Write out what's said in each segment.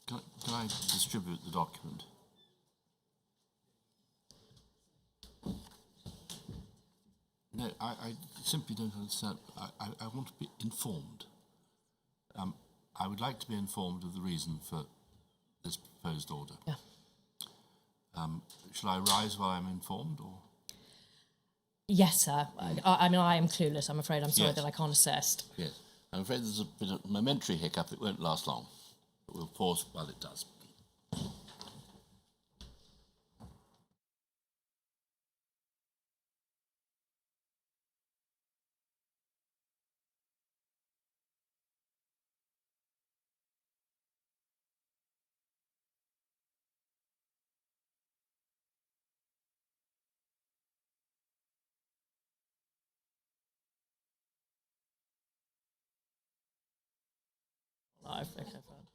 Can I distribute the document? No, I simply don't understand. I want to be informed. I would like to be informed of the reason for this proposed order. Yeah. Shall I rise while I'm informed, or? Yes, sir. I mean, I am clueless, I'm afraid. I'm sorry Yes. that I can't assist. Yes. I'm afraid there's a bit of momentary hiccup. It won't last long. But we'll pause while it does. Live. Okay, fine.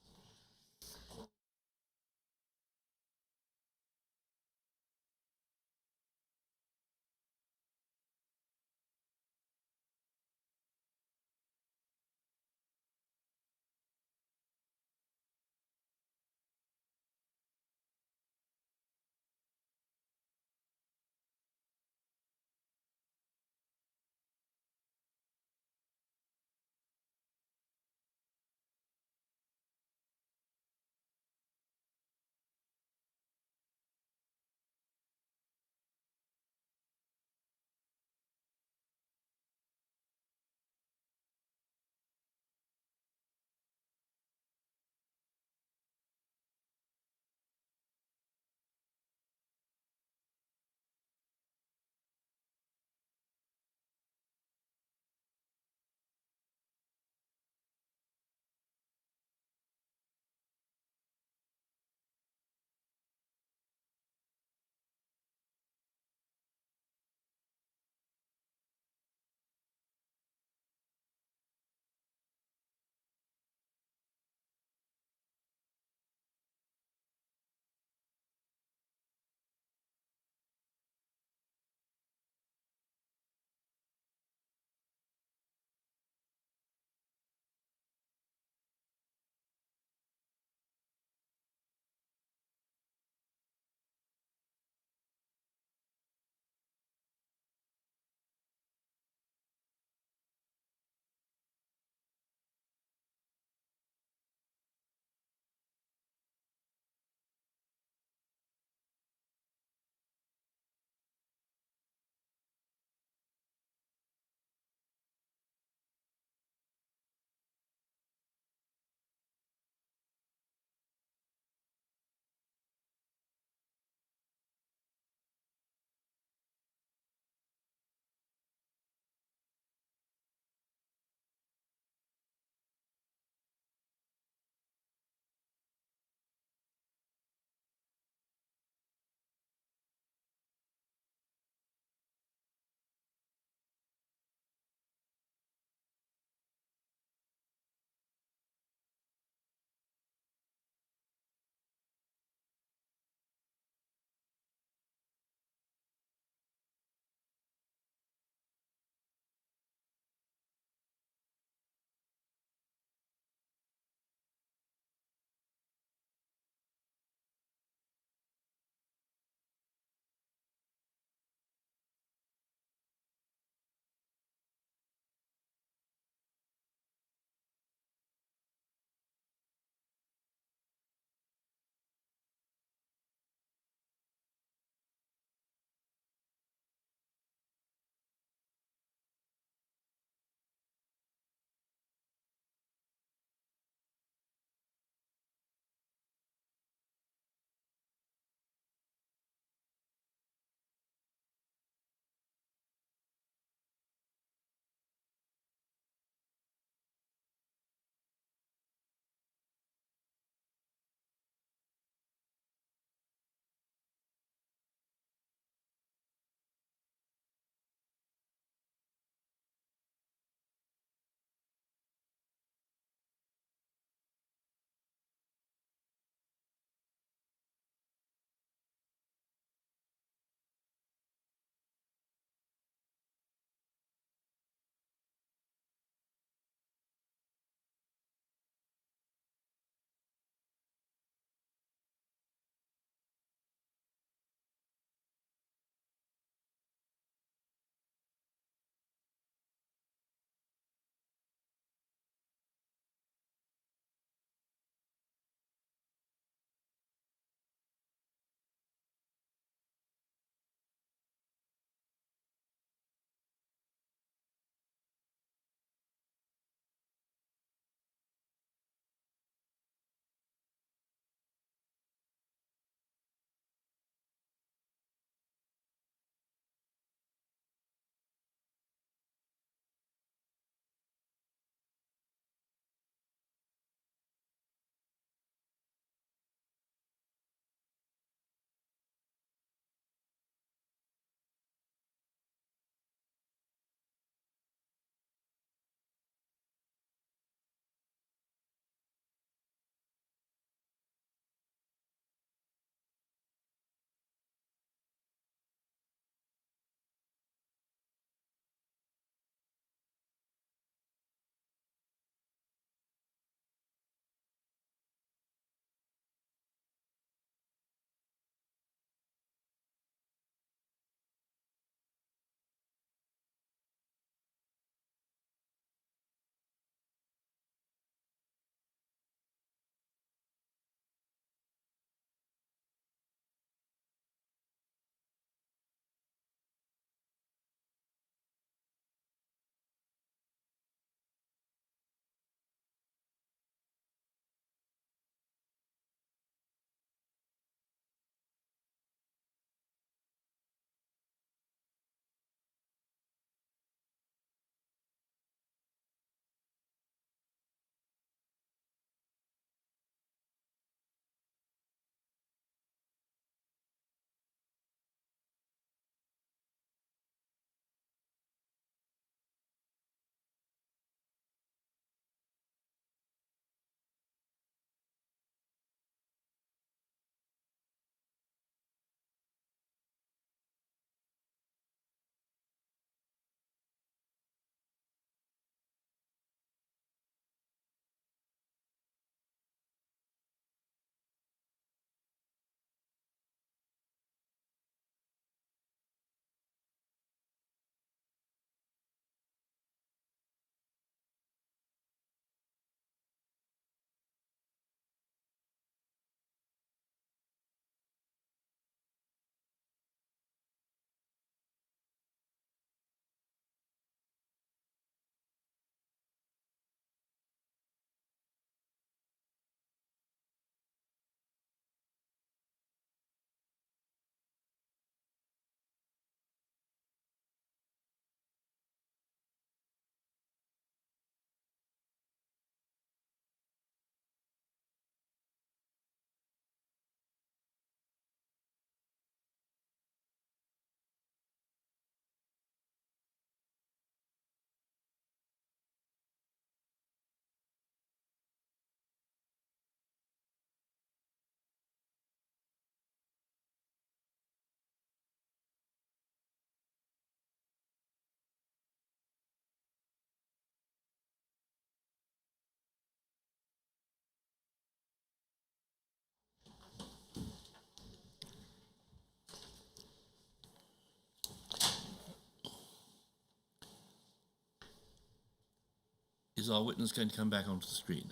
Is our witness going to come back onto the screen?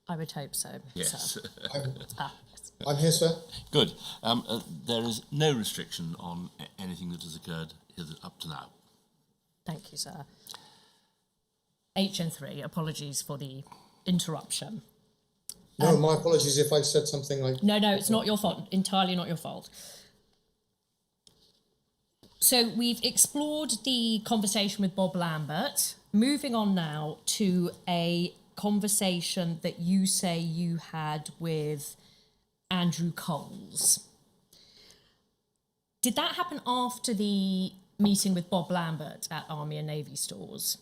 I would hope so. Yes. Sir. I'm, Yes. I'm here, sir. Good. There is no restriction on anything that has occurred up to now. Thank you, sir. HN3, apologies for the interruption. No, my apologies if I said something like... No, it's not your fault. Entirely not your fault. So we've explored the conversation with Bob Lambert. Moving on now to a conversation that you say you had with Andrew Coles. Did that happen after the meeting with Bob Lambert at Army and Navy stores?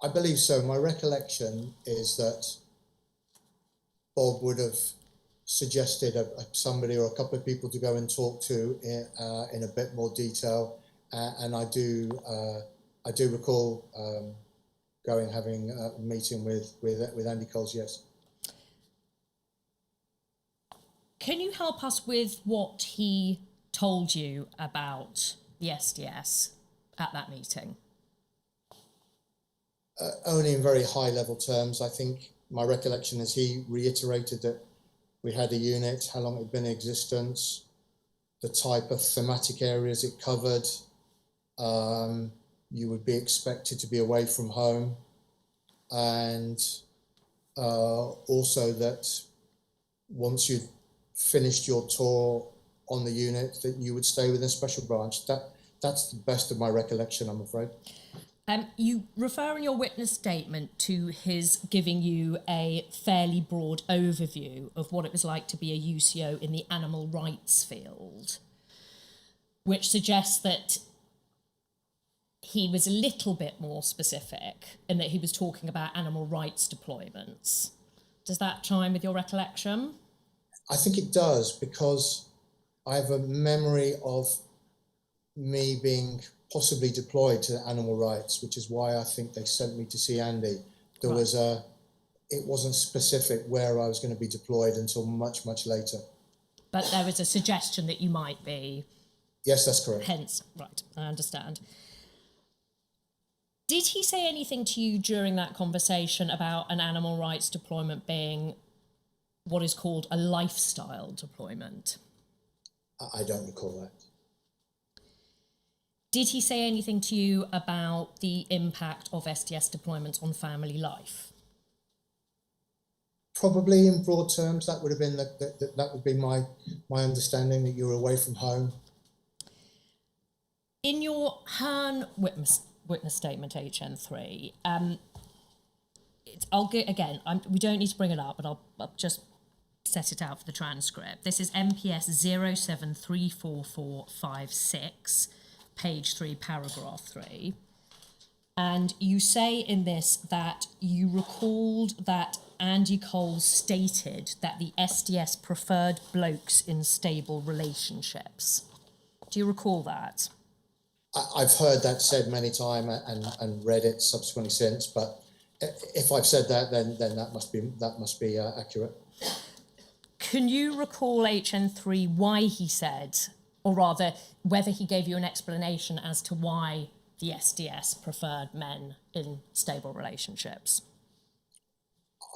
I believe so. My recollection is that Bob would have suggested somebody or a couple of people to go and talk to in a bit more detail, and I do recall having a meeting with Andy Coles. Yes. Can you help us with what he told you about the SDS at that meeting? Only in very high level terms. I think my recollection is he reiterated that we had a unit, how long it had been in existence, the type of thematic areas it covered. You would be expected to be away from home, and also that once you'd finished your tour on the unit, that you would stay within special branch. That's the best of my recollection, I'm afraid. You refer in your witness statement to his giving you a fairly broad overview of what it was like to be a UCO in the animal rights field, which suggests that he was a little bit more specific and that he was talking about animal rights deployments. Does that chime with your recollection? I think it does, because I have a memory of me being possibly deployed to animal rights, which is why I think they sent me to see Andy. There was it wasn't specific where I was going to be deployed until much, much later. But there was a suggestion that you might be. Yes, that's correct. Hence, right, I understand. Did he say anything to you during that conversation about an animal rights deployment being what is called a lifestyle deployment? I don't recall that. Did he say anything to you about the impact of SDS deployments on family life? Probably in broad terms, that would have been that would be my understanding, that you were away from home. In your Hearn witness statement, HN3, I'll get again. We don't need to bring it up, but I'll just set it out for the transcript. This is MPS 0734456. Page 3, paragraph 3. And you say in this that you recalled that Andy Coles stated that the SDS preferred blokes in stable relationships. Do you recall that? I've heard that said many times and read it subsequently since, but if I've said that, then that must be accurate. Can you recall, HN3, why he said, or rather, whether he gave you an explanation as to why the SDS preferred men in stable relationships?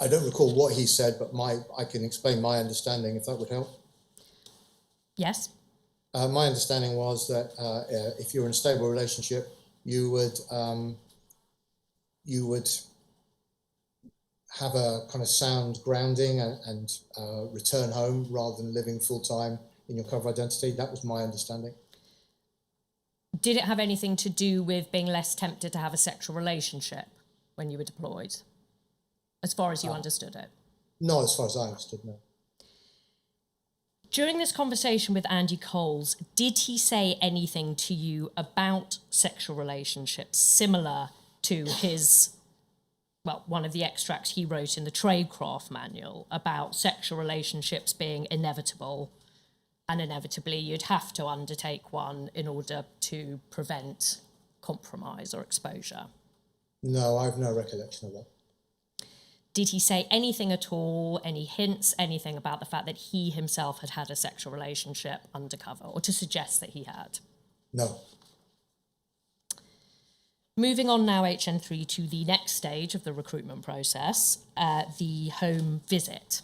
I don't recall what he said, but I can explain my understanding, if that would help. Yes. My understanding was that if you're in a stable relationship, you would have a kind of sound grounding and return home rather than living full time in your cover identity. That was my understanding. Did it have anything to do with being less tempted to have a sexual relationship when you were deployed, as far as you understood it? Not as far as I understood, no. During this conversation with Andy Coles, did he say anything to you about sexual relationships similar to his, well, one of the extracts he wrote in the Tradecraft manual about sexual relationships being inevitable, and inevitably you'd have to undertake one in order to prevent compromise or exposure? No, I have no recollection of that. Did he say anything at all, any hints, anything about the fact that he himself had had a sexual relationship undercover, or to suggest that he had? No. Moving on now, HN3, to the next stage of the recruitment process, the home visit,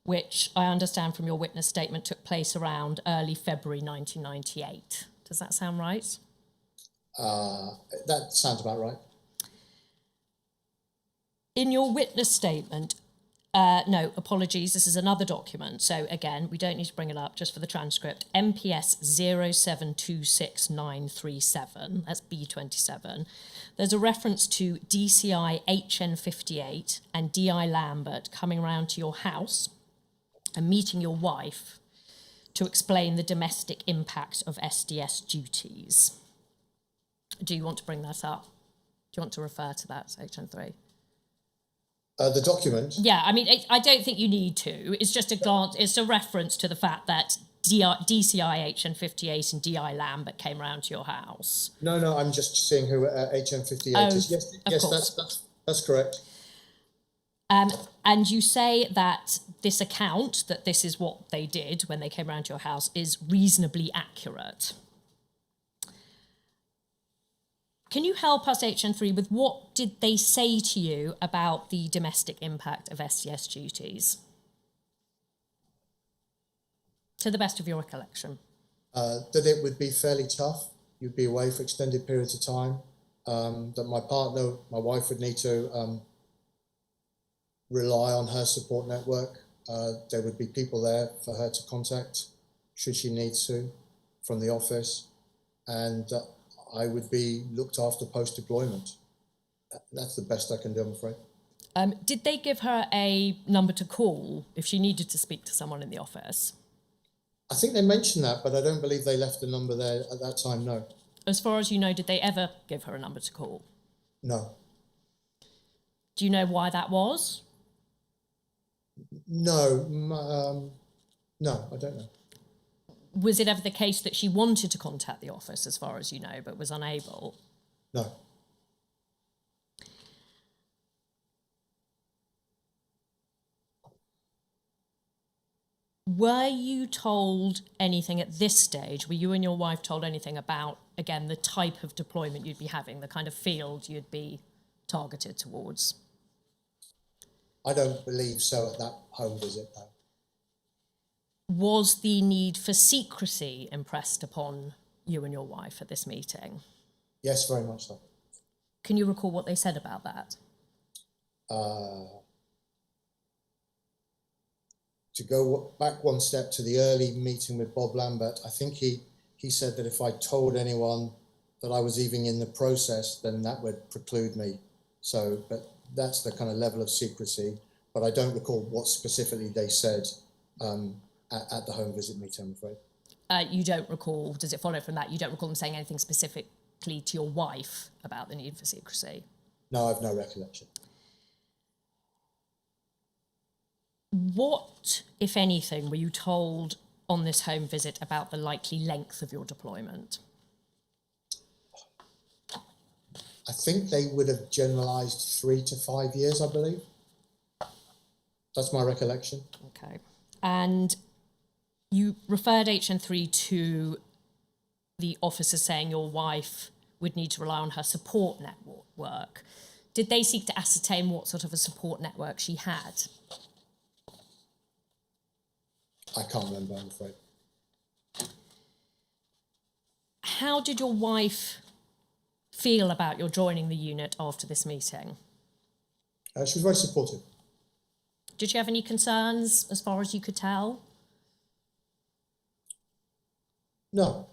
which I understand from your witness statement took place around early February 1998. Does that sound right? That sounds about right. In your witness statement, no, apologies, this is another document. So again, we don't need to bring it up, just for the transcript. MPS 0726937, that's B27. There's a reference to DCI HN58 and DI Lambert coming around to your house and meeting your wife to explain the domestic impact of SDS duties. Do you want to bring that up? Do you want to refer to that, HN3? The document? Yeah, I mean, I don't think you need to. It's just a glance, it's a reference to the fact that DCI HN58 and DI Lambert came round to your house. No, I'm just seeing who HN58 is. Yes, that's correct. And you say that this account, that this is what they did when they came round to your house, is reasonably accurate. Can you help us, HN3, with what did they say to you about the domestic impact of SDS duties? To the best of your recollection. That it would be fairly tough. You'd be away for extended periods of time. That my partner, my wife, would need to rely on her support network. There would be people there for her to contact should she need to from the office. And I would be looked after post-deployment. That's the best I can do, I'm afraid. Did they give her a number to call if she needed to speak to someone in the office? I think they mentioned that, but I don't believe they left a number there at that time, no. As far as you know, did they ever give her a number to call? No. Do you know why that was? No, no, I don't know. Was it ever the case that she wanted to contact the office, as far as you know, but was unable? No. Were you told anything at this stage? Were you and your wife told anything about, again, the type of deployment you'd be having, the kind of field you'd be targeted towards? I don't believe so at that home visit, no. Was the need for secrecy impressed upon you and your wife at this meeting? Yes, very much so. Can you recall what they said about that? To go back one step to the early meeting with Bob Lambert, I think he said that if I told anyone that I was even in the process, then that would preclude me. So, but that's the kind of level of secrecy. But I don't recall what specifically they said at the home visit meeting, I'm afraid. You don't recall, does it follow from that, you don't recall them saying anything specifically to your wife about the need for secrecy? No, I have no recollection. What, if anything, were you told on this home visit about the likely length of your deployment? I think they would have generalised 3 to 5 years, I believe. That's my recollection. Okay. And you referred HN3 to the officer saying your wife would need to rely on her support network. Did they seek to ascertain what sort of a support network she had? I can't remember, I'm afraid. How did your wife feel about your joining the unit after this meeting? She was very supportive. Did she have any concerns as far as you could tell? No.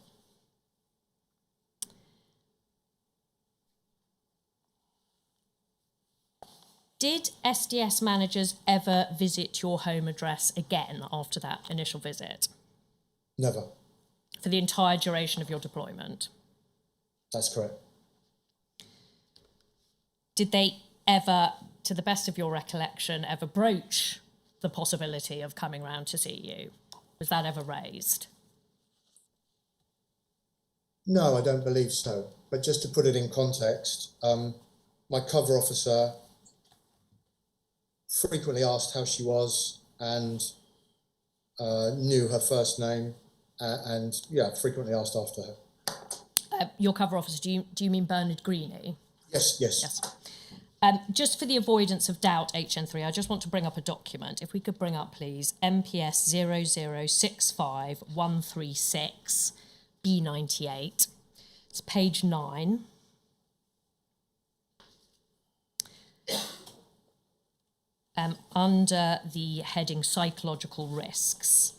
Did SDS managers ever visit your home address again after that initial visit? Never. For the entire duration of your deployment? That's correct. Did they ever, to the best of your recollection, ever broach the possibility of coming round to see you? Was that ever raised? No, I don't believe so. But just to put it in context, my cover officer frequently asked how she was and knew her first name and frequently asked after her. your cover officer, do you mean Bernard Greene? Yes, yes. Yes. Just for the avoidance of doubt, HN3, I just want to bring up a document. If we could bring up, please, MPS 0065136 B98. It's page 9. Under the heading Psychological Risks.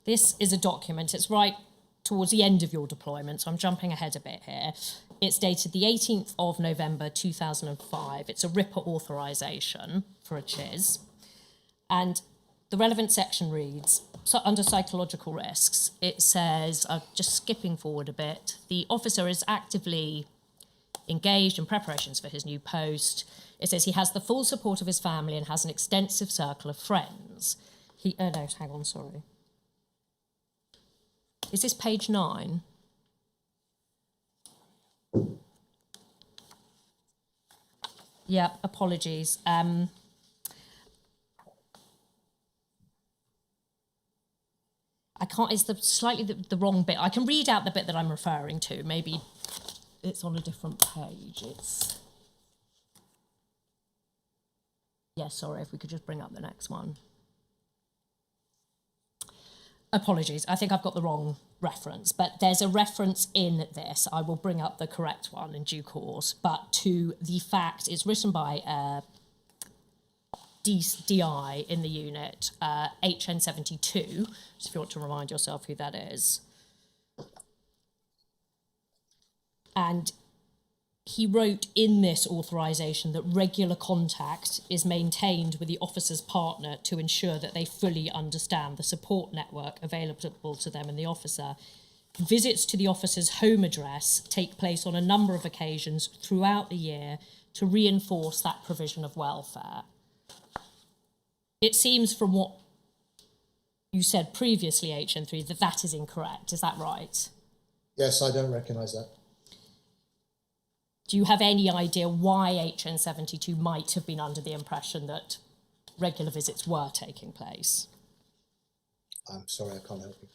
This is a document. It's right towards the end of your deployment, so I'm jumping ahead a bit here. It's dated the 18th of November 2005. It's a RIPA authorisation for a CHIS. And the relevant section reads, so under psychological risks, it says, just skipping forward a bit, the officer is actively engaged in preparations for his new post. It says he has the full support of his family and has an extensive circle of friends. No, hang on, sorry. Is this page 9? Yeah, apologies. I can't, it's slightly the wrong bit. I can read out the bit that I'm referring to. Maybe it's on a different page. Yeah, sorry, if we could just bring up the next one. Apologies, I think I've got the wrong reference, but there's a reference in this. I will bring up the correct one in due course, but to the fact, it's written by DI in the unit, HN72, just if you want to remind yourself who that is. And he wrote in this authorisation that regular contact is maintained with the officer's partner to ensure that they fully understand the support network available to them and the officer. Visits to the officer's home address take place on a number of occasions throughout the year to reinforce that provision of welfare. It seems from what you said previously, HN3, that that is incorrect. Is that right? Yes, I don't recognise that. Do you have any idea why HN72 might have been under the impression that regular visits were taking place? I'm sorry, I can't help you.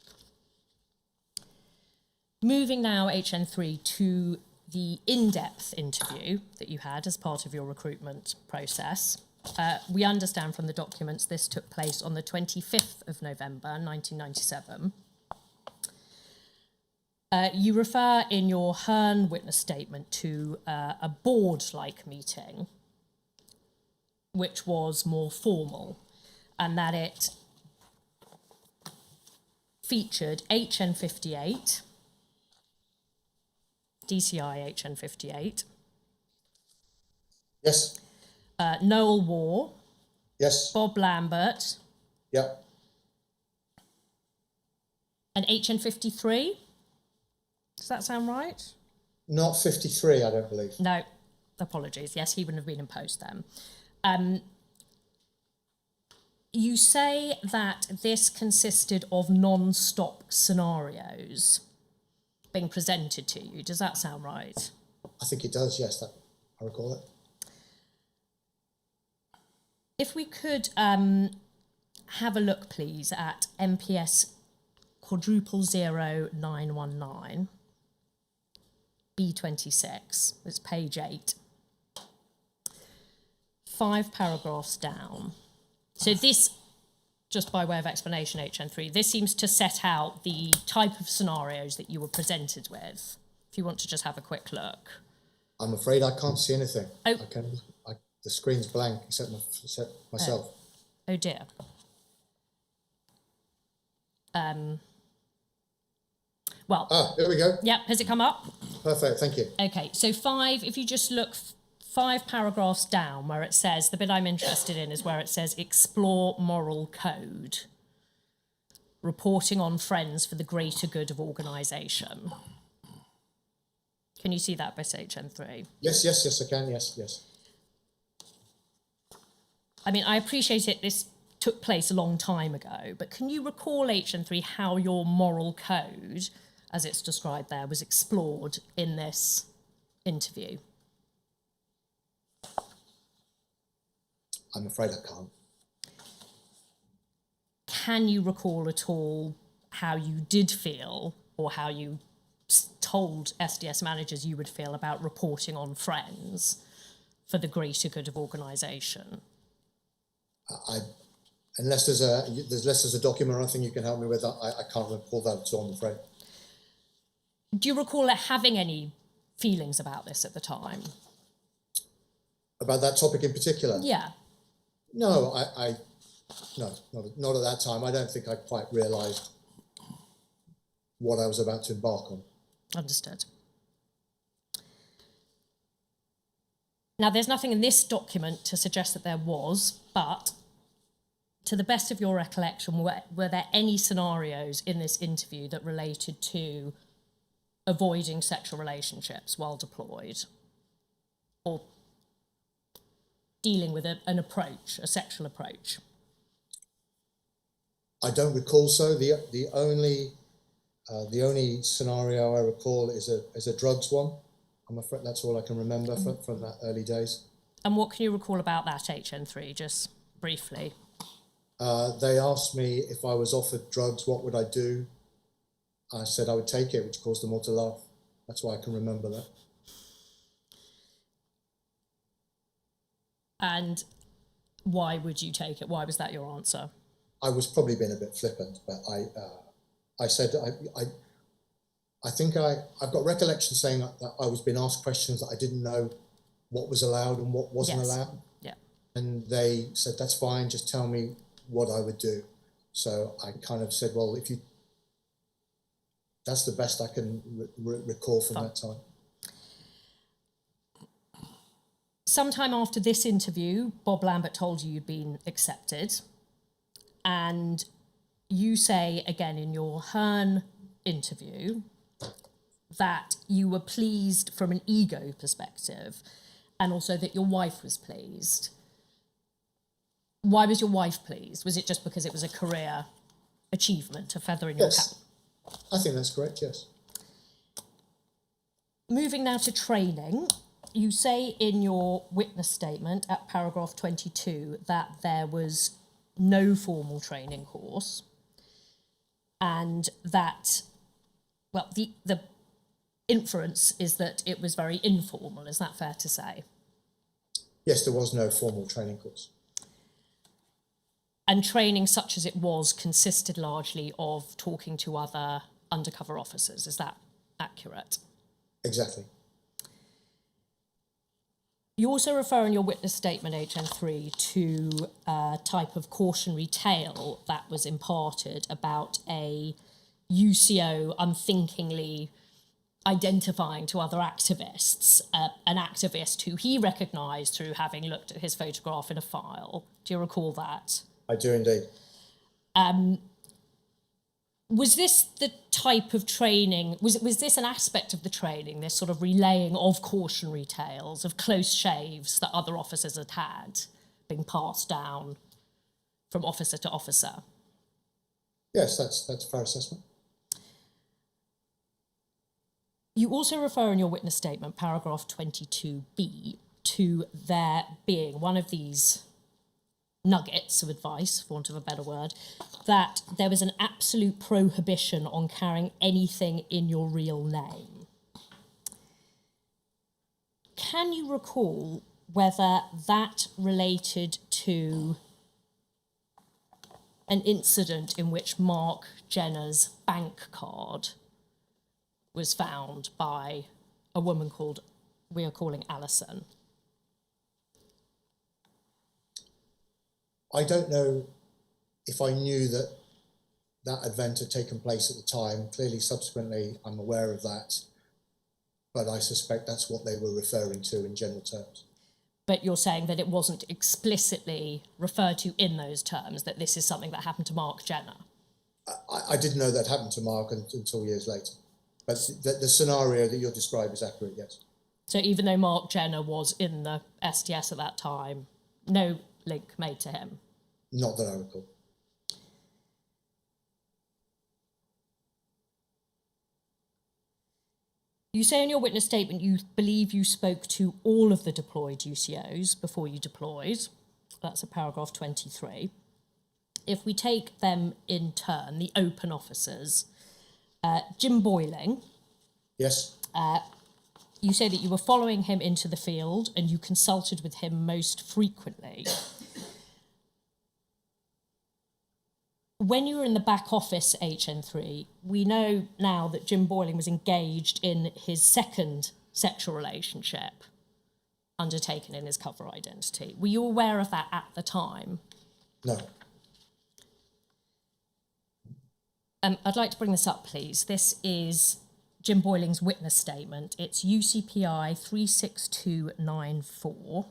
Moving now, HN3, to the in-depth interview that you had as part of your recruitment process. We understand from the documents this took place on the 25th of November, 1997. You refer in your Hearn witness statement to a board-like meeting, which was more formal, and that it featured HN58, DCI HN58, Yes. Noel War, Yes. Bob Lambert, Yep. and HN53. Does that sound right? Not 53, I don't believe. No, apologies. Yes, he wouldn't have been in post then. You say that this consisted of non-stop scenarios being presented to you. Does that sound right? I think it does, yes, that I recall it. If we could have a look, please, at MPS quadruple 0919 B26. It's page 8. 5 paragraphs down. So this, just by way of explanation, HN3, this seems to set out the type of scenarios that you were presented with. If you want to just have a quick look. I'm afraid I can't see anything. Oh. The screen's blank except myself. Oh dear. Well. Ah, here we go. Yeah, has it come up? Perfect, thank you. Okay, so 5, if you just look 5 paragraphs down where it says, the bit I'm interested in is where it says explore moral code, reporting on friends for the greater good of organisation. Can you see that bit, HN3? Yes, I can, yes. I mean, I appreciate it, this took place a long time ago, but can you recall, HN3, how your moral code, as it's described there, was explored in this interview? I'm afraid I can't. Can you recall at all how you did feel or how you told SDS managers you would feel about reporting on friends for the greater good of organisation? Unless there's a document or anything you can help me with, I can't recall that at all, I'm afraid. Do you recall having any feelings about this at the time? About that topic in particular? Yeah. No, no, not at that time. I don't think I quite realised what I was about to embark on. Understood. Now, there's nothing in this document to suggest that there was, but to the best of your recollection, were there any scenarios in this interview that related to avoiding sexual relationships while deployed, or dealing with a sexual approach? I don't recall so. The only scenario I recall is a drugs one. I'm afraid that's all I can remember from that early days. And what can you recall about that, HN3, just briefly? They asked me if I was offered drugs, what would I do? I said I would take it, which caused them all to laugh. That's why I can remember that. And why would you take it? Why was that your answer? I was probably being a bit flippant, but I said I think I've got recollection saying that I was being asked questions that I didn't know what was allowed and what wasn't allowed. Yeah. And they said, that's fine, just tell me what I would do. So I kind of said, well, that's the best I can recall from that time. Sometime after this interview, Bob Lambert told you you'd been accepted. And you say, again, in your Hearn interview, that you were pleased from an ego perspective, and also that your wife was pleased. Why was your wife pleased? Was it just because it was a career achievement, a feather in your cap? I think that's correct, yes. Moving now to training, you say in your witness statement at paragraph 22 that there was no formal training course, and that, well, the inference is that it was very informal. Is that fair to say? Yes, there was no formal training course. And training such as it was consisted largely of talking to other undercover officers. Is that accurate? Exactly. You also refer in your witness statement, HN3, to a type of cautionary tale that was imparted about a UCO unthinkingly identifying to other activists, an activist who he recognised through having looked at his photograph in a file. Do you recall that? I do indeed. Was this the type of training, was this an aspect of the training, this sort of relaying of cautionary tales, of close shaves that other officers had being passed down from officer to officer? Yes, that's a fair assessment. You also refer in your witness statement, paragraph 22B, to there being one of these nuggets of advice, for want of a better word, that there was an absolute prohibition on carrying anything in your real name. Can you recall whether that related to an incident in which Mark Jenner's bank card was found by a woman called, we are calling Alison? I don't know if I knew that event had taken place at the time. Clearly, subsequently, I'm aware of that, but I suspect that's what they were referring to in general terms. But you're saying that it wasn't explicitly referred to in those terms, that this is something that happened to Mark Jenner? I didn't know that happened to Mark until years later. But the scenario that you're describing is accurate, yes. So even though Mark Jenner was in the SDS at that time, no link made to him? Not that I recall. You say in your witness statement you believe you spoke to all of the deployed UCOs before you deployed. That's at paragraph 23. If we take them in turn, the open officers, Jim Boyling, Yes. You say that you were following him into the field and you consulted with him most frequently. When you were in the back office, HN3, we know now that Jim Boyling was engaged in his second sexual relationship undertaken in his cover identity. Were you aware of that at the time? No. I'd like to bring this up, please. This is Jim Boyling's witness statement. It's UCPI 36294.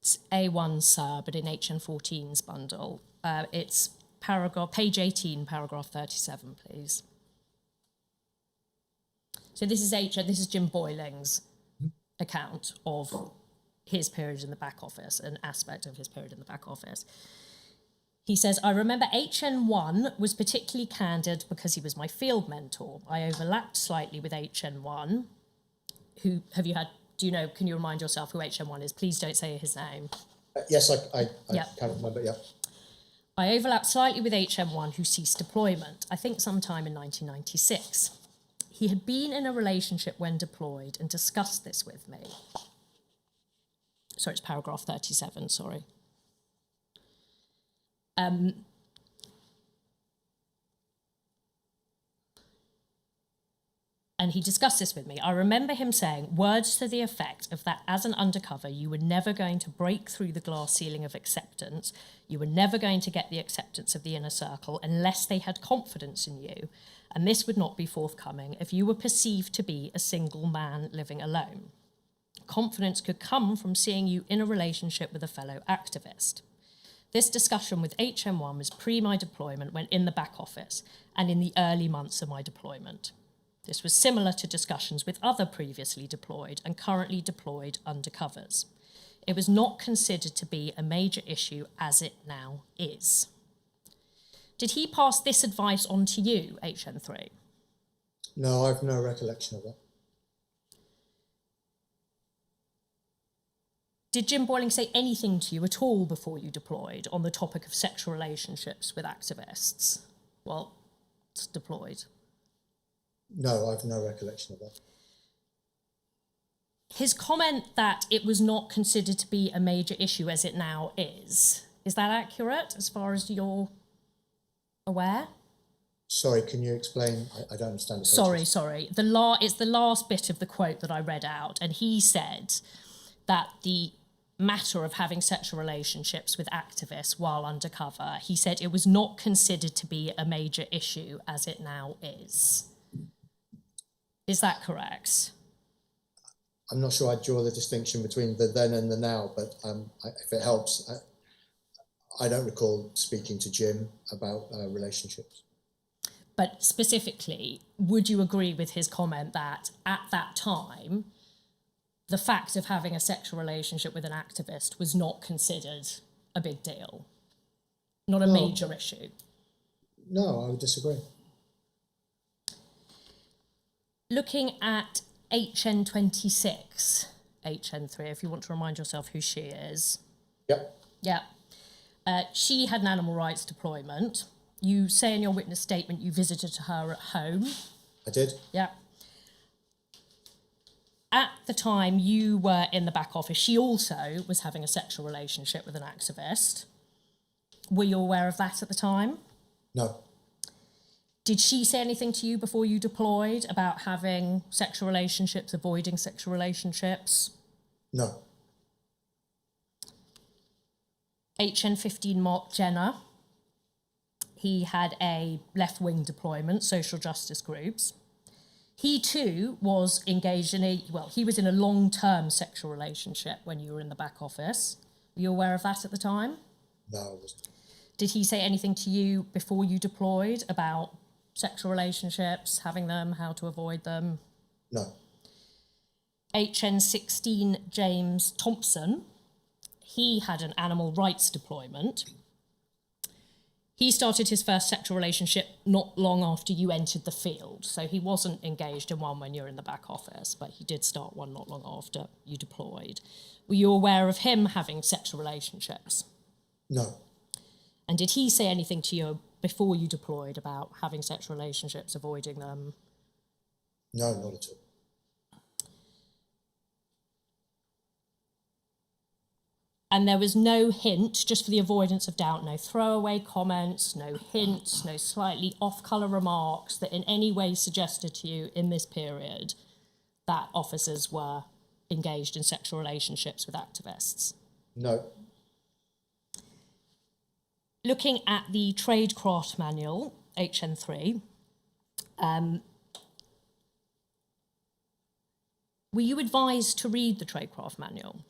It's A1, sir, but in HN14's bundle. It's page 18, paragraph 37, please. So this is Jim Boyling's account of his period in the back office, an aspect of his period in the back office. He says, I remember HN1 was particularly candid because he was my field mentor. I overlapped slightly with HN1. Can you remind yourself who HN1 is? Please don't say his name. Yes, I Yep. can't remember, yeah. I overlapped slightly with HM1, who ceased deployment, I think sometime in 1996. He had been in a relationship when deployed and discussed this with me. Sorry, it's paragraph 37, sorry. And he discussed this with me. I remember him saying words to the effect of that as an undercover, you were never going to break through the glass ceiling of acceptance. You were never going to get the acceptance of the inner circle unless they had confidence in you. And this would not be forthcoming if you were perceived to be a single man living alone. Confidence could come from seeing you in a relationship with a fellow activist. This discussion with HM1 was pre my deployment when in the back office and in the early months of my deployment. This was similar to discussions with other previously deployed and currently deployed undercovers. It was not considered to be a major issue as it now is. Did he pass this advice on to you, HN3? No, I've no recollection of that. Did Jim Boyling say anything to you at all before you deployed on the topic of sexual relationships with activists while deployed? No, I've no recollection of that. His comment that it was not considered to be a major issue as it now is that accurate as far as you're aware? Sorry, can you explain? I don't understand. Sorry. It's the last bit of the quote that I read out, and he said that the matter of having sexual relationships with activists while undercover, he said it was not considered to be a major issue as it now is. Is that correct? I'm not sure I'd draw the distinction between the then and the now, but if it helps, I don't recall speaking to Jim about relationships. But specifically, would you agree with his comment that at that time, the fact of having a sexual relationship with an activist was not considered a big deal? Not a major issue? No, I would disagree. Looking at HN26, HN3, if you want to remind yourself who she is. Yep. Yeah. She had an animal rights deployment. You say in your witness statement you visited her at home. I did. Yeah. At the time you were in the back office, she also was having a sexual relationship with an activist. Were you aware of that at the time? No. Did she say anything to you before you deployed about having sexual relationships, avoiding sexual relationships? No. HN15 Mark Jenner. He had a left-wing deployment, social justice groups. He too was engaged in he was in a long-term sexual relationship when you were in the back office. Were you aware of that at the time? No, I wasn't. Did he say anything to you before you deployed about sexual relationships, having them, how to avoid them? No. HN16 James Thompson. He had an animal rights deployment. He started his first sexual relationship not long after you entered the field, so he wasn't engaged in one when you were in the back office, but he did start one not long after you deployed. Were you aware of him having sexual relationships? No. And did he say anything to you before you deployed about having sexual relationships, avoiding them? No, not at all. And there was no hint, just for the avoidance of doubt, no throwaway comments, no hints, no slightly off-colour remarks that in any way suggested to you in this period that officers were engaged in sexual relationships with activists? No. Looking at the Tradecraft Manual, HN3, were you advised to read the Tradecraft Manual?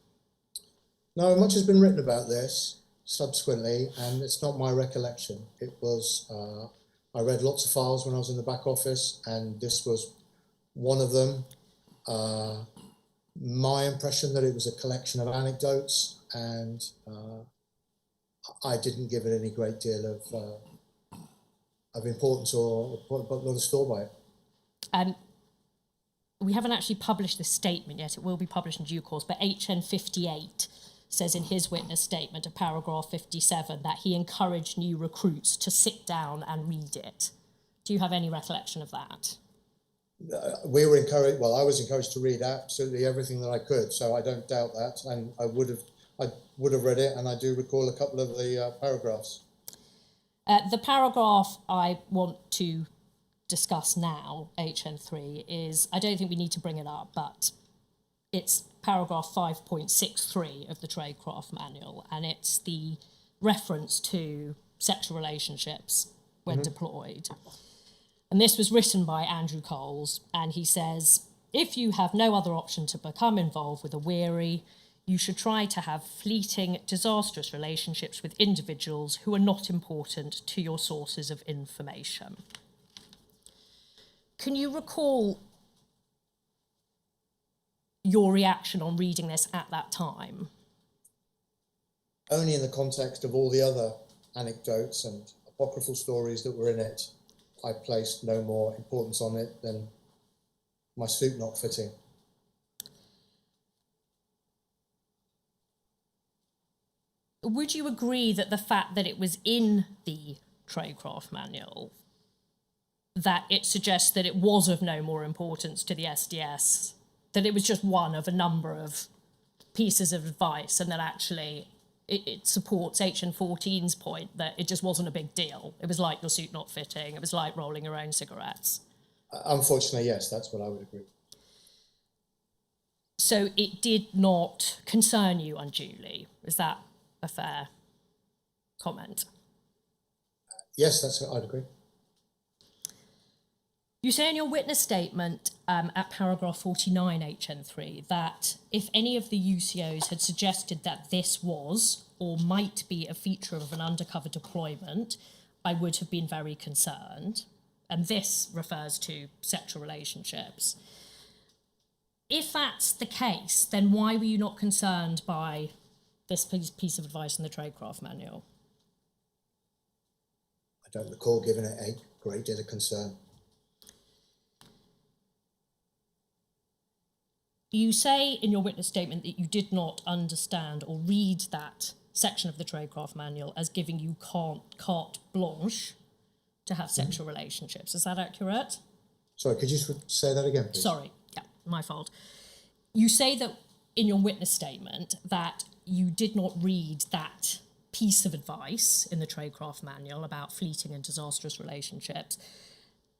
No, much has been written about this subsequently, and it's not my recollection. It was, I read lots of files when I was in the back office, and this was one of them. My impression that it was a collection of anecdotes, and I didn't give it any great deal of importance or put a lot of store by it. We haven't actually published this statement yet. It will be published in due course, but HN 58 says in his witness statement at paragraph 57 that he encouraged new recruits to sit down and read it. Do you have any recollection of that? We were encouraged, well, I was encouraged to read absolutely everything that I could, so I don't doubt that, and I would have read it, and I do recall a couple of the paragraphs. The paragraph I want to discuss now, HN3, is, I don't think we need to bring it up, but it's paragraph 5.63 of the Tradecraft Manual, and it's the reference to sexual relationships when deployed. And this was written by Andrew Coles, and he says, if you have no other option to become involved with a weary, you should try to have fleeting, disastrous relationships with individuals who are not important to your sources of information. Can you recall your reaction on reading this at that time? Only in the context of all the other anecdotes and apocryphal stories that were in it, I placed no more importance on it than my suit not fitting. Would you agree that the fact that it was in the Tradecraft Manual, that it suggests that it was of no more importance to the SDS, that it was just one of a number of pieces of advice, and that actually it supports HN14's point that it just wasn't a big deal? It was like your suit not fitting. It was like rolling your own cigarettes. Unfortunately, yes, that's what I would agree. So it did not concern you unduly. Is that a fair comment? Yes, I'd agree. You say in your witness statement at paragraph 49, HN3, that if any of the UCOs had suggested that this was or might be a feature of an undercover deployment, I would have been very concerned. And this refers to sexual relationships. If that's the case, then why were you not concerned by this piece of advice in the Tradecraft Manual? I don't recall giving it a great deal of concern. You say in your witness statement that you did not understand or read that section of the Tradecraft Manual as giving you carte blanche to have sexual relationships. Is that accurate? Sorry, could you say that again, please? Sorry, yeah, my fault. You say that in your witness statement that you did not read that piece of advice in the Tradecraft Manual about fleeting and disastrous relationships.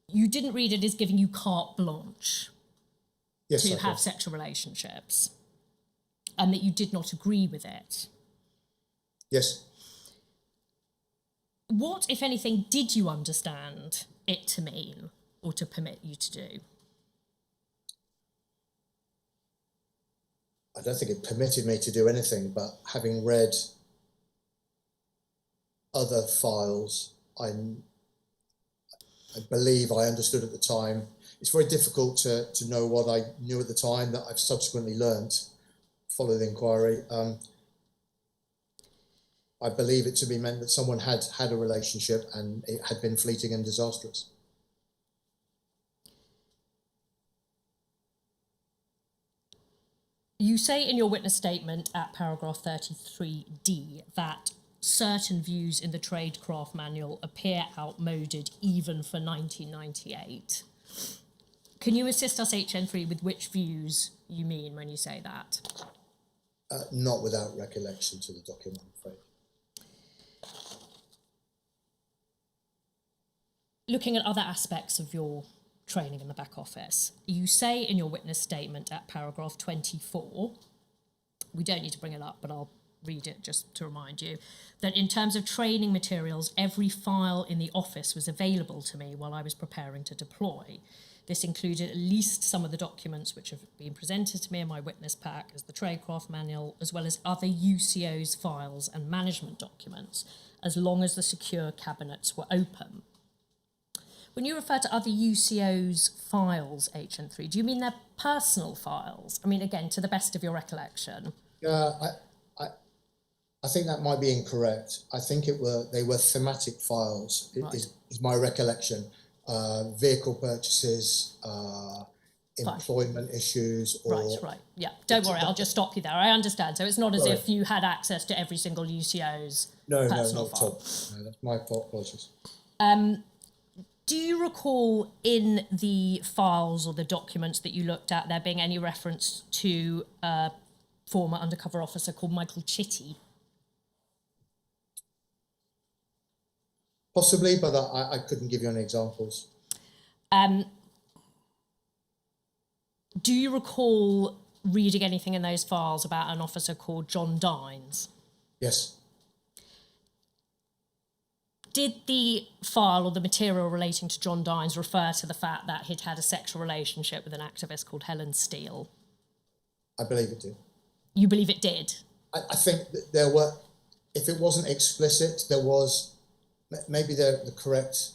You didn't read it as giving you carte blanche to have sexual relationships, and that you did not agree with it. Yes. What, if anything, did you understand it to mean or to permit you to do? I don't think it permitted me to do anything, but having read other files, I believe I understood at the time. It's very difficult to know what I knew at the time that I've subsequently learnt, follow the inquiry. I believe it to be meant that someone had a relationship and it had been fleeting and disastrous. You say in your witness statement at paragraph 33D that certain views in the Tradecraft Manual appear outmoded even for 1998. Can you assist us, HN3, with which views you mean when you say that? Not without recollection to the document, I'm afraid. Looking at other aspects of your training in the back office, you say in your witness statement at paragraph 24, we don't need to bring it up, but I'll read it just to remind you, that in terms of training materials, every file in the office was available to me while I was preparing to deploy. This included at least some of the documents which have been presented to me in my witness pack as the Tradecraft Manual, as well as other UCO's files and management documents, as long as the secure cabinets were open. When you refer to other UCO's files, HN3, do you mean their personal files? I mean, again, to the best of your recollection. I think that might be incorrect. I think they were thematic files, Right. is my recollection. Vehicle purchases, employment issues. Or Right, yeah. Don't worry, I'll just stop you there. I understand. So it's not as if you had access to every single UCO's personal not at file. all. No, that's my fault, apologies. Do you recall in the files or the documents that you looked at there being any reference to a former undercover officer called Michael Chitty? Possibly, but I couldn't give you any examples. Do you recall reading anything in those files about an officer called John Dines? Yes. Did the file or the material relating to John Dines refer to the fact that he'd had a sexual relationship with an activist called Helen Steele? I believe it did. You believe it did? I think that there were, if it wasn't explicit, there was, maybe the correct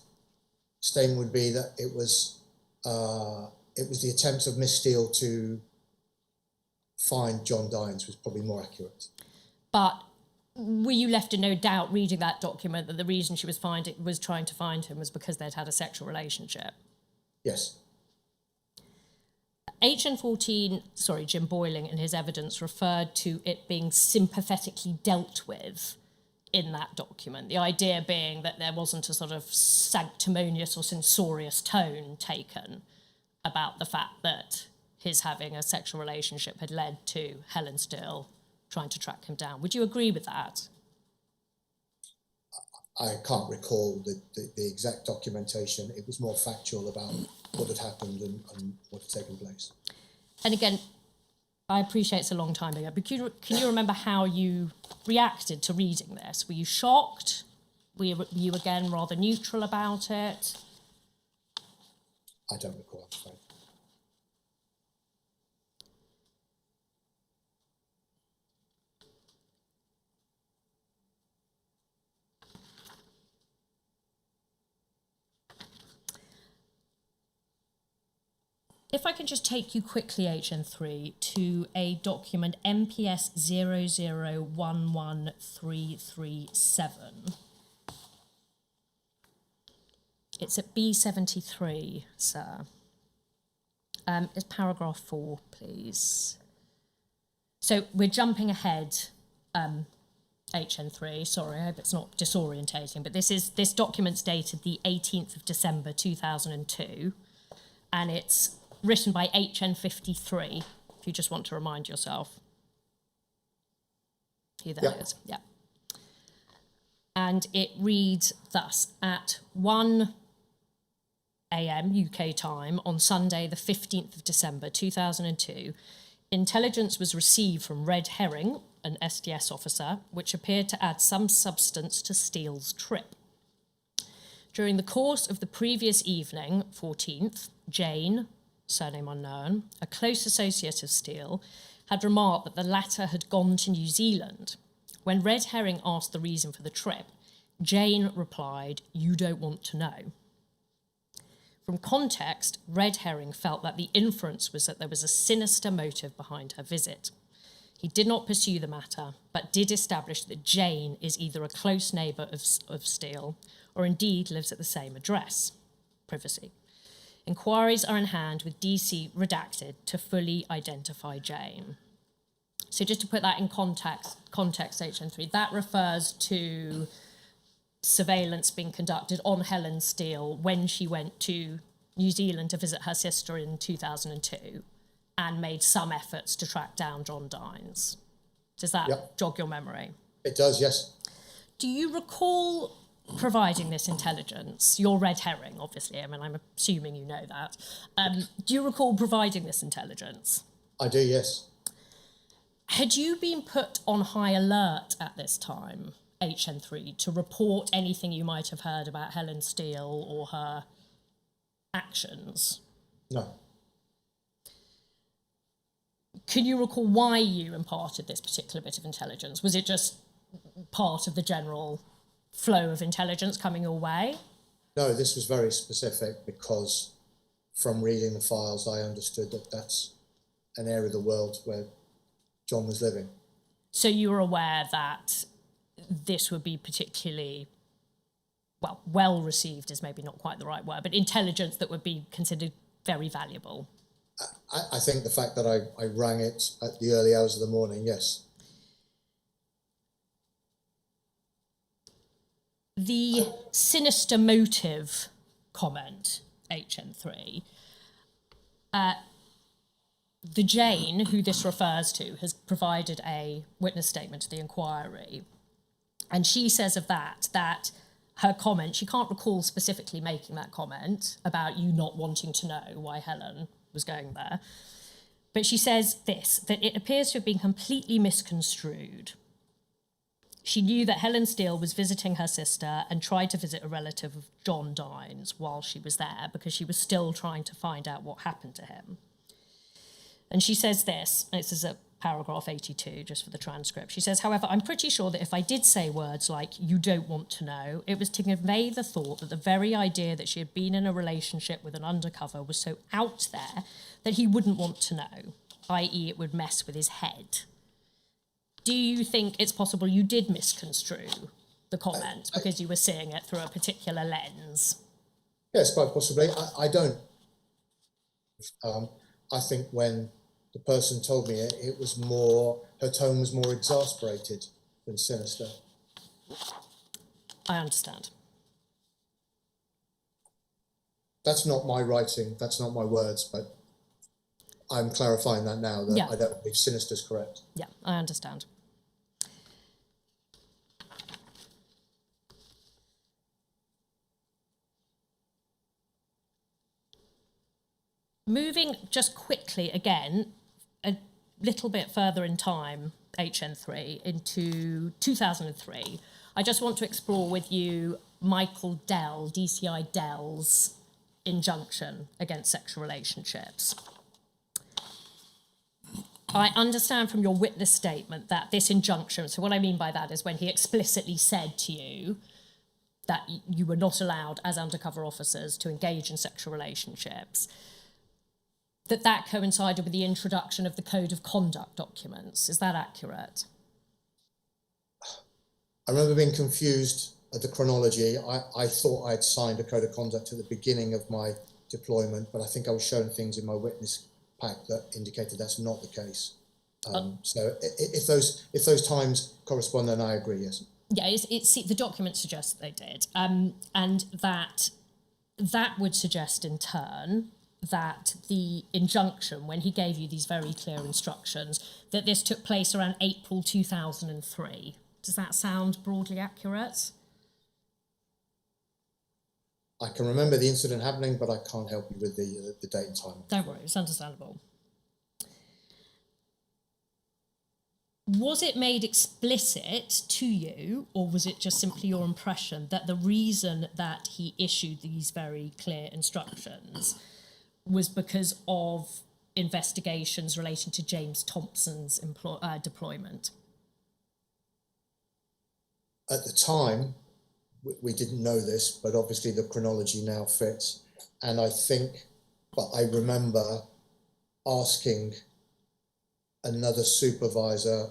statement would be that it was the attempt of Miss Steele to find John Dines was probably more accurate. But were you left in no doubt reading that document that the reason she was trying to find him was because they'd had a sexual relationship? Yes. HN14, Jim Boyling in his evidence referred to it being sympathetically dealt with in that document. The idea being that there wasn't a sort of sanctimonious or censorious tone taken about the fact that his having a sexual relationship had led to Helen Steele trying to track him down. Would you agree with that? I can't recall the exact documentation. It was more factual about what had happened and what had taken place. And again, I appreciate it's a long time ago, but can you remember how you reacted to reading this? Were you shocked? Were you again rather neutral about it? I don't recall, I'm afraid. If I can just take you quickly, HN3, to a document MPS 0011337. It's at B73, sir. It's paragraph 4, please. So we're jumping ahead, HN3. Sorry, I hope it's not disorientating, but this document's dated the 18th of December 2002, and it's written by HN53, if you just want to remind yourself who that is. Yeah. And it reads thus: at 1 a.m. UK time on Sunday, the 15th of December 2002, intelligence was received from Red Herring, an SDS officer, which appeared to add some substance to Steele's trip. During the course of the previous evening, 14th, Jane, surname unknown, a close associate of Steele, had remarked that the latter had gone to New Zealand. When Red Herring asked the reason for the trip, Jane replied, "You don't want to know." From context, Red Herring felt that the inference was that there was a sinister motive behind her visit. He did not pursue the matter, but did establish that Jane is either a close neighbour of Steele or indeed lives at the same address. Privacy. Inquiries are in hand with DC redacted to fully identify Jane. So just to put that in context HN3, that refers to surveillance being conducted on Helen Steele when she went to New Zealand to visit her sister in 2002 and made some efforts to track down John Dines. Does that jog your memory? It does, yes. Do you recall providing this intelligence? Your red herring, obviously. I mean, I'm assuming you know that. Do you recall providing this intelligence? I do, yes. Had you been put on high alert at this time, HN3, to report anything you might have heard about Helen Steele or her actions? No. Can you recall why you imparted this particular bit of intelligence? Was it just part of the general flow of intelligence coming your way? No, this was very specific because from reading the files, I understood that that's an area of the world where John was living. So you were aware that this would be particularly, well received is maybe not quite the right word, but intelligence that would be considered very valuable. I think the fact that I rang it at the early hours of the morning, yes. The sinister motive comment, HN3, the Jane, who this refers to, has provided a witness statement to the inquiry. And she says of that her comment, she can't recall specifically making that comment about you not wanting to know why Helen was going there. But she says this, that it appears to have been completely misconstrued. She knew that Helen Steele was visiting her sister and tried to visit a relative of John Dines while she was there because she was still trying to find out what happened to him. And she says this, and this is at paragraph 82, just for the transcript. She says, however, I'm pretty sure that if I did say words like, you don't want to know, it was to convey the thought that the very idea that she had been in a relationship with an undercover was so out there that he wouldn't want to know, i.e. it would mess with his head. Do you think it's possible you did misconstrue the comment because you were seeing it through a particular lens? Yes, quite possibly. I don't. I think when the person told me it was more, her tone was more exasperated than sinister. I understand. That's not my writing, that's not my words, but I'm clarifying that now, that I don't believe sinister's correct. Yeah, I understand. Moving just quickly again, a little bit further in time, HN3, into 2003, I just want to explore with you Michael Dell, DCI Dell's injunction against sexual relationships. I understand from your witness statement that this injunction, so what I mean by that is when he explicitly said to you that you were not allowed as undercover officers to engage in sexual relationships, that coincided with the introduction of the Code of Conduct documents. Is that accurate? I remember being confused at the chronology. I thought I'd signed a Code of Conduct at the beginning of my deployment, but I think I was shown things in my witness pack that indicated that's not the case. So if those times correspond, then I agree, yes. Yeah, the document suggests that they did. And that would suggest in turn that the injunction, when he gave you these very clear instructions, that this took place around April 2003. Does that sound broadly accurate? I can remember the incident happening, but I can't help you with the date and time. Don't worry, it's understandable. Was it made explicit to you, or was it just simply your impression that the reason that he issued these very clear instructions was because of investigations relating to James Thompson's deployment? At the time, we didn't know this, but obviously the chronology now fits. And I remember asking another supervisor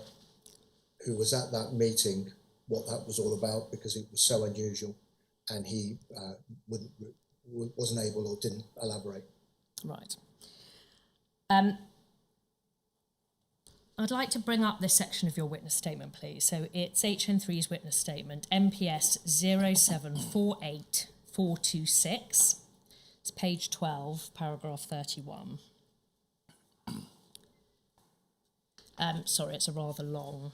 who was at that meeting what that was all about, because it was so unusual, and he wasn't able or didn't elaborate. Right. I'd like to bring up this section of your witness statement, please. So it's HN3's witness statement, MPS 0748426. It's page 12, paragraph 31. Sorry, it's a rather long.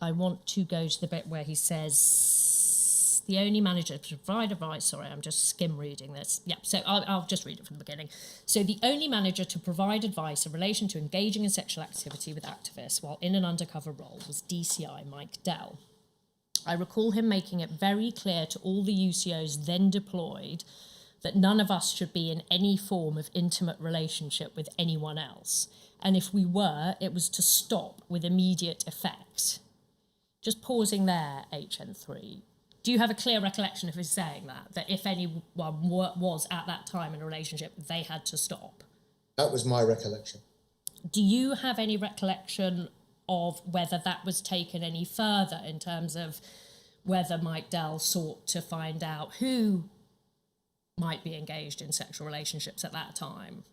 I want to go to the bit where he says, the only manager to provide advice, sorry, I'm just skim reading this. Yeah, so I'll just read it from the beginning. So the only manager to provide advice in relation to engaging in sexual activity with activists while in an undercover role was DCI Mike Dell. I recall him making it very clear to all the UCOs then deployed that none of us should be in any form of intimate relationship with anyone else. And if we were, it was to stop with immediate effect. Just pausing there, HN3. Do you have a clear recollection of his saying that if anyone was at that time in a relationship, they had to stop? That was my recollection. Do you have any recollection of whether that was taken any further in terms of whether Mike Dell sought to find out who might be engaged in sexual relationships at that time,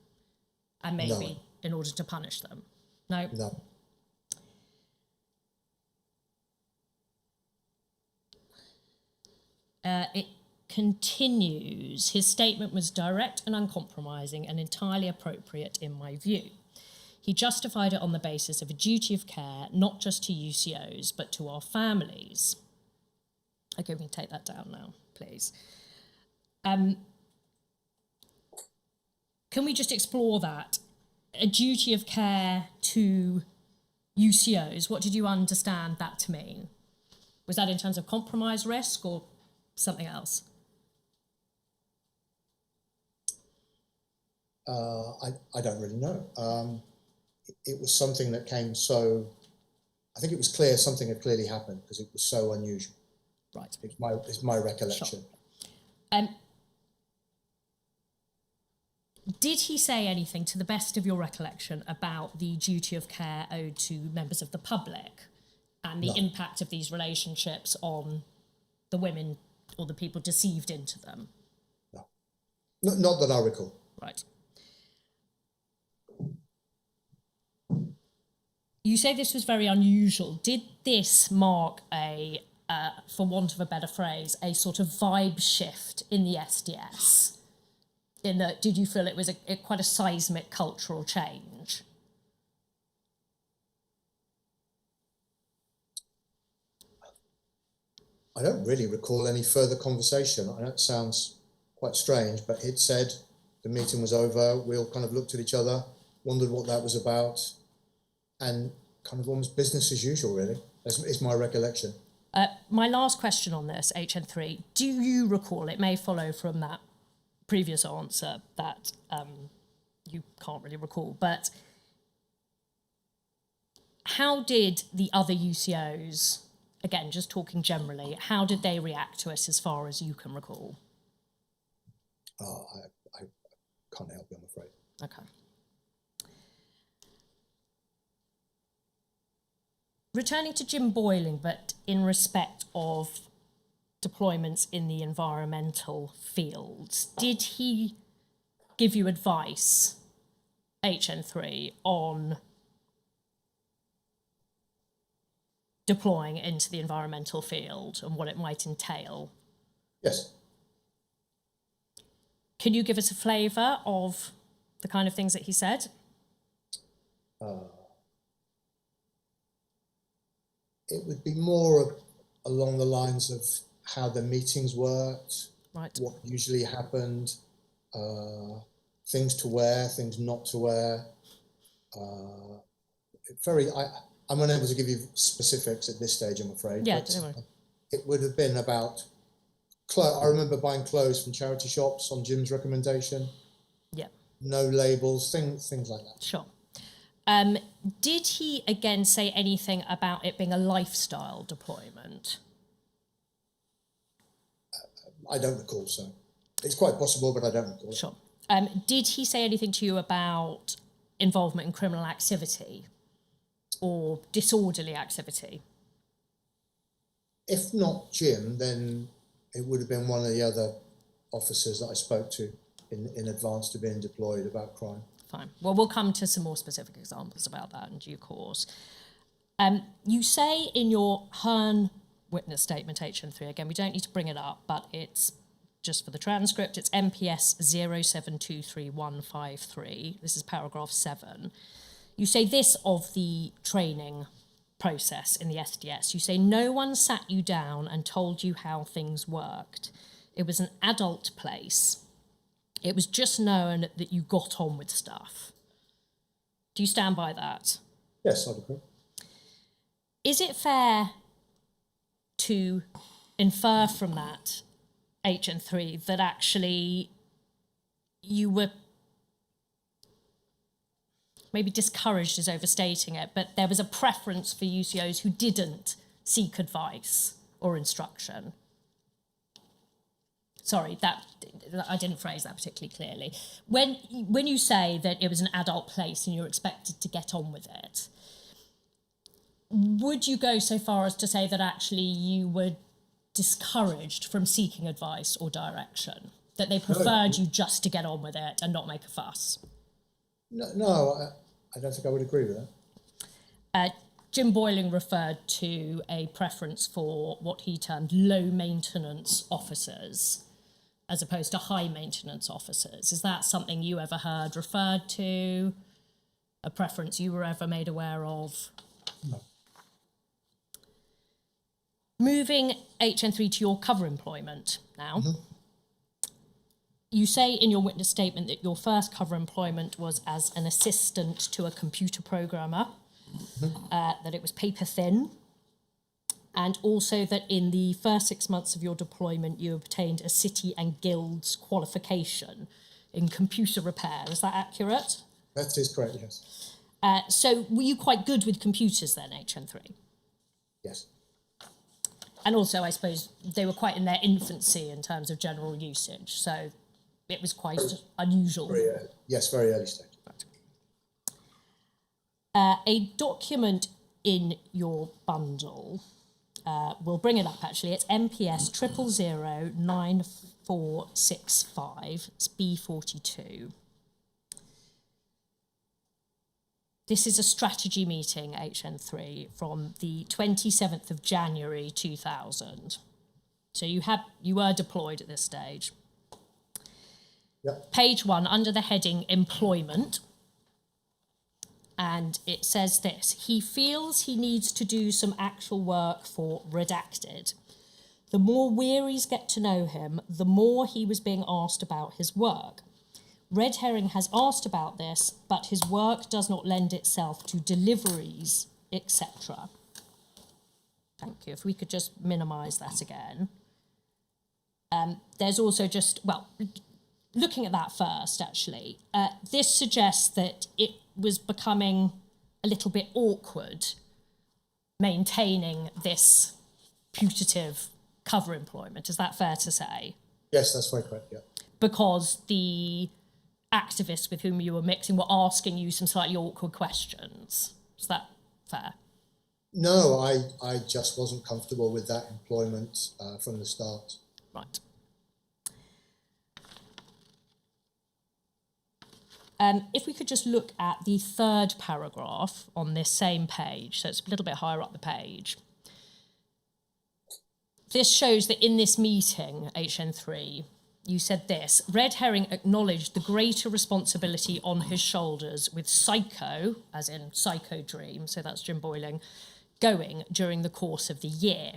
and maybe in order to punish them? No? No. It continues. His statement was direct and uncompromising and entirely appropriate in my view. He justified it on the basis of a duty of care, not just to UCOs, but to our families. Okay, we can take that down now, please. Can we just explore that? A duty of care to UCOs, what did you understand that to mean? Was that in terms of compromise risk or something else? I don't really know. It was something that came so, I think it was clear something had clearly happened because it was so unusual. Right. It's my recollection. Sure. Did he say anything, to the best of your recollection, about the duty of care owed to members of the public and the impact of these relationships on the women or the people deceived into them? No. Not that I recall. Right. You say this was very unusual. Did this mark a, for want of a better phrase, a sort of vibe shift in the SDS? In that, did you feel it was quite a seismic cultural change? I don't really recall any further conversation. I know it sounds quite strange, but it said the meeting was over. We all kind of looked at each other, wondered what that was about, and kind of almost business as usual, really. Is my recollection. My last question on this, HN3, do you recall, it may follow from that previous answer that you can't really recall, but how did the other UCOs, again, just talking generally, how did they react to it as far as you can recall? I can't help you, I'm afraid. Okay. Returning to Jim Boyling, but in respect of deployments in the environmental fields, did he give you advice, HN3, on deploying into the environmental field and what it might entail? Yes. Can you give us a flavour of the kind of things that he said? It would be more along the lines of how the meetings worked, Right. what usually happened, things to wear, things not to wear. I'm unable to give you specifics at this stage, I'm afraid. Yeah, but don't worry. it would have been about I remember buying clothes from charity shops on Jim's recommendation. Yeah. No labels, things like that. Sure. Did he again say anything about it being a lifestyle deployment? I don't recall, so it's quite possible, but I don't recall. Sure. Did he say anything to you about involvement in criminal activity or disorderly activity? If not Jim, then it would have been one of the other officers that I spoke to in advance to being deployed about crime. Fine. Well, we'll come to some more specific examples about that in due course. You say in your Hearn witness statement, HN3, again, we don't need to bring it up, but it's just for the transcript, it's MPS 0723153. This is paragraph 7. You say this of the training process in the SDS. You say, no one sat you down and told you how things worked. It was an adult place. It was just known that you got on with stuff. Do you stand by that? Yes, I'd agree. Is it fair to infer from that, HN3, that actually you were maybe discouraged is overstating it, but there was a preference for UCOs who didn't seek advice or instruction? Sorry, that I didn't phrase that particularly clearly. When you say that it was an adult place and you're expected to get on with it, would you go so far as to say that actually you were discouraged from seeking advice or direction, that they preferred you just to get on with it and not make a fuss? No, I don't think I would agree with that. Jim Boyling referred to a preference for what he termed low maintenance officers as opposed to high maintenance officers. Is that something you ever heard referred to? A preference you were ever made aware of? No. Moving HN3 to your cover employment now. You say in your witness statement that your first cover employment was as an assistant to a computer programmer, that it was paper thin, and also that in the first 6 months of your deployment you obtained a City and Guilds qualification in computer repair. Is that accurate? That is correct, yes. So were you quite good with computers then, HN3? Yes. And also, I suppose, they were quite in their infancy in terms of general usage, so it was quite unusual. Yes, very early stage. A document in your bundle, we'll bring it up actually, it's MPS 0009465, it's B42. This is a strategy meeting, HN3, from the 27th of January 2000. So you were deployed at this stage. Yep. Page 1, under the heading Employment, and it says this: he feels he needs to do some actual work for Redacted. The more wearies get to know him, the more he was being asked about his work. Red Herring has asked about this, but his work does not lend itself to deliveries, etc. Thank you. If we could just minimise that again. There's also just, well, looking at that first, actually, this suggests that it was becoming a little bit awkward maintaining this putative cover employment. Is that fair to say? Yes, that's very correct, yeah. Because the activists with whom you were mixing were asking you some slightly awkward questions. Is that fair? No, I just wasn't comfortable with that employment from the start. Right. If we could just look at the third paragraph on this same page, so it's a little bit higher up the page. This shows that in this meeting, HN3, you said this: Red Herring acknowledged the greater responsibility on his shoulders with Psycho, as in Psycho Dream, so that's Jim Boyling, going during the course of the year.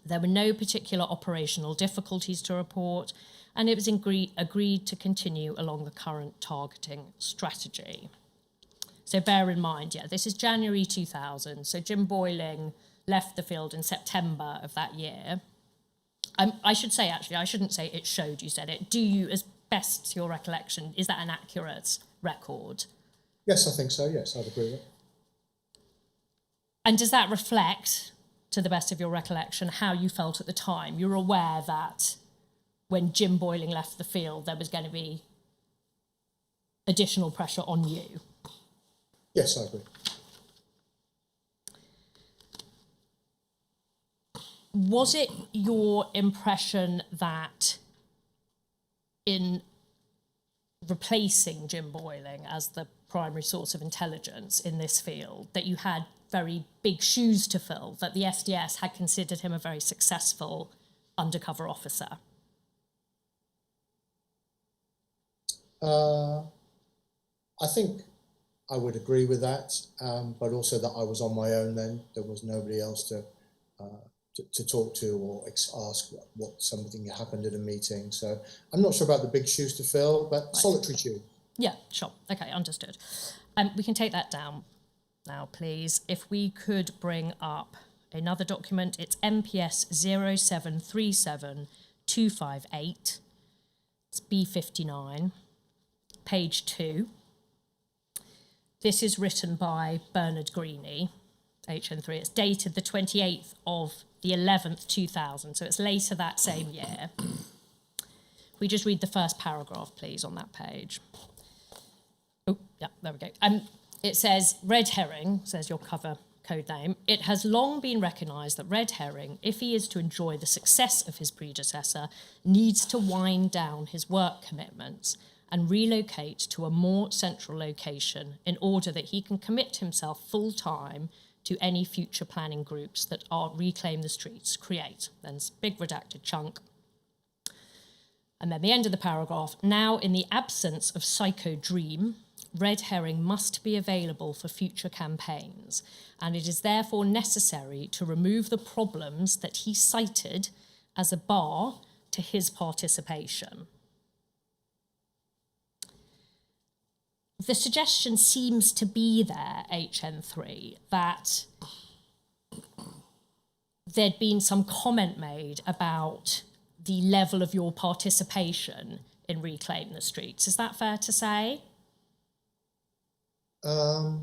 There were no particular operational difficulties to report, and it was agreed to continue along the current targeting strategy. So bear in mind, yeah, this is January 2000, so Jim Boyling left the field in September of that year. I should say, actually, I shouldn't say it showed you said it. Do you, as best to your recollection, is that an accurate record? Yes, I think so, yes, I'd agree with it. And does that reflect, to the best of your recollection, how you felt at the time? You're aware that when Jim Boyling left the field, there was going to be additional pressure on you? Yes, I agree. Was it your impression that in replacing Jim Boyling as the primary source of intelligence in this field, that you had very big shoes to fill, that the SDS had considered him a very successful undercover officer? I think I would agree with that, but also that I was on my own then. There was nobody else to talk to or ask what something happened at a meeting. So I'm not sure about the big shoes to fill, but Right. solitary shoe. Yeah, sure. Okay, understood. We can take that down now, please. If we could bring up another document, it's MPS 0737258. It's B59, page 2. This is written by Bernard Greeny, HN3. It's dated the 28th of the 11th, 2000, so it's later that same year. We just read the first paragraph, please, on that page. Oh, yeah, there we go. It says, red herring, says your cover code name. It has long been recognised that red herring, if he is to enjoy the success of his predecessor, needs to wind down his work commitments and relocate to a more central location in order that he can commit himself full-time to any future planning groups that are Reclaim the Streets create. Then it's a big redacted chunk. And then the end of the paragraph, now in the absence of Psycho Dream, red herring must be available for future campaigns, and it is therefore necessary to remove the problems that he cited as a bar to his participation. The suggestion seems to be there, HN3, that there'd been some comment made about the level of your participation in Reclaim the Streets. Is that fair to say? I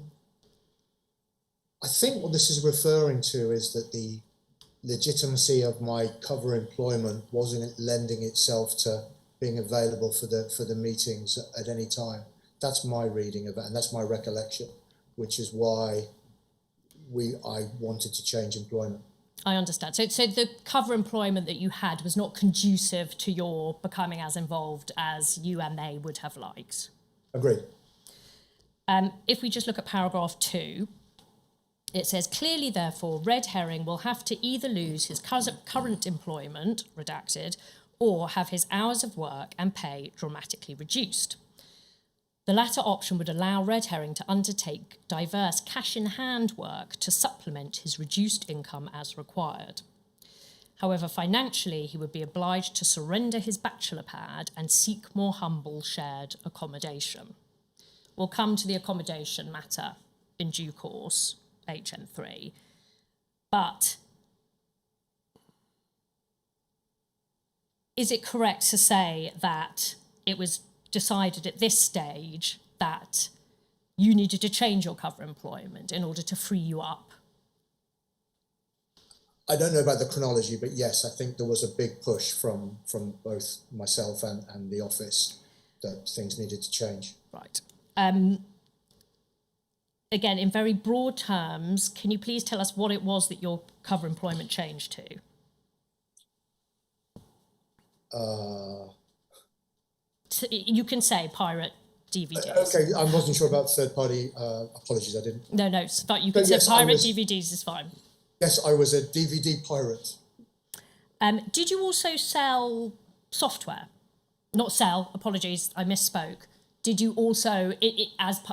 think what this is referring to is that the legitimacy of my cover employment wasn't lending itself to being available for the meetings at any time. That's my reading of it, and that's my recollection, which is why I wanted to change employment. I understand. So the cover employment that you had was not conducive to your becoming as involved as you and they would have liked. Agreed. If we just look at paragraph 2, it says, clearly, therefore, red herring will have to either lose his current employment, redacted, or have his hours of work and pay dramatically reduced. The latter option would allow red herring to undertake diverse cash-in-hand work to supplement his reduced income as required. However, financially, he would be obliged to surrender his bachelor pad and seek more humble shared accommodation. We'll come to the accommodation matter in due course, HN3. But is it correct to say that it was decided at this stage that you needed to change your cover employment in order to free you up? I don't know about the chronology, but yes, I think there was a big push from both myself and the office that things needed to change. Right. Again, in very broad terms, can you please tell us what it was that your cover employment changed to? You can say pirate DVDs. Okay, I wasn't sure about third-party. Apologies, I didn't. No, you can say yes, pirate DVDs is fine. Yes, I was a DVD pirate. Did you also sell software? Not sell, apologies, I misspoke. Did you also,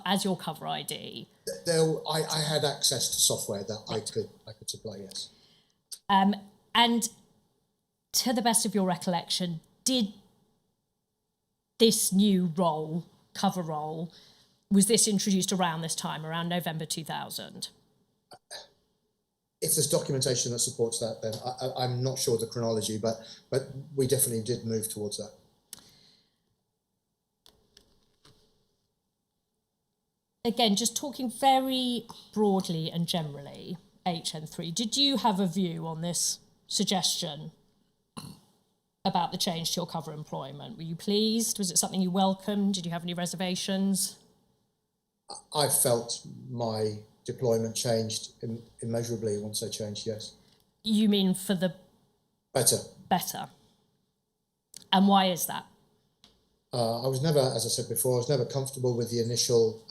as your cover ID? I had access to software that I could supply, yes. And to the best of your recollection, did this new role, cover role, was this introduced around this time, around November 2000? If there's documentation that supports that, then I'm not sure of the chronology, but we definitely did move towards that. Again, just talking very broadly and generally, HN3, did you have a view on this suggestion about the change to your cover employment? Were you pleased? Was it something you welcomed? Did you have any reservations? I felt my deployment changed immeasurably once I changed, yes. You mean for the better? Better. And why is that? I was never, as I said before, I was never comfortable with the initial.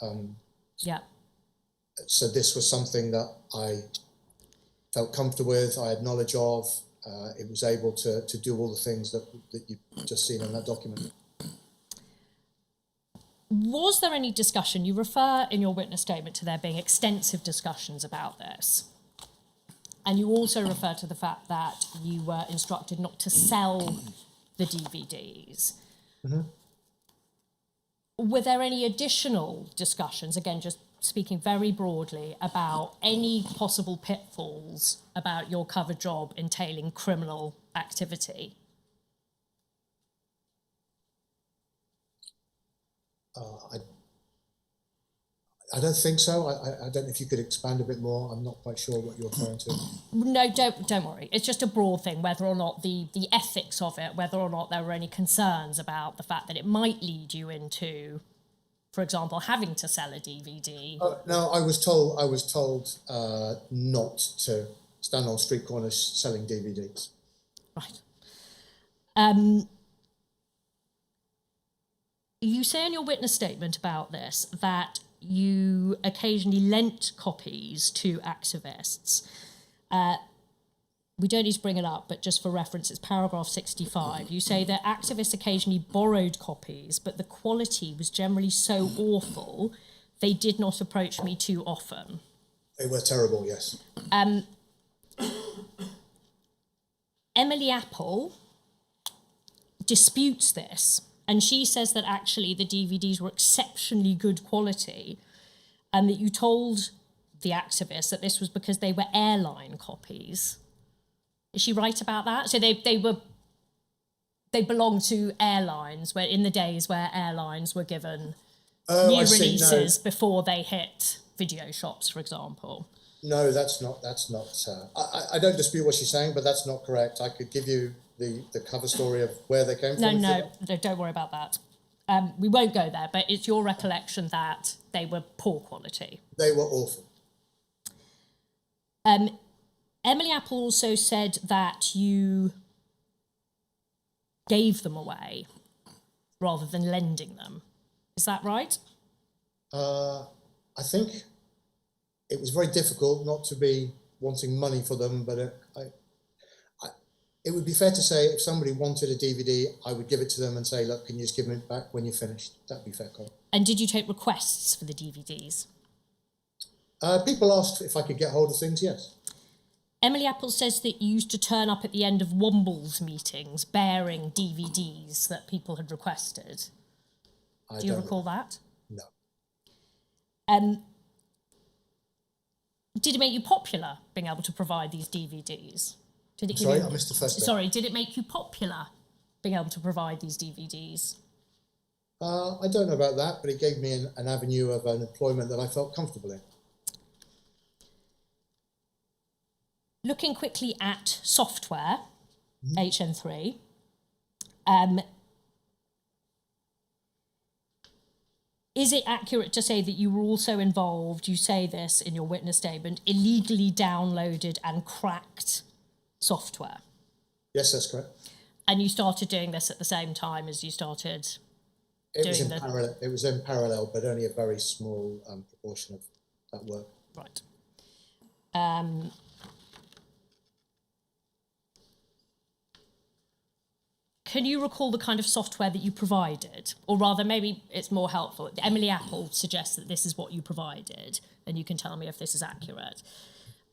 Yeah. So this was something that I felt comfortable with, I had knowledge of. It was able to do all the things that you've just seen in that document. Was there any discussion? You refer in your witness statement to there being extensive discussions about this. And you also refer to the fact that you were instructed not to sell the DVDs. Mm-hmm. Were there any additional discussions, again, just speaking very broadly, about any possible pitfalls about your cover job entailing criminal activity? I don't think so. I don't know if you could expand a bit more. I'm not quite sure what you're referring to. No, don't worry. It's just a broad thing, whether or not the ethics of it, whether or not there were any concerns about the fact that it might lead you into, for example, having to sell a DVD. No, I was told not to stand on street corners selling DVDs. Right. You say in your witness statement about this that you occasionally lent copies to activists. We don't need to bring it up, but just for reference, it's paragraph 65. You say that activists occasionally borrowed copies, but the quality was generally so awful, they did not approach me too often. They were terrible, yes. Emily Apple disputes this, and she says that actually the DVDs were exceptionally good quality and that you told the activists that this was because they were airline copies. Is she right about that? So they belonged to airlines where in the days where airlines were given new releases before they hit video shops, for example. No, that's not. I don't dispute what she's saying, but that's not correct. I could give you the cover story of where they came from. No, don't worry about that. We won't go there, but it's your recollection that they were poor quality. They were awful. Emily Apple also said that you gave them away rather than lending them. Is that right? I think it was very difficult not to be wanting money for them, but it would be fair to say if somebody wanted a DVD, I would give it to them and say, look, can you just give me it back when you're finished? That'd be fair, Colin. And did you take requests for the DVDs? People asked if I could get hold of things, yes. Emily Apple says that you used to turn up at the end of Womble's meetings bearing DVDs that people had requested. Do you recall that? No. Did it make you popular being able to provide these DVDs? Did it give Sorry, you... I missed the first bit. Sorry, did it make you popular being able to provide these DVDs? I don't know about that, but it gave me an avenue of an employment that I felt comfortable in. Looking quickly at software, HN3, is it accurate to say that you were also involved, you say this in your witness statement, illegally downloaded and cracked software? Yes, that's correct. And you started doing this at the same time as you started doing the... Parallel. It was in parallel, but only a very small proportion of that work. Right. Can you recall the kind of software that you provided? Or rather, maybe it's more helpful. Emily Apple suggests that this is what you provided, and you can tell me if this is accurate.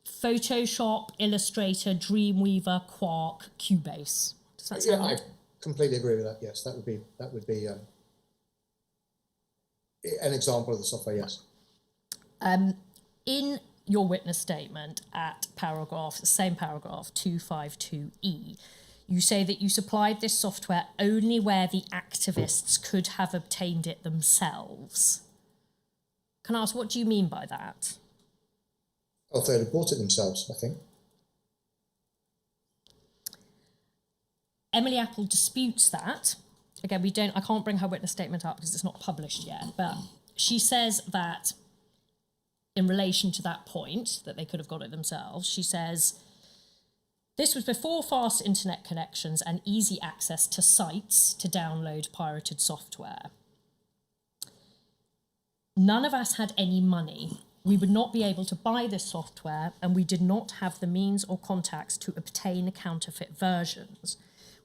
Photoshop, Illustrator, Dreamweaver, Quark, Cubase. Does that sound right? I completely agree with that, yes. That would be an example of the software, yes. In your witness statement at same paragraph 252E, you say that you supplied this software only where the activists could have obtained it themselves. Can I ask, what do you mean by that? Oh, they'd have bought it themselves, I think. Emily Apple disputes that. Again, I can't bring her witness statement up because it's not published yet, but she says that in relation to that point, that they could have got it themselves, she says, this was before fast internet connections and easy access to sites to download pirated software. None of us had any money. We would not be able to buy this software, and we did not have the means or contacts to obtain counterfeit versions.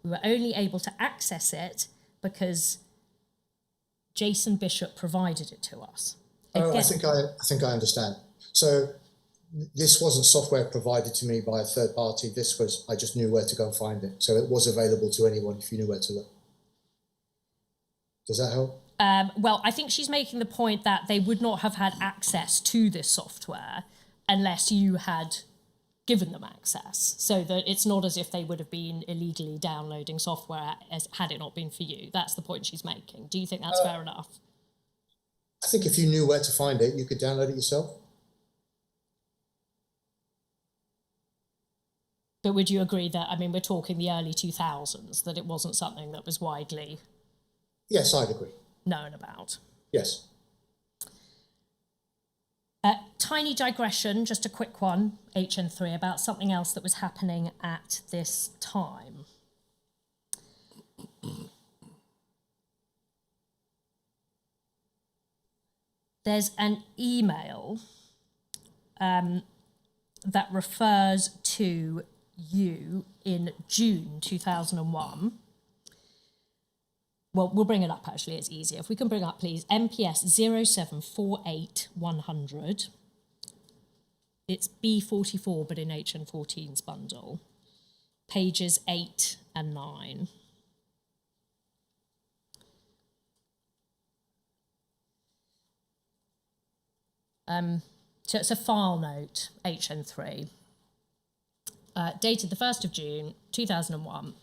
We were only able to access it because Jason Bishop provided it to us. Oh, I Again, think I understand. So this wasn't software provided to me by a third party. This was, I just knew where to go and find it. So it was available to anyone if you knew where to look. Does that help? well, I think she's making the point that they would not have had access to this software unless you had given them access, so that it's not as if they would have been illegally downloading software as had it not been for you. That's the point she's making. Do you think that's fair enough? I think if you knew where to find it, you could download it yourself. But would you agree that, I mean, we're talking the early 2000s, that it wasn't something that was widely Yes, I'd agree. known about? Yes. Tiny digression, just a quick one, HN3, about something else that was happening at this time. There's an email that refers to you in June 2001. Well, we'll bring it up, actually, it's easier. If we can bring up, please, MPS 0748100. It's B44, but in HN14's bundle. Pages 8 and 9. So it's a file note, HN3, dated the 1st of June 2001,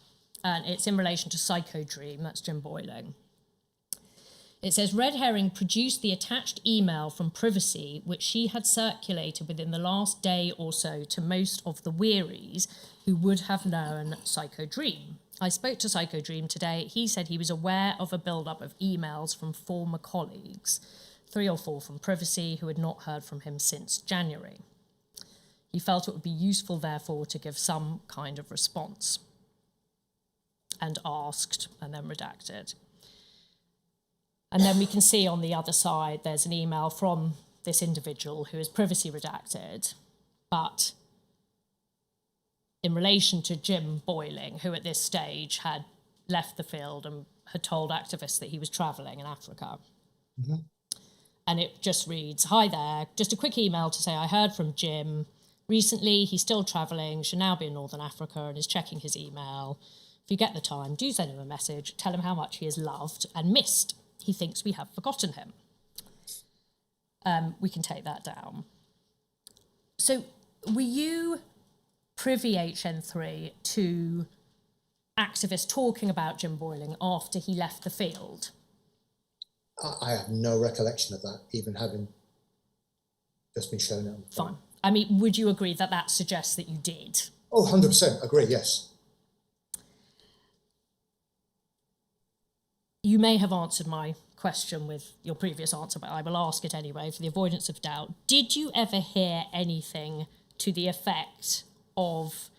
and it's in relation to Psychodream, that's Jim Boyling. It says, Red Herring produced the attached email from Privacy, which she had circulated within the last day or so to most of the wearies who would have known Psychodream. I spoke to Psychodream today. He said he was aware of a build-up of emails from former colleagues, 3 or 4 from Privacy, who had not heard from him since January. He felt it would be useful, therefore, to give some kind of response, and asked, and then redacted. And then we can see on the other side, there's an email from this individual who is Privacy redacted, but in relation to Jim Boyling, who at this stage had left the field and had told activists that he was travelling in Africa. Mm-hmm. And it just reads, hi there, just a quick email to say I heard from Jim. Recently, he's still travelling, should now be in Northern Africa and is checking his email. If you get the time, do send him a message, tell him how much he is loved and missed. He thinks we have forgotten him. We can take that down. So were you privy, HN3, to activists talking about Jim Boyling after he left the field? I have no recollection of that, even having just been shown it on the phone. Fine. I mean, would you agree that that suggests that you did? Oh, 100% agree, yes. You may have answered my question with your previous answer, but I will ask it anyway for the avoidance of doubt. Did you ever hear anything to the effect of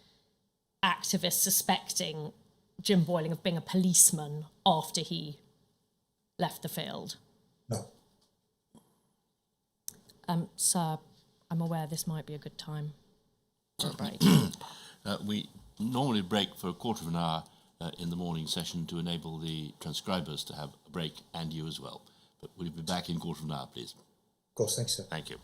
activists suspecting Jim Boyling of being a policeman after he left the field? No. Sir, I'm aware this might be a good time for a break. We normally break for a quarter of an hour in the morning session to enable the transcribers to have a break, and you as well. But will you be back in a quarter of an hour, please? Of course, thanks, sir. Thank you.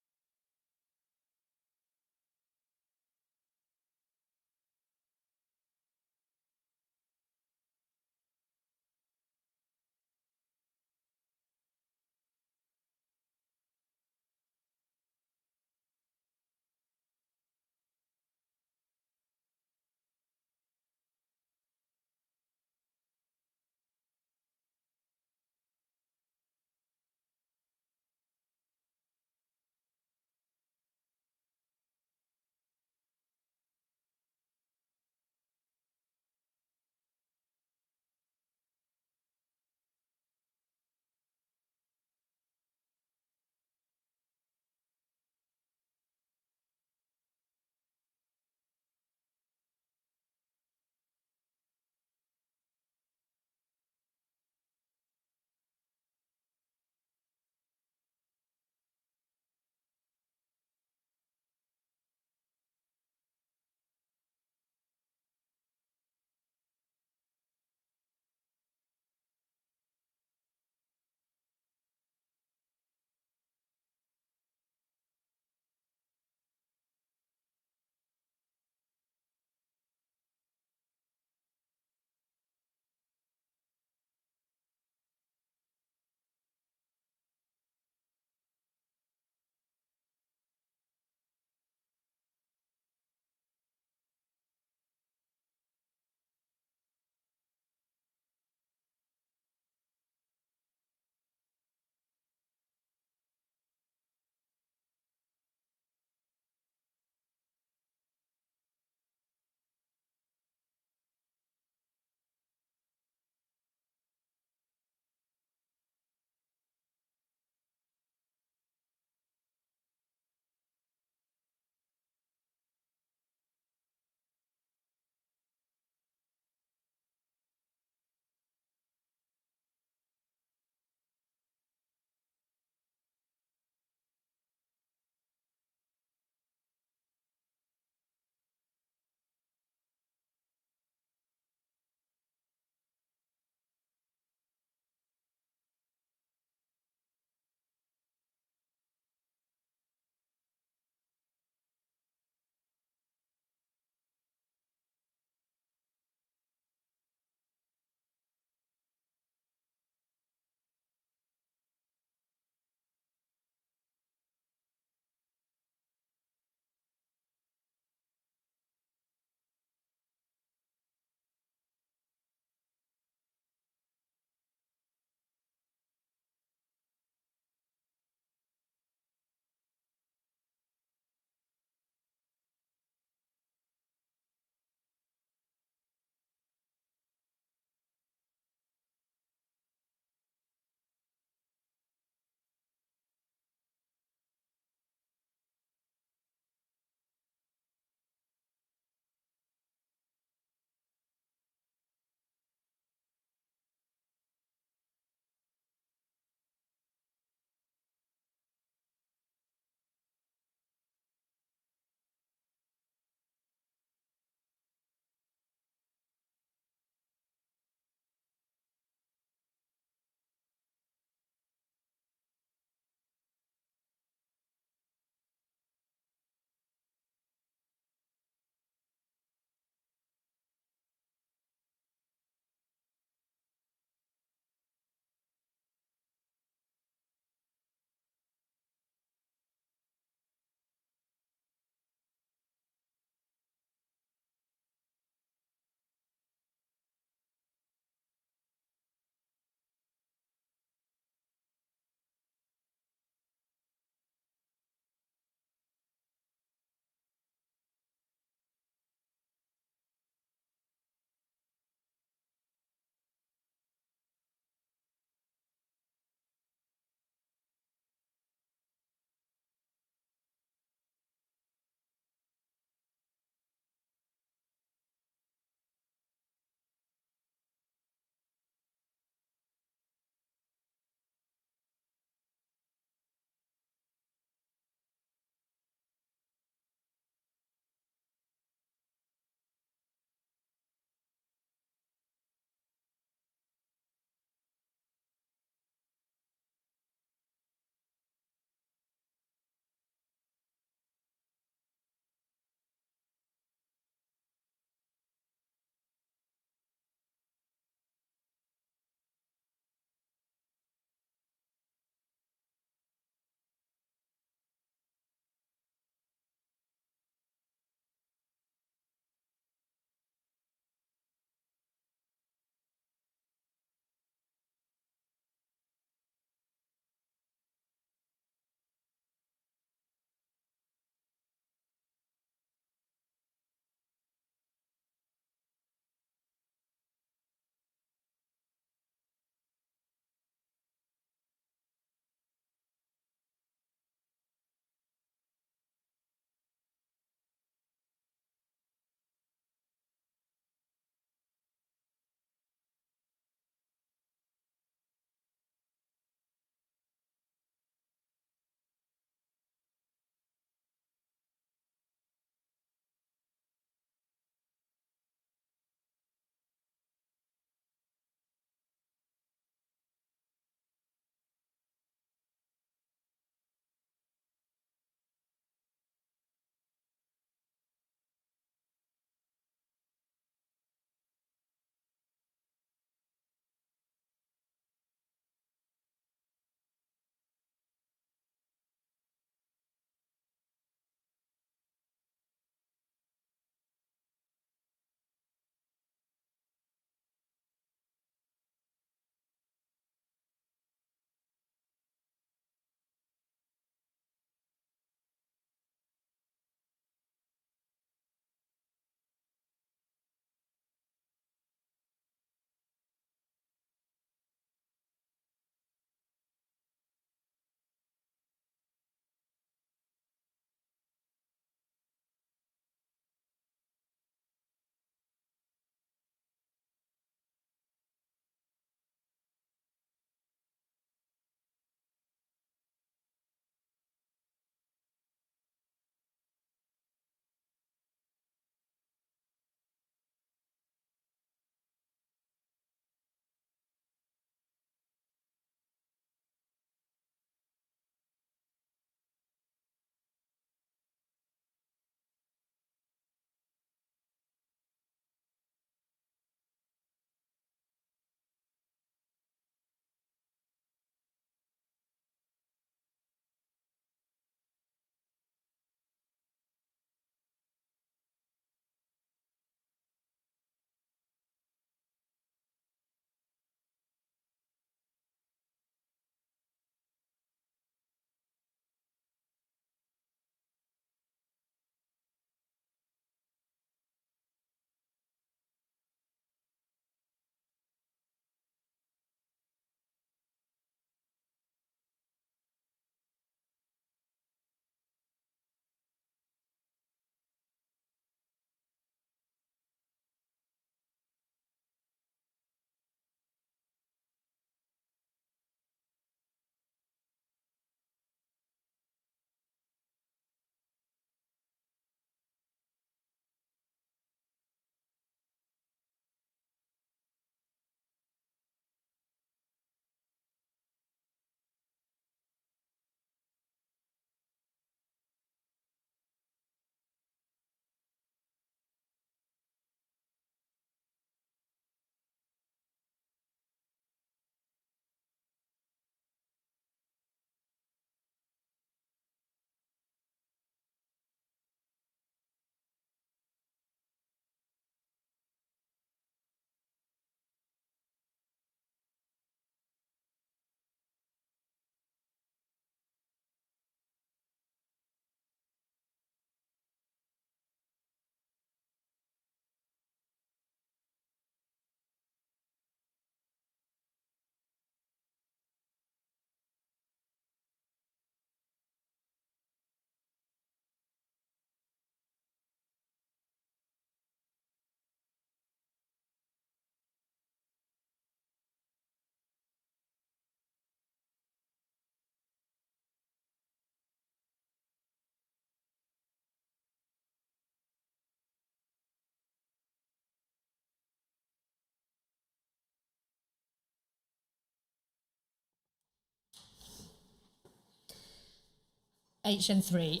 HN3.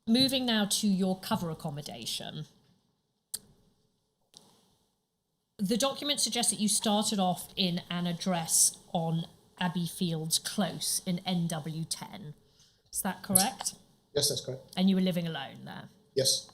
Moving now to your cover accommodation. The document suggests that you started off in an address on Abbey Fields Close in NW10. Is that correct? Yes, that's correct. And you were living alone there? Yes.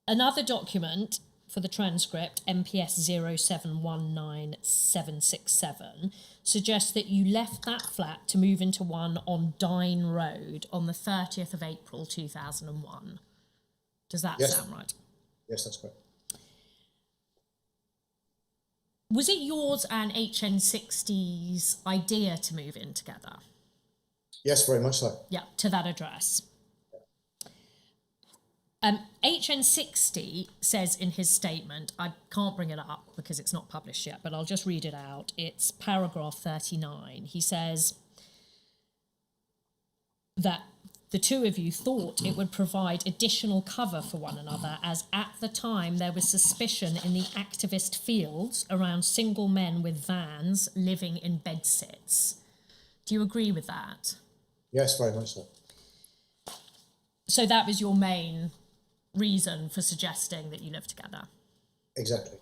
Another document for the transcript, MPS 0719767, suggests that you left that flat to move into one on Dyne Road on the 30th of April 2001. Does that sound right? Yes, that's correct. Was it yours and HN60's idea to move in together? Yes, very much so. Yeah, to that address. HN60 says in his statement, I can't bring it up because it's not published yet, but I'll just read it out. It's paragraph 39. He says that the two of you thought it would provide additional cover for one another, as at the time there was suspicion in the activist fields around single men with vans living in bedsits. Do you agree with that? Yes, very much so. So that was your main reason for suggesting that you live together? Exactly.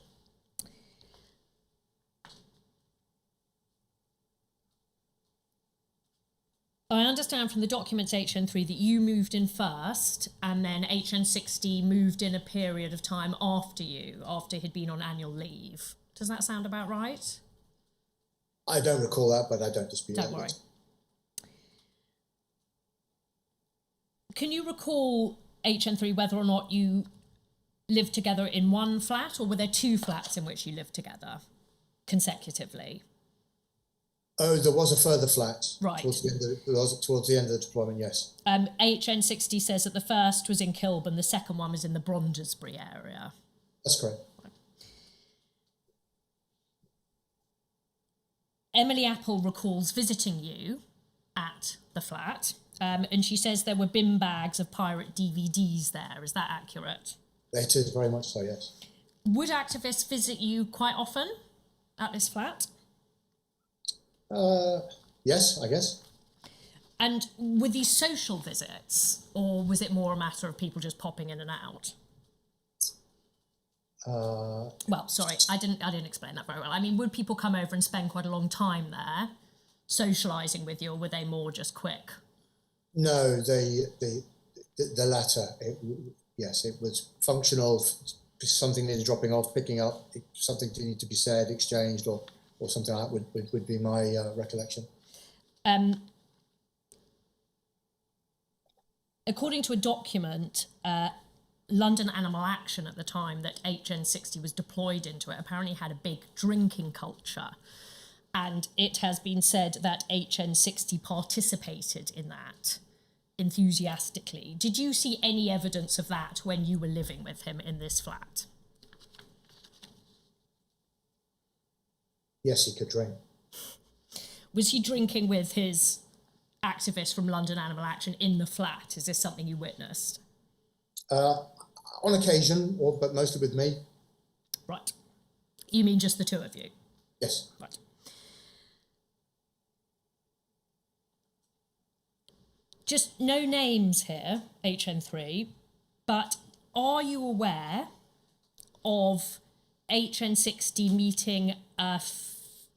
I understand from the documents HN3 that you moved in first and then HN60 moved in a period of time after you, after he'd been on annual leave. Does that sound about right? I don't recall that, but I don't dispute that. Don't worry. Can you recall, HN3, whether or not you lived together in one flat, or were there two flats in which you lived together consecutively? Oh, there was a further flat. Right. Towards the end of the deployment, yes. HN60 says that the first was in Kilburn, the second one was in the Brondesbury area. That's correct. Emily Apple recalls visiting you at the flat, and she says there were bin bags of pirate DVDs there. Is that accurate? It is very much so, yes. Would activists visit you quite often at this flat? Yes, I guess. And were these social visits, or was it more a matter of people just popping in and out? Well, sorry, I didn't explain that very well. I mean, would people come over and spend quite a long time there, socialising with you, or were they more just quick? No, the latter. Yes, it was functional. Something needed dropping off, picking up, something needed to be said, exchanged, or something like that would be my recollection. According to a document, London Animal Action at the time that HN60 was deployed into it apparently had a big drinking culture. And it has been said that HN60 participated in that enthusiastically. Did you see any evidence of that when you were living with him in this flat? Yes, he could drink. Was he drinking with his activists from London Animal Action in the flat? Is this something you witnessed? On occasion, but mostly with me. Right. You mean just the two of you? Yes. Right. Just no names here, HN3, but are you aware of HN60 meeting a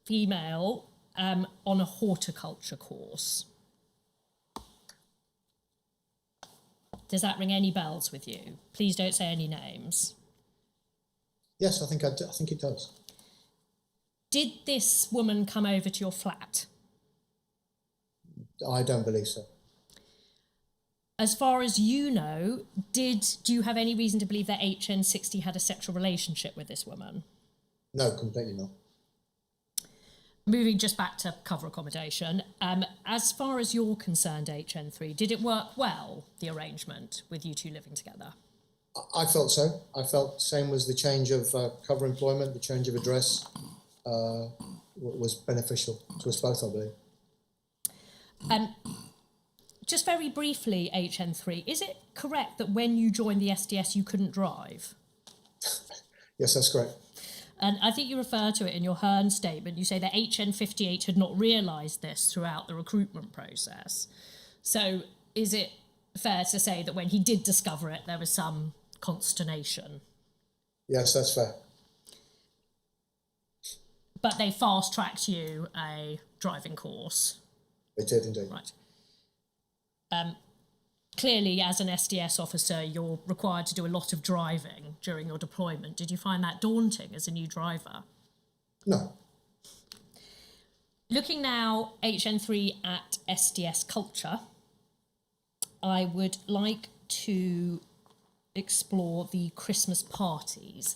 female on a horticulture course? Does that ring any bells with you? Please don't say any names. Yes, I think it does. Did this woman come over to your flat? I don't believe so. As far as you know, do you have any reason to believe that HN60 had a sexual relationship with this woman? No, completely not. Moving just back to cover accommodation, as far as you're concerned, HN3, did it work well, the arrangement with you two living together? I felt so. I felt same was the change of cover employment, the change of address was beneficial to us both, I believe. Just very briefly, HN3, is it correct that when you joined the SDS you couldn't drive? Yes, that's correct. And I think you refer to it in your Hearn statement. You say that HN58 had not realised this throughout the recruitment process. So is it fair to say that when he did discover it, there was some consternation? Yes, that's fair. But they fast-tracked you a driving course. They did indeed. Right. Clearly, as an SDS officer, you're required to do a lot of driving during your deployment. Did you find that daunting as a new driver? No. Looking now, HN3 at SDS culture, I would like to explore the Christmas parties.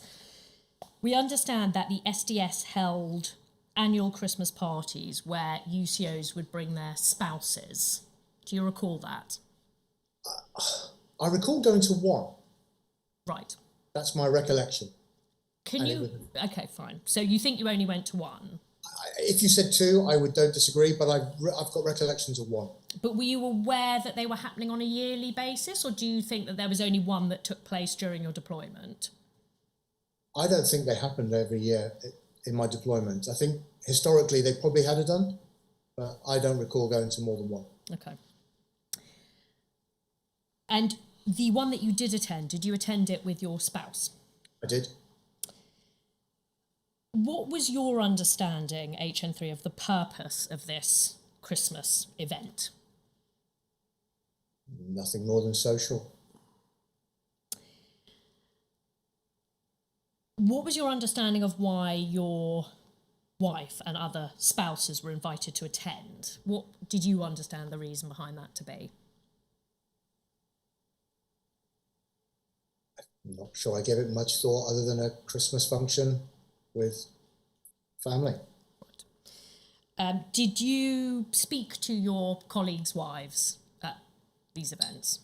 We understand that the SDS held annual Christmas parties where UCOs would bring their spouses. Do you recall that? I recall going to one. Right. That's my recollection. Can you... Okay, fine. So you think you only went to one? If you said two, don't disagree, but I've got recollections of one. But were you aware that they were happening on a yearly basis, or do you think that there was only one that took place during your deployment? I don't think they happened every year in my deployment. I think historically they probably had it done, but I don't recall going to more than one. Okay. And the one that you did attend, did you attend it with your spouse? I did. What was your understanding, HN3, of the purpose of this Christmas event? Nothing more than social. What was your understanding of why your wife and other spouses were invited to attend? What did you understand the reason behind that to be? I'm not sure I gave it much thought other than a Christmas function with family. Right. Did you speak to your colleagues' wives at these events?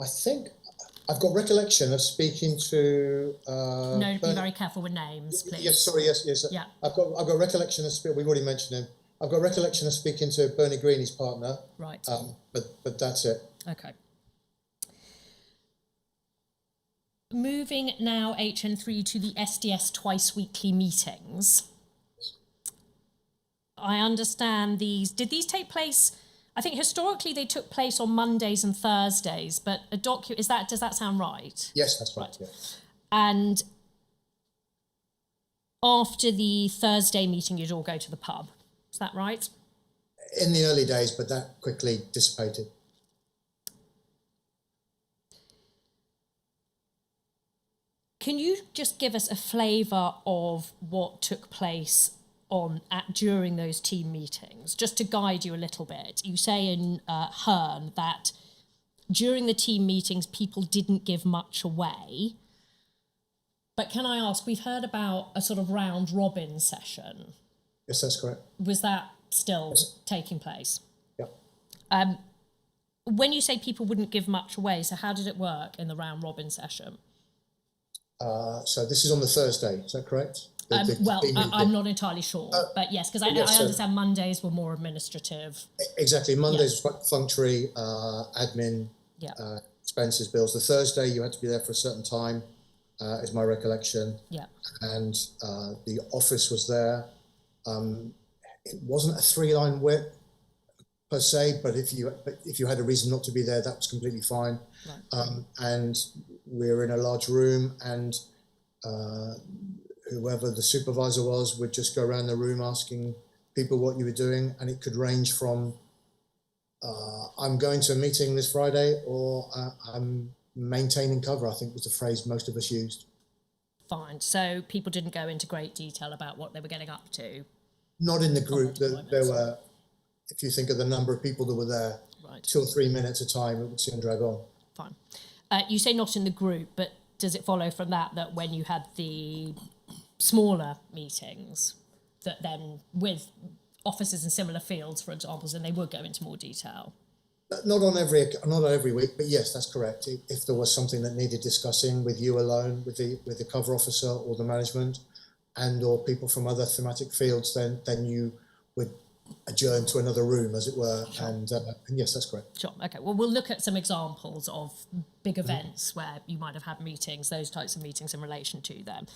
I think I've got recollection of speaking to... No, be very careful with names, please. Yes, sorry, yes. Yeah. I've got recollection of... We've already mentioned him. I've got recollection of speaking to Bernie Green, his partner. Right. But that's it. Okay. Moving now, HN3, to the SDS twice weekly meetings. I understand did these take place, I think historically they took place on Mondays and Thursdays, but does that sound right? Yes, that's right. Yeah. And after the Thursday meeting, you'd all go to the pub. Is that right? In the early days, but that quickly dissipated. Can you just give us a flavour of what took place during those team meetings, just to guide you a little bit? You say in Hearn that during the team meetings, people didn't give much away. But can I ask, we've heard about a sort of round robin session. Yes, that's correct. Was that still taking place? Yeah. When you say people wouldn't give much away, so how did it work in the round robin session? So this is on the Thursday, is that correct? I'm not entirely sure, but yes, because I understand Mondays were more administrative. Exactly, Mondays was quite perfunctory, admin, expenses, bills. The Thursday you had to be there for a certain time, is my recollection. Yeah. And the office was there. It wasn't a 3-line whip per se, but if you had a reason not to be there, that was completely fine. Right. And we were in a large room, and whoever the supervisor was would just go around the room asking people what you were doing, and it could range from I'm going to a meeting this Friday, or I'm maintaining cover, I think was the phrase most of us used. Fine. So people didn't go into great detail about what they were getting up to? Not in the group. There were, if you think of the number of people that were there, right, 2 or 3 minutes a time, it would soon drag on. Fine. You say not in the group, but does it follow from that when you had the smaller meetings, that then with officers in similar fields, for example, then they would go into more detail? Not every week, but yes, that's correct. If there was something that needed discussing with you alone, with the cover officer or the management, and or people from other thematic fields, then you would adjourned to another room, as it were. Sure. And yes, that's correct. Sure. Okay. Well, we'll look at some examples of big events where you might have had meetings, those types of meetings in relation to them.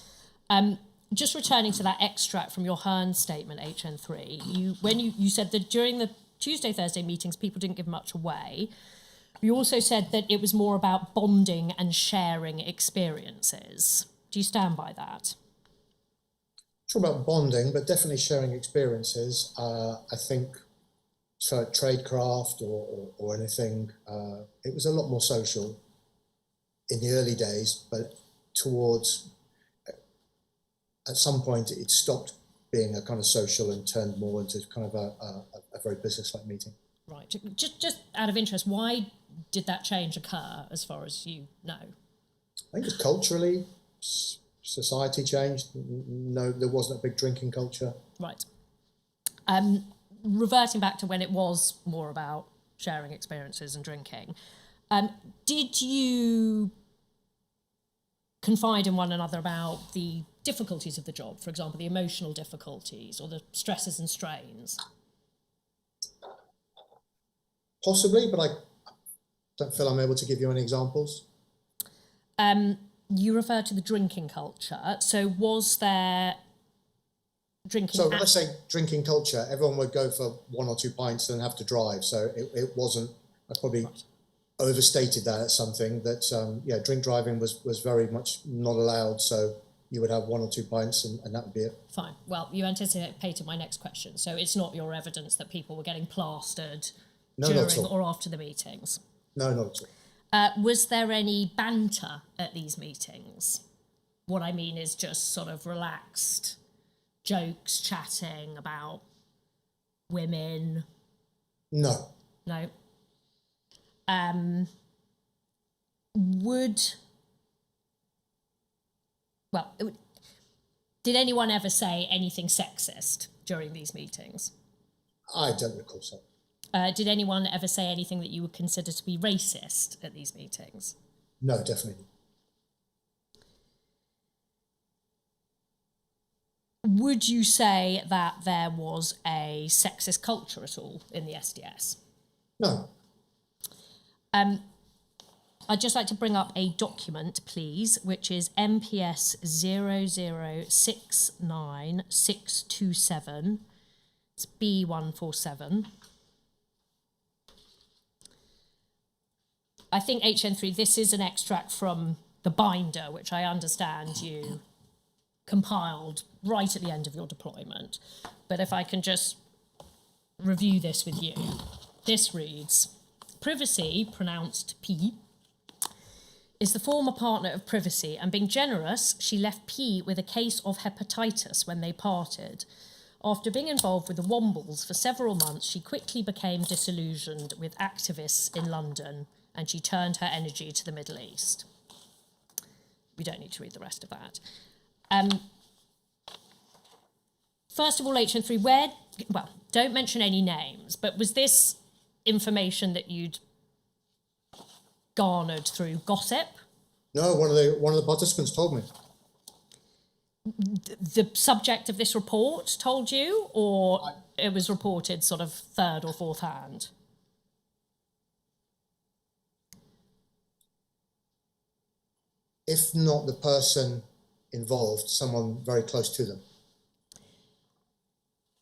Just returning to that extract from your Hearn statement, HN3, when you said that during the Tuesday, Thursday meetings, people didn't give much away. You also said that it was more about bonding and sharing experiences. Do you stand by that? Sure about bonding, but definitely sharing experiences. I think for tradecraft or anything, it was a lot more social in the early days, but towards, at some point, it stopped being a kind of social and turned more into kind of a very business-like meeting. Right. Just out of interest, why did that change occur, as far as you know? I think it's culturally, society changed. No, there wasn't a big drinking culture. Right. Reverting back to when it was more about sharing experiences and drinking, did you confide in one another about the difficulties of the job, for example, the emotional difficulties or the stresses and strains? Possibly, but I don't feel I'm able to give you any examples. You refer to the drinking culture. So was there drinking? So when I say drinking culture, everyone would go for 1 or 2 pints and have to drive. So it wasn't, I probably overstated that as something that, drink driving was very much not allowed. So you would have 1 or 2 pints and that would be it. Fine. Well, you anticipated my next question. So it's not your evidence that people were getting plastered during or after the meetings? No, not at all. Was there any banter at these meetings? What I mean is just sort of relaxed jokes, chatting about women. No. No. Did anyone ever say anything sexist during these meetings? I don't recall so. Did anyone ever say anything that you would consider to be racist at these meetings? No, definitely. Would you say that there was a sexist culture at all in the SDS? No. I'd just like to bring up a document, please, which is MPS 0069627. It's B147. I think HN3, this is an extract from the binder, which I understand you compiled right at the end of your deployment. But if I can just review this with you. This reads, Privacy, pronounced P, is the former partner of Privacy, and being generous, she left P with a case of hepatitis when they parted. After being involved with the Wombles for several months, she quickly became disillusioned with activists in London, and she turned her energy to the Middle East. We don't need to read the rest of that. First of all, HN3, don't mention any names, but was this information that you'd garnered through gossip? No, one of the participants told me. The subject of this report told you, or it was reported sort of third or fourth hand? If not the person involved, someone very close to them.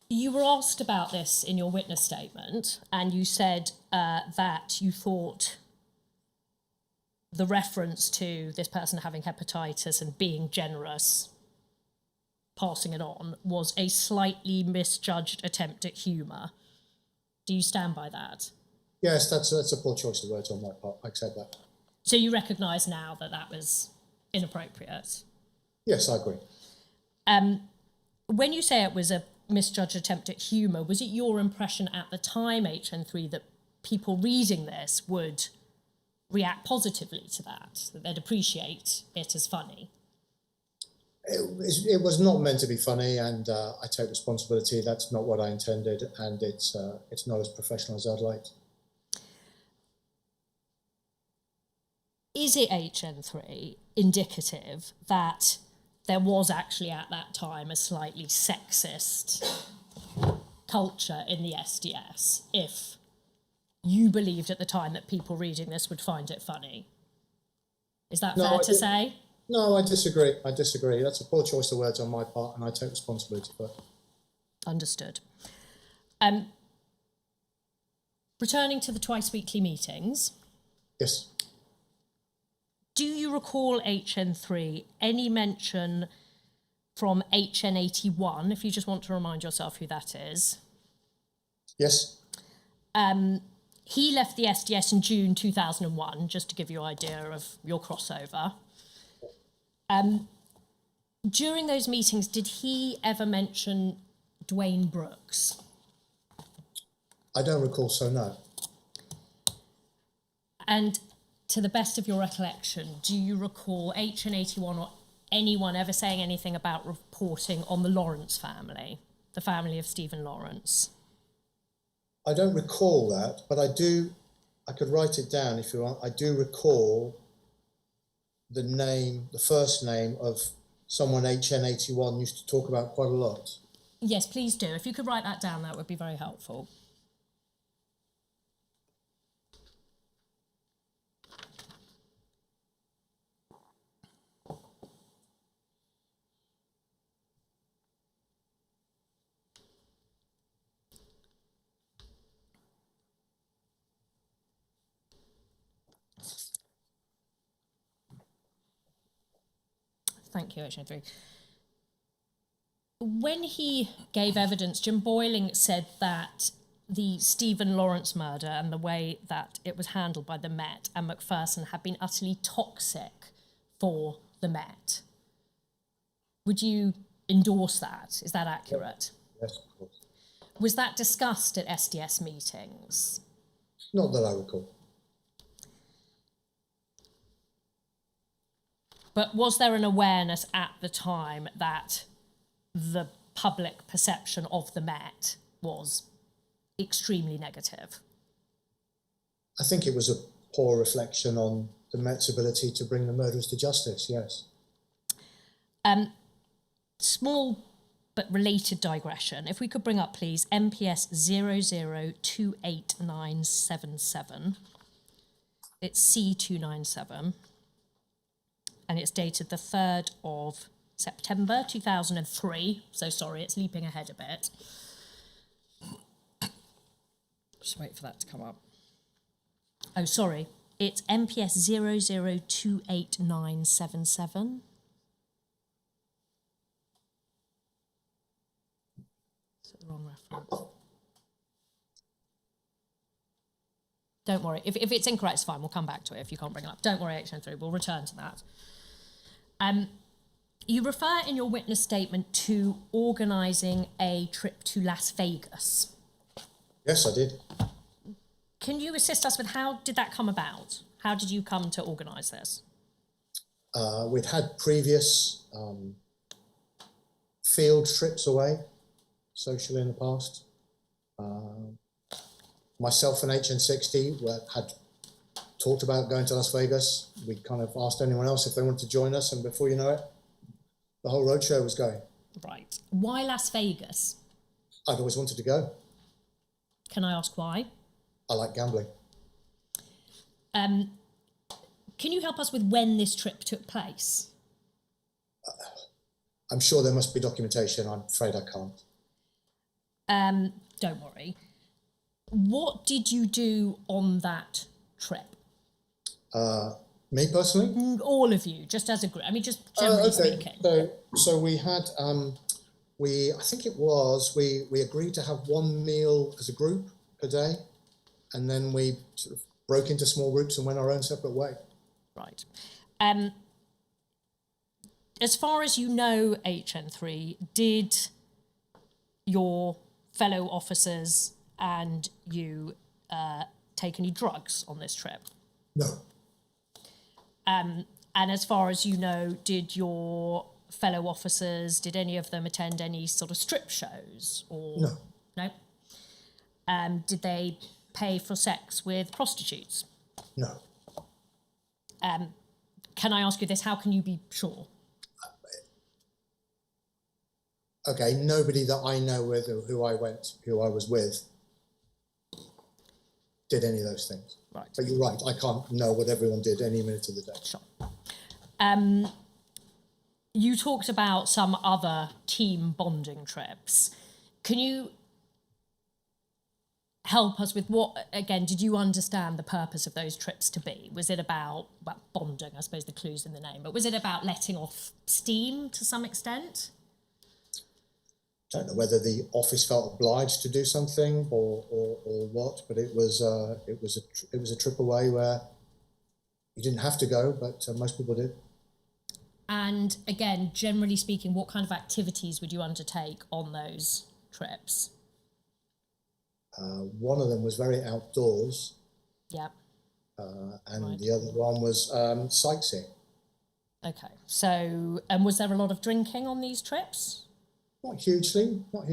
You were asked about this in your witness statement, and you said that you thought the reference to this person having hepatitis and being generous, passing it on, was a slightly misjudged attempt at humour. Do you stand by that? Yes, that's a poor choice of words on my part. I accept that. So you recognise now that that was inappropriate? Yes, I agree. When you say it was a misjudged attempt at humour, was it your impression at the time, HN3, that people reading this would react positively to that they'd appreciate it as funny? It was not meant to be funny, and I take responsibility. That's not what I intended, and it's not as professional as I'd like. Is it, HN3, indicative that there was actually at that time a slightly sexist culture in the SDS if you believed at the time that people reading this would find it funny. Is that fair to say? No, I disagree. That's a poor choice of words on my part, and I take responsibility for it. Understood. Returning to the twice-weekly meetings. Yes. Do you recall HN3 any mention from HN81, if you just want to remind yourself who that is? Yes. He left the SDS in June 2001, just to give you an idea of your crossover. During those meetings, did he ever mention Dwayne Brooks? I don't recall, so no. And to the best of your recollection, do you recall HN81 or anyone ever saying anything about reporting on the Lawrence family, the family of Stephen Lawrence? I don't recall that, but I could write it down if you want. I do recall the first name of someone HN81 used to talk about quite a lot. Yes, please do. If you could write that down, that would be very helpful. Thank you, HN3. When he gave evidence, Jim Boyling said that the Stephen Lawrence murder and the way that it was handled by the Met and Macpherson had been utterly toxic for the Met. Would you endorse that? Is that accurate? Yes, of course. Was that discussed at SDS meetings? Not that I recall. But was there an awareness at the time that the public perception of the Met was extremely negative? I think it was a poor reflection on the Met's ability to bring the murderers to justice, yes. Small but related digression. If we could bring up, please, MPS 00289777. It's C297. And it's dated the 3rd of September 2003. So sorry, it's leaping ahead a bit. Just wait for that to come up. Oh, sorry. It's MPS 00289777. Is it the wrong reference? Don't worry. If it's incorrect, it's fine. We'll come back to it if you can't bring it up. Don't worry, HN3. We'll return to that. You refer in your witness statement to organising a trip to Las Vegas. Yes, I did. Can you assist us with how did that come about? How did you come to organise this? We'd had previous field trips away, socially in the past. Myself and HN60 had talked about going to Las Vegas. We kind of asked anyone else if they wanted to join us, and before you know it, the whole roadshow was going. Right. Why Las Vegas? I'd always wanted to go. Can I ask why? I like gambling. Can you help us with when this trip took place? I'm sure there must be documentation. I'm afraid I can't. Don't worry. What did you do on that trip? Me personally? All of you, just as a group. I mean, just generally speaking. So we had, I think it was, we agreed to have one meal as a group per day, and then we sort of broke into small groups and went our own separate way. Right. As far as you know, HN3, did your fellow officers and you take any drugs on this trip? No. And as far as you know, did your fellow officers, did any of them attend any sort of strip shows? Or No. No? Did they pay for sex with prostitutes? No. Can I ask you this? How can you be sure? Okay, nobody that I know with or who I was with, did any of those things. Right. But you're right, I can't know what everyone did any minute of the day. Sure. You talked about some other team bonding trips. Can you help us with what, again, did you understand the purpose of those trips to be? Was it about, well, bonding, I suppose the clue's in the name, but was it about letting off steam to some extent? I don't know whether the office felt obliged to do something or what, but it was a trip away where you didn't have to go, but most people did. And again, generally speaking, what kind of activities would you undertake on those trips? One of them was very outdoors. Yeah. And Right. the other one was sightseeing. Okay. So, and was there a lot of drinking on these trips? Not hugely. I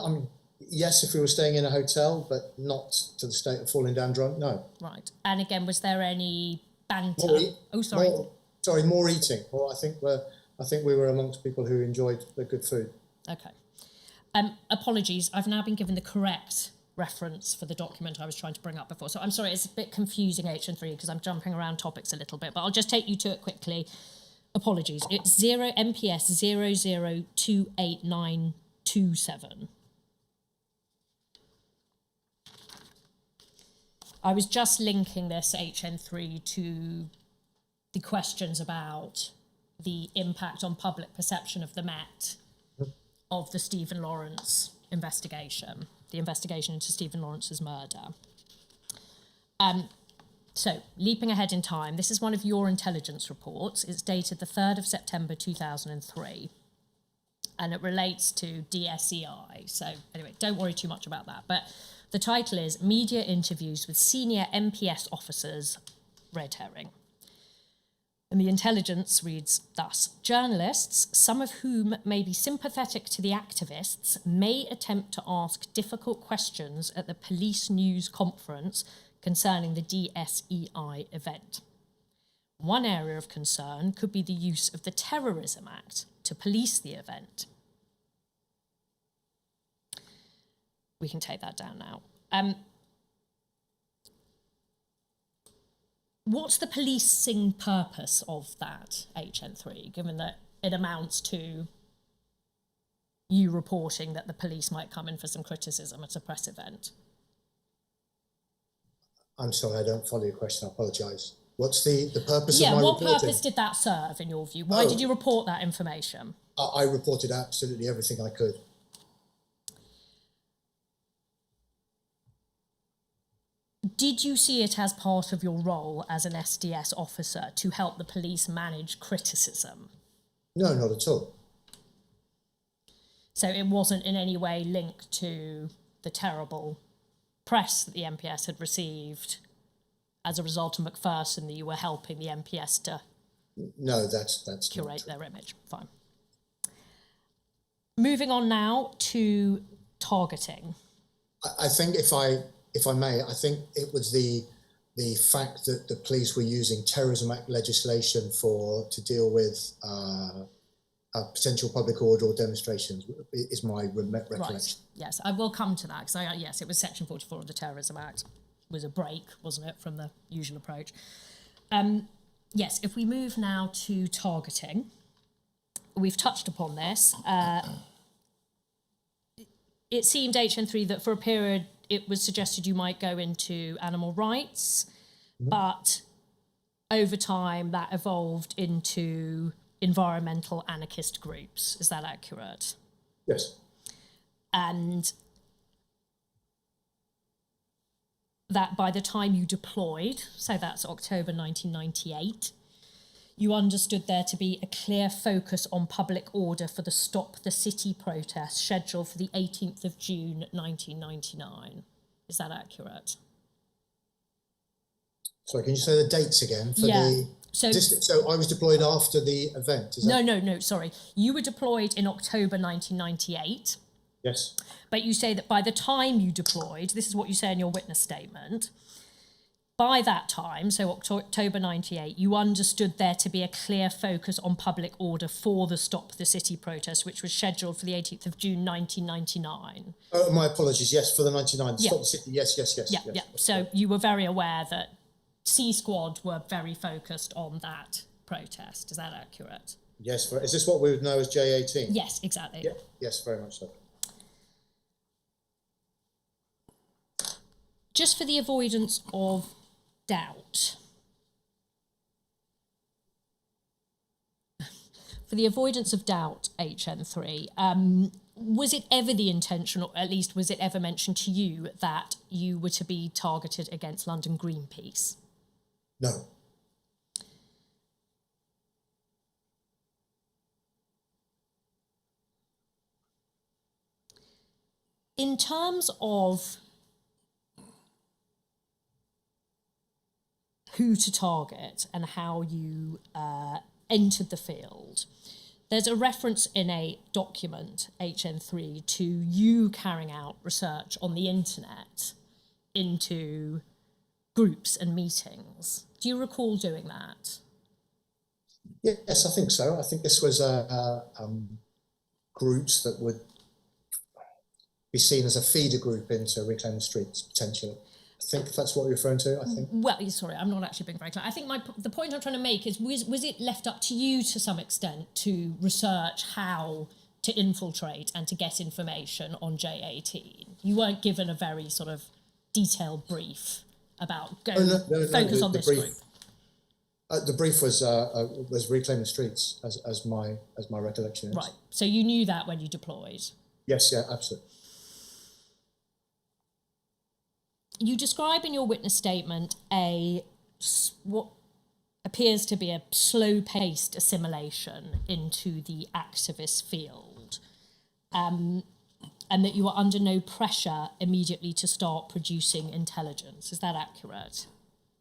mean, yes, if we were staying in a hotel, but not to the state of falling down drunk, no. Right. And again, was there any banter? More eating. Well, I think we were amongst people who enjoyed the good food. Okay. Apologies, I've now been given the correct reference for the document I was trying to bring up before. So I'm sorry, it's a bit confusing, HN3, because I'm jumping around topics a little bit, but I'll just take you to it quickly. Apologies. It's MPS 002897. I was just linking this HN3 to the questions about the impact on public perception of the Met of the Stephen Lawrence investigation, the investigation into Stephen Lawrence's murder. So, leaping ahead in time, this is one of your intelligence reports. It's dated the 3rd of September 2003, and it relates to DSEI. So, anyway, don't worry too much about that. But the title is Media Interviews with Senior MPS Officers, red herring. And the intelligence reads thus: journalists, some of whom may be sympathetic to the activists, may attempt to ask difficult questions at the police news conference concerning the DSEI event. One area of concern could be the use of the Terrorism Act to police the event. We can take that down now. What's the policing purpose of that, HN3, given that it amounts to you reporting that the police might come in for some criticism at a press event? I'm sorry, I don't follow your question. I apologise. What's the purpose of my what reporting? purpose did that serve, in your view? Why did you report that information? I reported absolutely everything I could. Did you see it as part of your role as an SDS officer to help the police manage criticism? No, not at all. So it wasn't in any way linked to the terrible press that the MPS had received as a result of Macpherson, that you were helping the MPS to that's curate their image. Fine. Moving on now to targeting. I think if I may, I think it was the fact that the police were using Terrorism Act legislation to deal with potential public order or demonstrations is my recollection. Right. Yes, I will come to that, because yes, it was Section 44 of the Terrorism Act. It was a break, wasn't it, from the usual approach? Yes, if we move now to targeting, we've touched upon this. It seemed, HN3, that for a period it was suggested you might go into animal rights, but over time that evolved into environmental anarchist groups. Is that accurate? Yes. And that by the time you deployed, so that's October 1998, you understood there to be a clear focus on public order for the Stop the City protest scheduled for the 18th of June 1999. Is that accurate? Sorry, can you say the dates again? So I was deployed after the event, No, sorry. You were deployed in October 1998. Yes. But you say that by the time you deployed, this is what you say in your witness statement, by that time, so October 98, you understood there to be a clear focus on public order for the Stop the City protest, which was scheduled for the 18th of June 1999. Oh, my apologies. Yes, for the 99. Yeah. Stop the City. Yes. Yeah. So you were very aware that C Squad were very focused on that protest. Is that accurate? Yes. Is this what we would know as J18? Yes, exactly. Yeah. Yes, very much so. Just for the avoidance of doubt. For the avoidance of doubt, HN3, was it ever the intention, or at least was it ever mentioned to you, that you were to be targeted against London Greenpeace? No. In terms of who to target and how you entered the field, there's a reference in a document, HN3, to you carrying out research on the internet into groups and meetings. Do you recall doing that? Yes, I think so. I think this was groups that would be seen as a feeder group into Reclaim the Streets, potentially. I think that's what you're referring to, I think. Well, sorry, I'm not actually being very clear. I think the point I'm trying to make is, was it left up to you to some extent to research how to infiltrate and to get information on J18? You weren't given a very sort of detailed brief about focus on this group. The brief was Reclaim the Streets, as my recollection is. Right, so you knew that when you deployed? Yes, yeah, absolutely. You describe in your witness statement what appears to be a slow-paced assimilation into the activist field, and that you are under no pressure immediately to start producing intelligence. Is that accurate?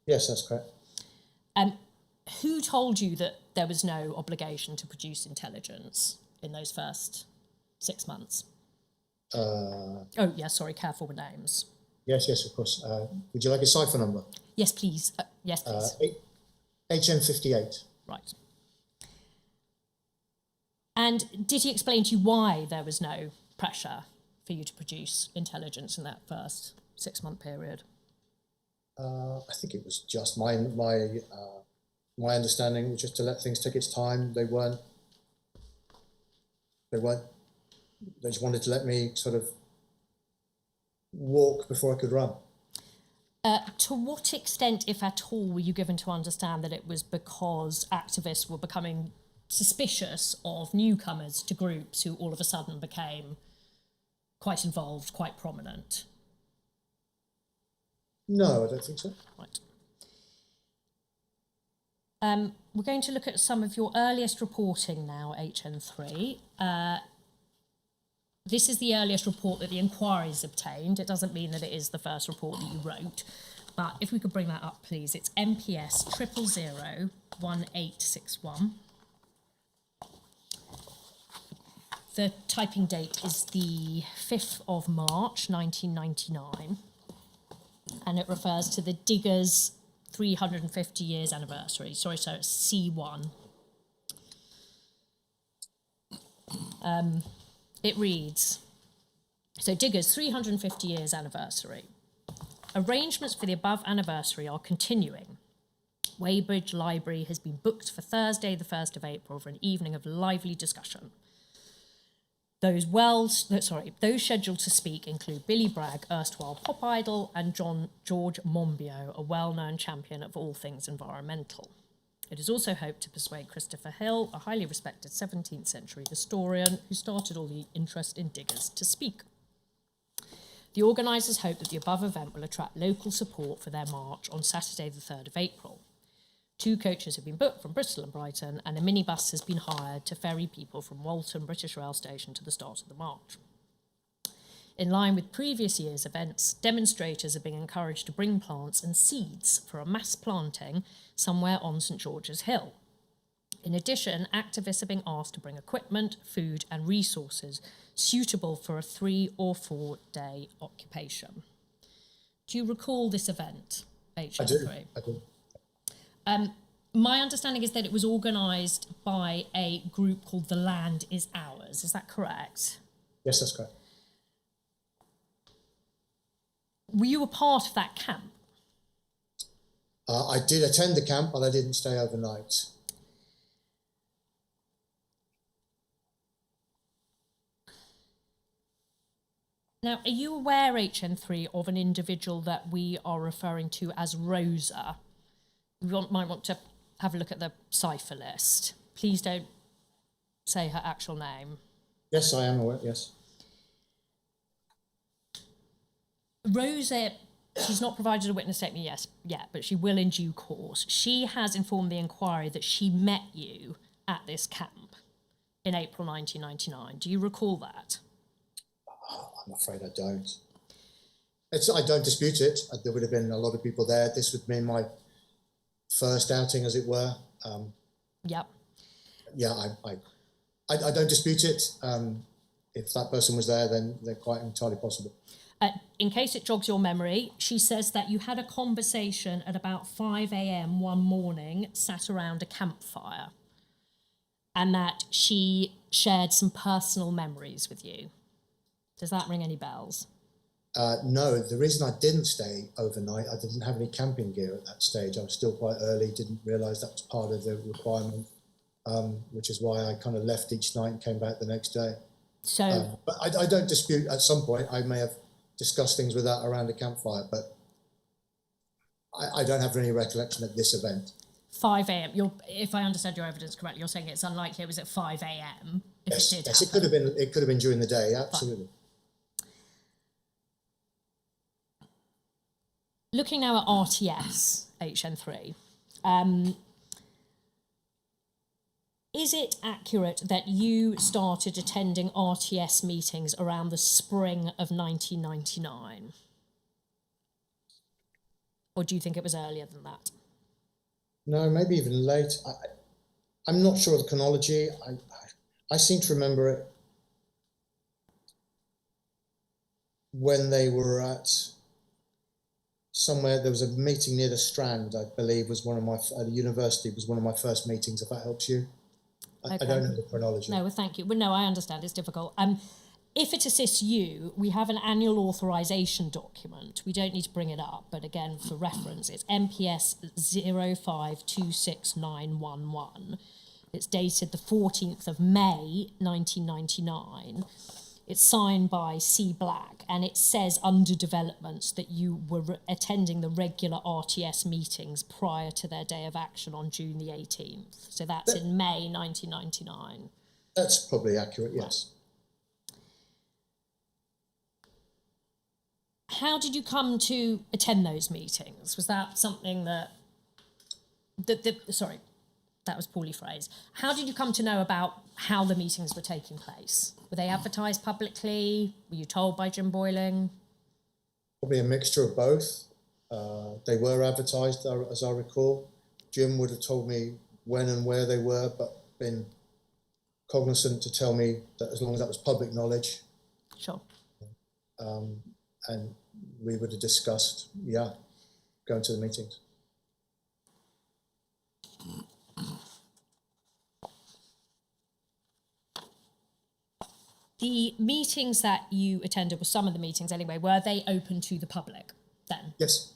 Yes, that's correct. Who told you that there was no obligation to produce intelligence in those first 6 months? Careful with names. Yes, of course. Would you like a cipher number? Yes, please. Yes, please. HN58. Right. And did he explain to you why there was no pressure for you to produce intelligence in that first 6-month period? I think it was just my understanding was just to let things take its time. They just wanted to let me sort of walk before I could run. To what extent, if at all, were you given to understand that it was because activists were becoming suspicious of newcomers to groups who all of a sudden became quite involved, quite prominent? No, I don't think so. Right. We're going to look at some of your earliest reporting now, HN3. This is the earliest report that the inquiry's obtained. It doesn't mean that it is the first report that you wrote, but if we could bring that up, please. It's MPS 0001861. The typing date is the 5th of March, 1999, and it refers to the Diggers' 350 years anniversary. So it's C1. It reads, so Diggers' 350 years anniversary. Arrangements for the above anniversary are continuing. Weybridge Library has been booked for Thursday, the 1st of April, for an evening of lively discussion. Those scheduled to speak include Billy Bragg, erstwhile pop idol, and George Monbiot, a well-known champion of all things environmental. It is also hoped to persuade Christopher Hill, a highly respected 17th century historian who started all the interest in diggers, to speak. The organisers hope that the above event will attract local support for their march on Saturday the 3rd of April. 2 coaches have been booked from Bristol and Brighton, and a minibus has been hired to ferry people from Walton British Rail Station to the start of the march. In line with previous year's events, demonstrators are being encouraged to bring plants and seeds for a mass planting somewhere on St George's Hill. In addition, activists are being asked to bring equipment, food and resources suitable for a 3 or 4 day occupation. Do you recall this event? HN3? I do. My understanding is that it was organised by a group called The Land Is Ours. Is that correct? Yes, that's correct. Were you a part of that camp? I did attend the camp, but I didn't stay overnight. Now, are you aware, HN3, of an individual that we are referring to as Rosa? You might want to have a look at the cipher list. Please don't say her actual name. Yes, I am aware, yes. Rosa, she's not provided a witness statement yet, but she will in due course. She has informed the inquiry that she met you at this camp in April 1999. Do you recall that? I'm afraid I don't. I don't dispute it. There would have been a lot of people there. This would have been my first outing, as it were. Yep. Yeah, I don't dispute it. If that person was there, then they're quite entirely possible. In case it jogs your memory, she says that you had a conversation at about 5 a.m. one morning, sat around a campfire, and that she shared some personal memories with you. Does that ring any bells? No, the reason I didn't stay overnight, I didn't have any camping gear at that stage. I was still quite early, didn't realise that was part of the requirement, which is why I kind of left each night and came back the next day. So, but I don't dispute, at some point I may have discussed things with that around a campfire, but I don't have any recollection at this event. 5 a.m. If I understand your evidence correctly, you're saying it's unlikely it was at 5 a.m. Yes, it did yes, happen. it could have been during the day, absolutely. Looking now at RTS, HN3, is it accurate that you started attending RTS meetings around the spring of 1999? Or do you think it was earlier than that? No, maybe even late. I'm not sure of the chronology. I seem to remember it when they were at somewhere. There was a meeting near the Strand, I believe, was one of my, at a university, was one of my first meetings, if that helps you. Okay. I don't know the chronology. No, well, thank you. Well, no, I understand. It's difficult. If it assists you, we have an annual authorisation document. We don't need to bring it up, but again, for reference, it's MPS 0526911. It's dated the 14th of May, 1999. It's signed by C. Black, and it says under developments that you were attending the regular RTS meetings prior to their day of action on June the 18th. So that's in May 1999. That's probably accurate, yes. How did you come to attend those meetings? Was that something sorry, that was poorly phrased. How did you come to know about how the meetings were taking place? Were they advertised publicly? Were you told by Jim Boyling? Probably a mixture of both. They were advertised, as I recall. Jim would have told me when and where they were, but been cognizant to tell me that as long as that was public knowledge. Sure. And we would have discussed, going to the meetings. The meetings that you attended, or some of the meetings anyway, were they open to the public then? Yes.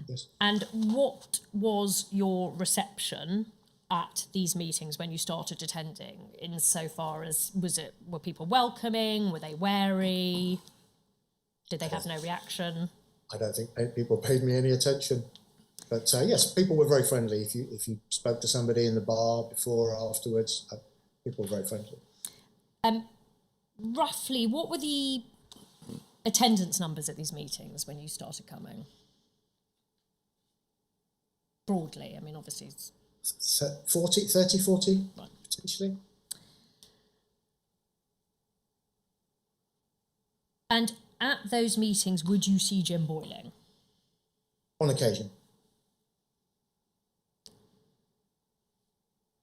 Yes. And what was your reception at these meetings when you started attending, insofar as were people welcoming, were they wary, did they have no reaction? I don't think people paid me any attention, but yes, people were very friendly. If you spoke to somebody in the bar before or afterwards, people were very friendly. Roughly, what were the attendance numbers at these meetings when you started coming? Broadly, I mean, obviously it's 40, right. Potentially. And at those meetings, would you see Jim Boyling? On occasion.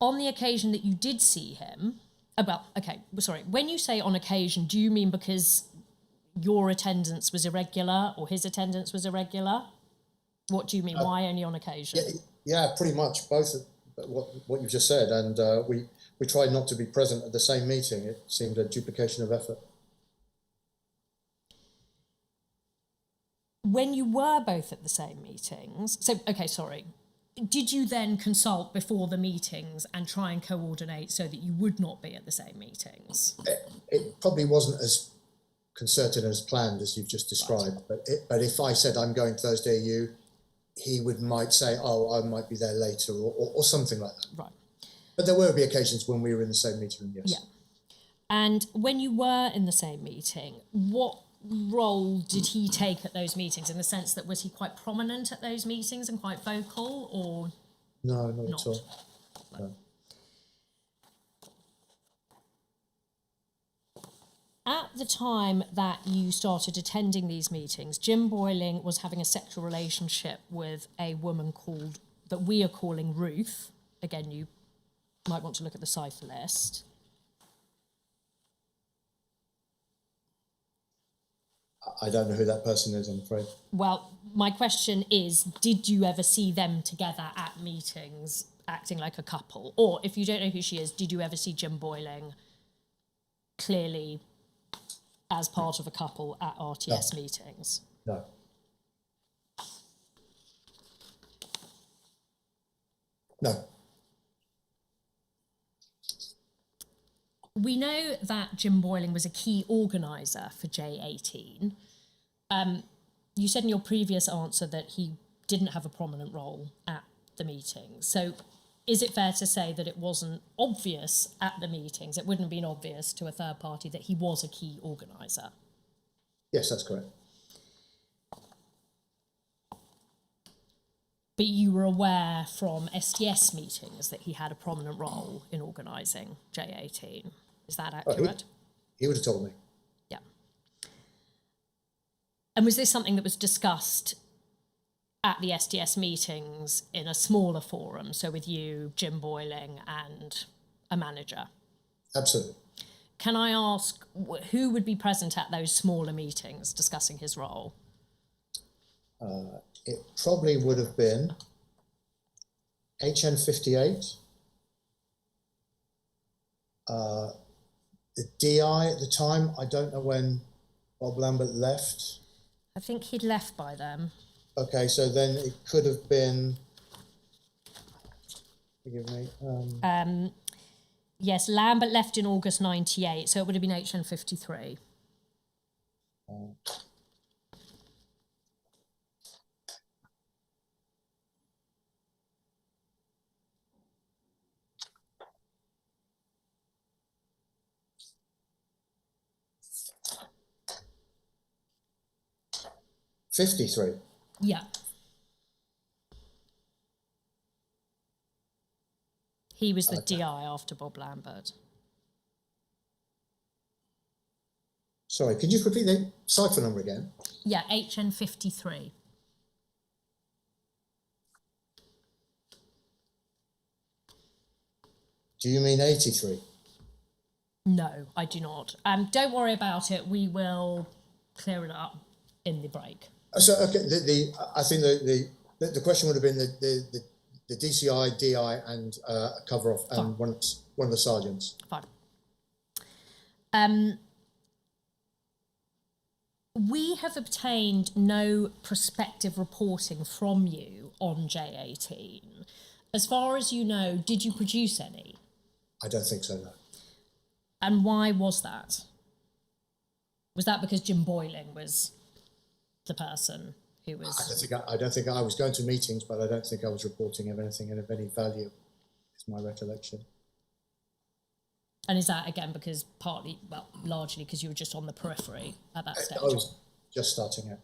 On the occasion that you did see him, when you say on occasion, do you mean because your attendance was irregular or his attendance was irregular? What do you mean? Why only on occasion? Yeah, pretty much both of what you've just said. And we tried not to be present at the same meeting. It seemed a duplication of effort. When you were both at the same meetings, so, okay, sorry, did you then consult before the meetings and try and coordinate so that you would not be at the same meetings? It probably wasn't as concerted and as planned as you've just described, right. But if I said I'm going Thursday, he might say, oh, I might be there later, or something like that. Right. But there will be occasions when we were in the same meeting room, yes. Yeah. And when you were in the same meeting, what role did he take at those meetings, in the sense that was he quite prominent at those meetings and quite vocal, or no, not at all. No. At the time that you started attending these meetings, Jim Boyling was having a sexual relationship with a woman that we are calling Ruth. Again, you might want to look at the cipher list. I don't know who that person is, I'm afraid. Well, my question is, did you ever see them together at meetings acting like a couple? Or if you don't know who she is, did you ever see Jim Boyling clearly as part of a couple at RTS meetings? No. No. We know that Jim Boyling was a key organiser for J18. You said in your previous answer that he didn't have a prominent role at the meetings. So is it fair to say that it wasn't obvious at the meetings, it wouldn't have been obvious to a third party that he was a key organiser? Yes, that's correct. But you were aware from STS meetings that he had a prominent role in organising J18. Is that accurate? He would have told me. Yeah. And was this something that was discussed at the STS meetings in a smaller forum, so with you, Jim Boyling, and a manager? Absolutely. Can I ask who would be present at those smaller meetings discussing his role? It probably would have been HN58, the DI at the time. I don't know when Bob Lambert left. I think he'd left by then. Okay, so then it could have been, forgive me. Yes, Lambert left in August 98, so it would have been HN53. '53. Yeah. He was the DI after Bob Lambert. Sorry, could you repeat the cipher number again? Yeah, HN53. Do you mean 83? No, I do not. Don't worry about it. We will clear it up in the break. So, okay, I think the question would have been the DCI, DI, and cover off, and one of the sergeants. Fine. We have obtained no prospective reporting from you on J18. As far as you know, did you produce any? I don't think so, no. And why was that? Was that because Jim Boyling was the person who was... I don't think I was going to meetings, but I don't think I was reporting of anything of any value, is my recollection. And is that, again, because largely because you were just on the periphery at that stage? I was just starting out.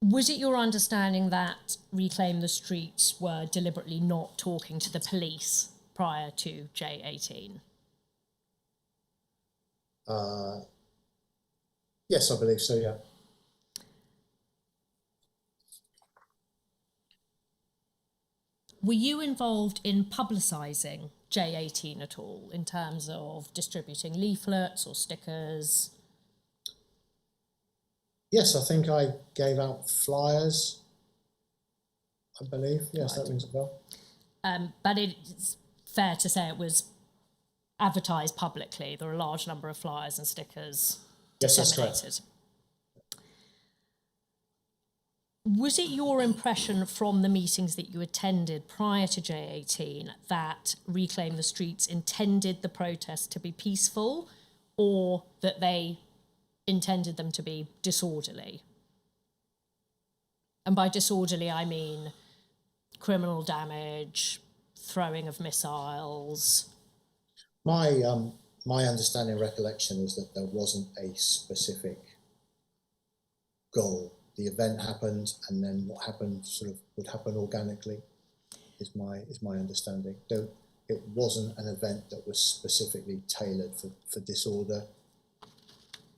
Was it your understanding that Reclaim the Streets were deliberately not talking to the police prior to J18? Yes, I believe so, yeah. Were you involved in publicising J18 at all, in terms of distributing leaflets or stickers? Yes, I think I gave out flyers, I believe. Yes, Right. that rings a bell. But it's fair to say it was advertised publicly. There were a large number of flyers and stickers Yes, that's disseminated. correct. Was it your impression from the meetings that you attended prior to J18 that Reclaim the Streets intended the protests to be peaceful, or that they intended them to be disorderly? And by disorderly, I mean criminal damage, throwing of missiles. My understanding and recollection is that there wasn't a specific goal. The event happened, and then what happened sort of would happen organically. Is my understanding. Though it wasn't an event that was specifically tailored for disorder.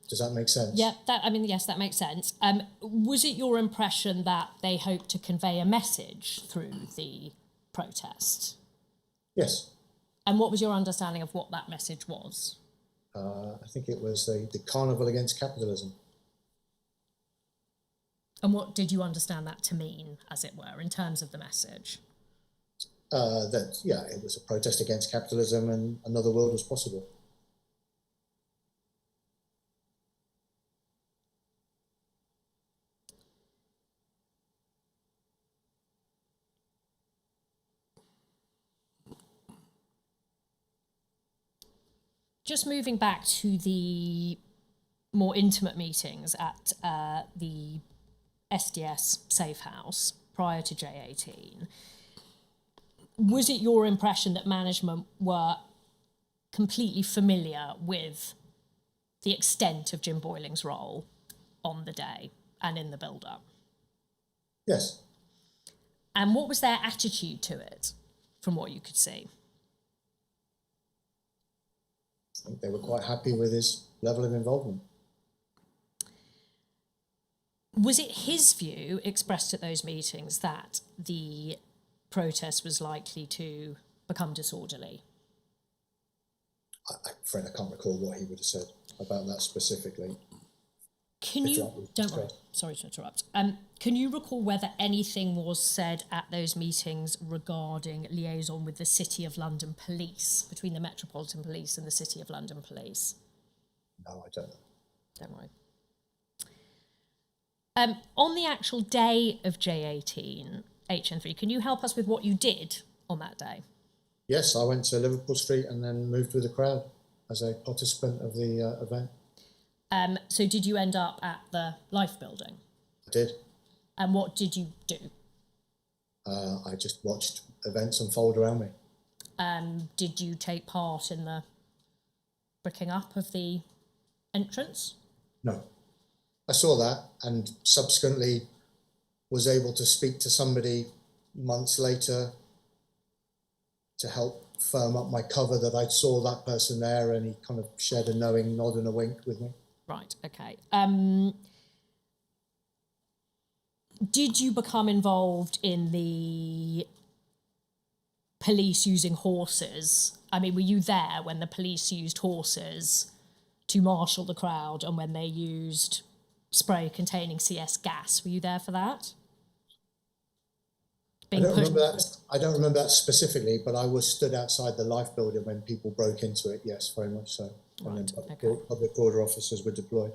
Does that make sense? Yeah, yes, that makes sense. Was it your impression that they hoped to convey a message through the protest? Yes. And what was your understanding of what that message was? I think it was the carnival against capitalism. And what did you understand that to mean, as it were, in terms of the message? It was a protest against capitalism and another world was possible. Just moving back to the more intimate meetings at the SDS Safe House prior to J18, was it your impression that management were completely familiar with the extent of Jim Boyling's role on the day and in the build-up? Yes. And what was their attitude to it, from what you could see? I think they were quite happy with his level of involvement. Was it his view, expressed at those meetings, that the protest was likely to become disorderly? I'm afraid I can't recall what he would have said about that specifically. Can you, don't worry, sorry to interrupt. Can you recall whether anything was said at those meetings regarding liaison with the City of London Police, between the Metropolitan Police and the City of London Police? No, I don't know. Don't worry. On the actual day of J18, HN3, can you help us with what you did on that day? Yes, I went to Liverpool Street and then moved with the crowd as a participant of the event. So did you end up at the Life building? I did. And what did you do? I just watched events unfold around me. Did you take part in the bricking up of the entrance? No. I saw that and subsequently was able to speak to somebody months later to help firm up my cover that I saw that person there, and he kind of shared a knowing nod and a wink with me. Right, okay. Did you become involved in the police using horses? I mean, were you there when the police used horses to marshal the crowd and when they used spray containing CS gas? Were you there for that? I don't remember that specifically, but I was stood outside the Life building when people broke into it. Yes, very much so. Right, and then okay. public order officers were deployed.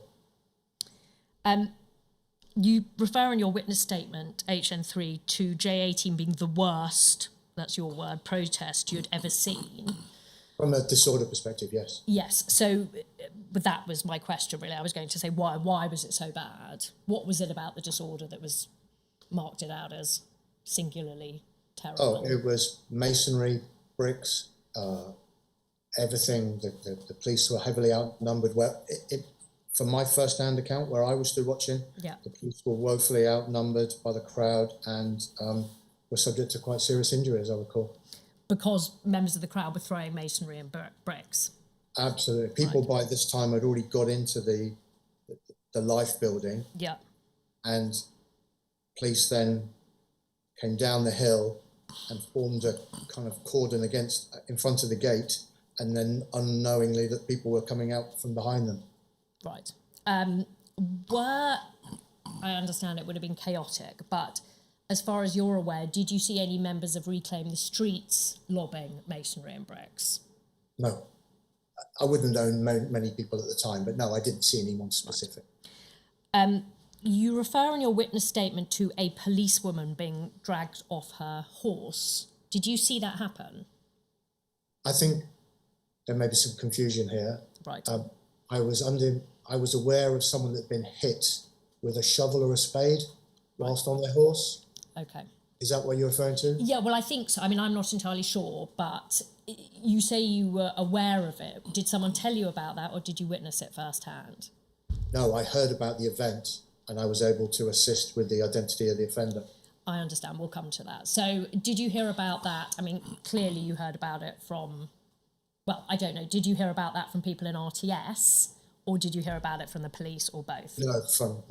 You refer in your witness statement, HN3, to J18 being the worst, that's your word, protest you'd ever seen. From a disorder perspective, yes. Yes, so but that was my question, really. I was going to say, why was it so bad? What was it about the disorder that was marked it out as singularly terrible? Oh, it was masonry, bricks, everything. The police were heavily outnumbered. Well, from my first-hand account, where I was stood watching, Yeah. the police were woefully outnumbered by the crowd and were subject to quite serious injury, as I recall. Because members of the crowd were throwing masonry and bricks. Absolutely. People by this time had already got into the Life building. Yeah. And police then came down the hill and formed a kind of cordon in front of the gate, and then unknowingly that people were coming out from behind them. Right. Were I understand it would have been chaotic, but as far as you're aware, did you see any members of Reclaim the Streets lobbing masonry and bricks? No. I wouldn't have known many people at the time, but no, I didn't see anyone specific. You refer in your witness statement to a policewoman being dragged off her horse. Did you see that happen? I think there may be some confusion here. Right. I was aware of someone that had been hit with a shovel or a spade whilst on their horse. Okay. Is that what you're referring to? Yeah, well, I think so. I mean, I'm not entirely sure, but you say you were aware of it. Did someone tell you about that, or did you witness it firsthand? No, I heard about the event and I was able to assist with the identity of the offender. I understand. We'll come to that. So did you hear about that? I mean, clearly you heard about it from, well, I don't know. Did you hear about that from people in RTS, or did you hear about it from the police, or both? No,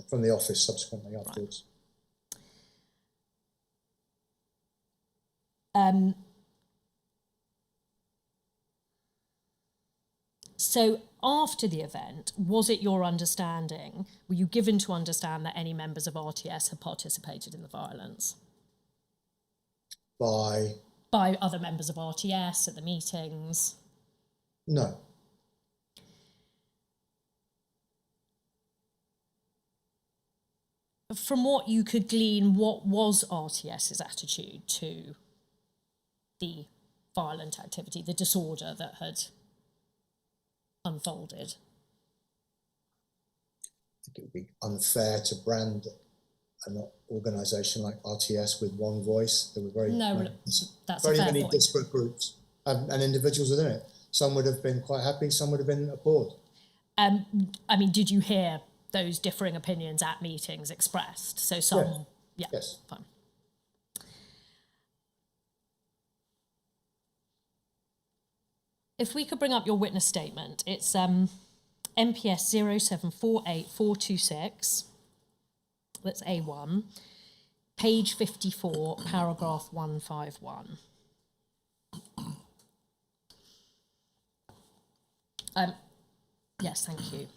from the office subsequently afterwards. Right. So after the event, was it your understanding, were you given to understand that any members of RTS had participated in the violence? By other members of RTS at the meetings? No. From what you could glean, what was RTS's attitude to the violent activity, the disorder that had unfolded? I think it would be unfair to brand an organisation like RTS with one voice. There were that's very a fair many point. disparate groups and individuals within it. Some would have been quite happy, some would have been appalled. I mean, did you hear those differing opinions at meetings expressed? So some, Yes. Fine. If we could bring up your witness statement, it's NPS 0748426, that's A1, page 54, paragraph 151. Yes, thank you.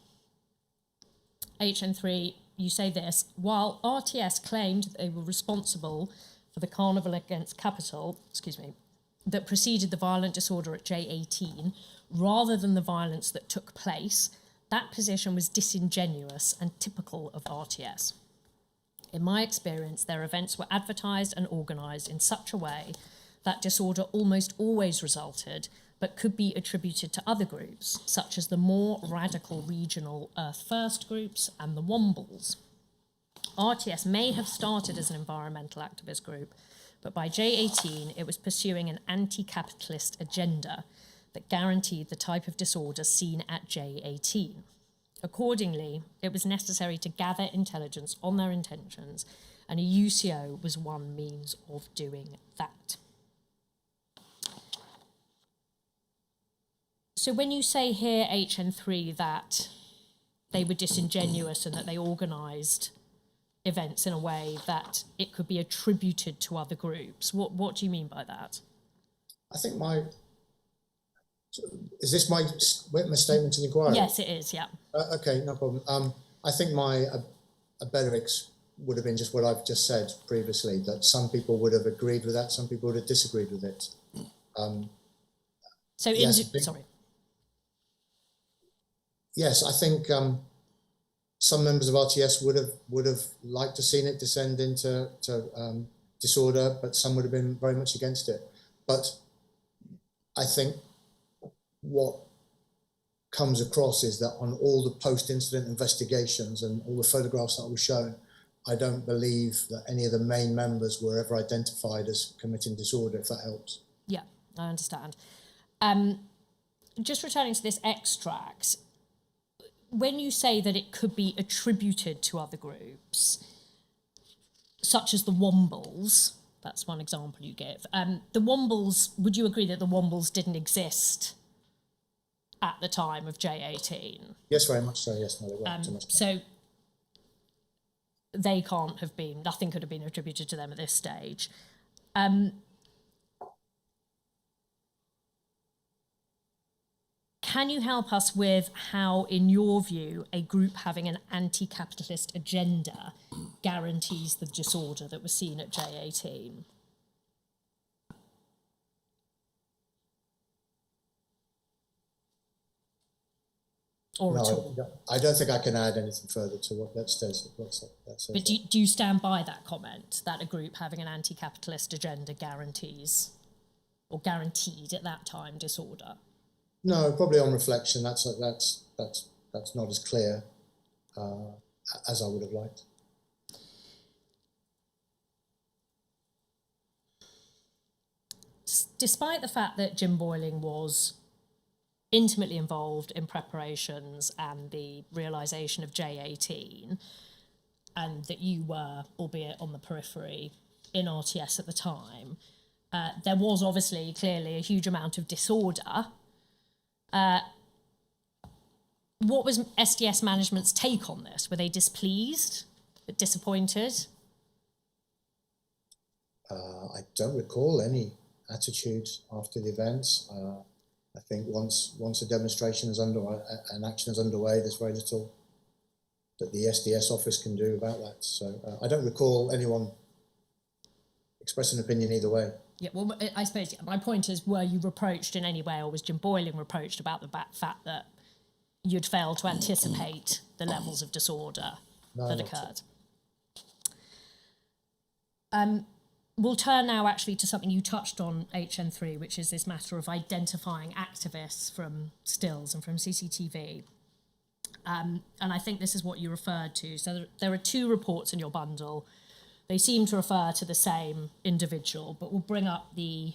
HN3, you say this: while RTS claimed that they were responsible for the carnival against capital, that preceded the violent disorder at J18, rather than the violence that took place, that position was disingenuous and typical of RTS. In my experience, their events were advertised and organised in such a way that disorder almost always resulted, but could be attributed to other groups, such as the more radical regional Earth First groups and the Wombles. RTS may have started as an environmental activist group, but by J18 it was pursuing an anti-capitalist agenda that guaranteed the type of disorder seen at J18. Accordingly, it was necessary to gather intelligence on their intentions, and a UCO was one means of doing that. So when you say here, HN3, that they were disingenuous and that they organised events in a way that it could be attributed to other groups, what do you mean by that? I think is this my witness statement to the inquiry? Yes, it is, yeah. Okay, no problem. I think a better would have been just what I've just said previously, that some people would have agreed with that, some people would have disagreed with it. Sorry. Yes, I think some members of RTS would have liked to seen it descend into disorder, but some would have been very much against it. But I think what comes across is that on all the post-incident investigations and all the photographs that were shown, I don't believe that any of the main members were ever identified as committing disorder, if that helps. Yeah, I understand. Just returning to this extract, when you say that it could be attributed to other groups, such as the Wombles, that's one example you give, the Wombles, would you agree that the Wombles didn't exist at the time of J18? Yes, very much so, yes. No, they weren't too much. So they can't have been, nothing could have been attributed to them at this stage. can you help us with how, in your view, a group having an anti-capitalist agenda guarantees the disorder that was seen at J18? Or at all? I don't think I can add anything further to what that says. But do you stand by that comment, that a group having an anti-capitalist agenda guarantees, or guaranteed at that time, disorder? No, probably on reflection, that's not as clear as I would have liked. Despite the fact that Jim Boyling was intimately involved in preparations and the realisation of J18, and that you were, albeit on the periphery, in RTS at the time, there was obviously, clearly, a huge amount of disorder. What was SDS management's take on this? Were they displeased, disappointed? I don't recall any attitude after the events. I think once a demonstration is an action is underway, there's very little that the SDS office can do about that. So I don't recall anyone express an opinion either way. Yeah, well, I suppose my point is, were you reproached in any way, or was Jim Boyling reproached about the fact that you'd failed to anticipate the levels of disorder that occurred? We'll turn now actually to something you touched on, HN3, which is this matter of identifying activists from stills and from CCTV. And I think this is what you referred to. So there are two reports in your bundle. They seem to refer to the same individual, but we'll bring up the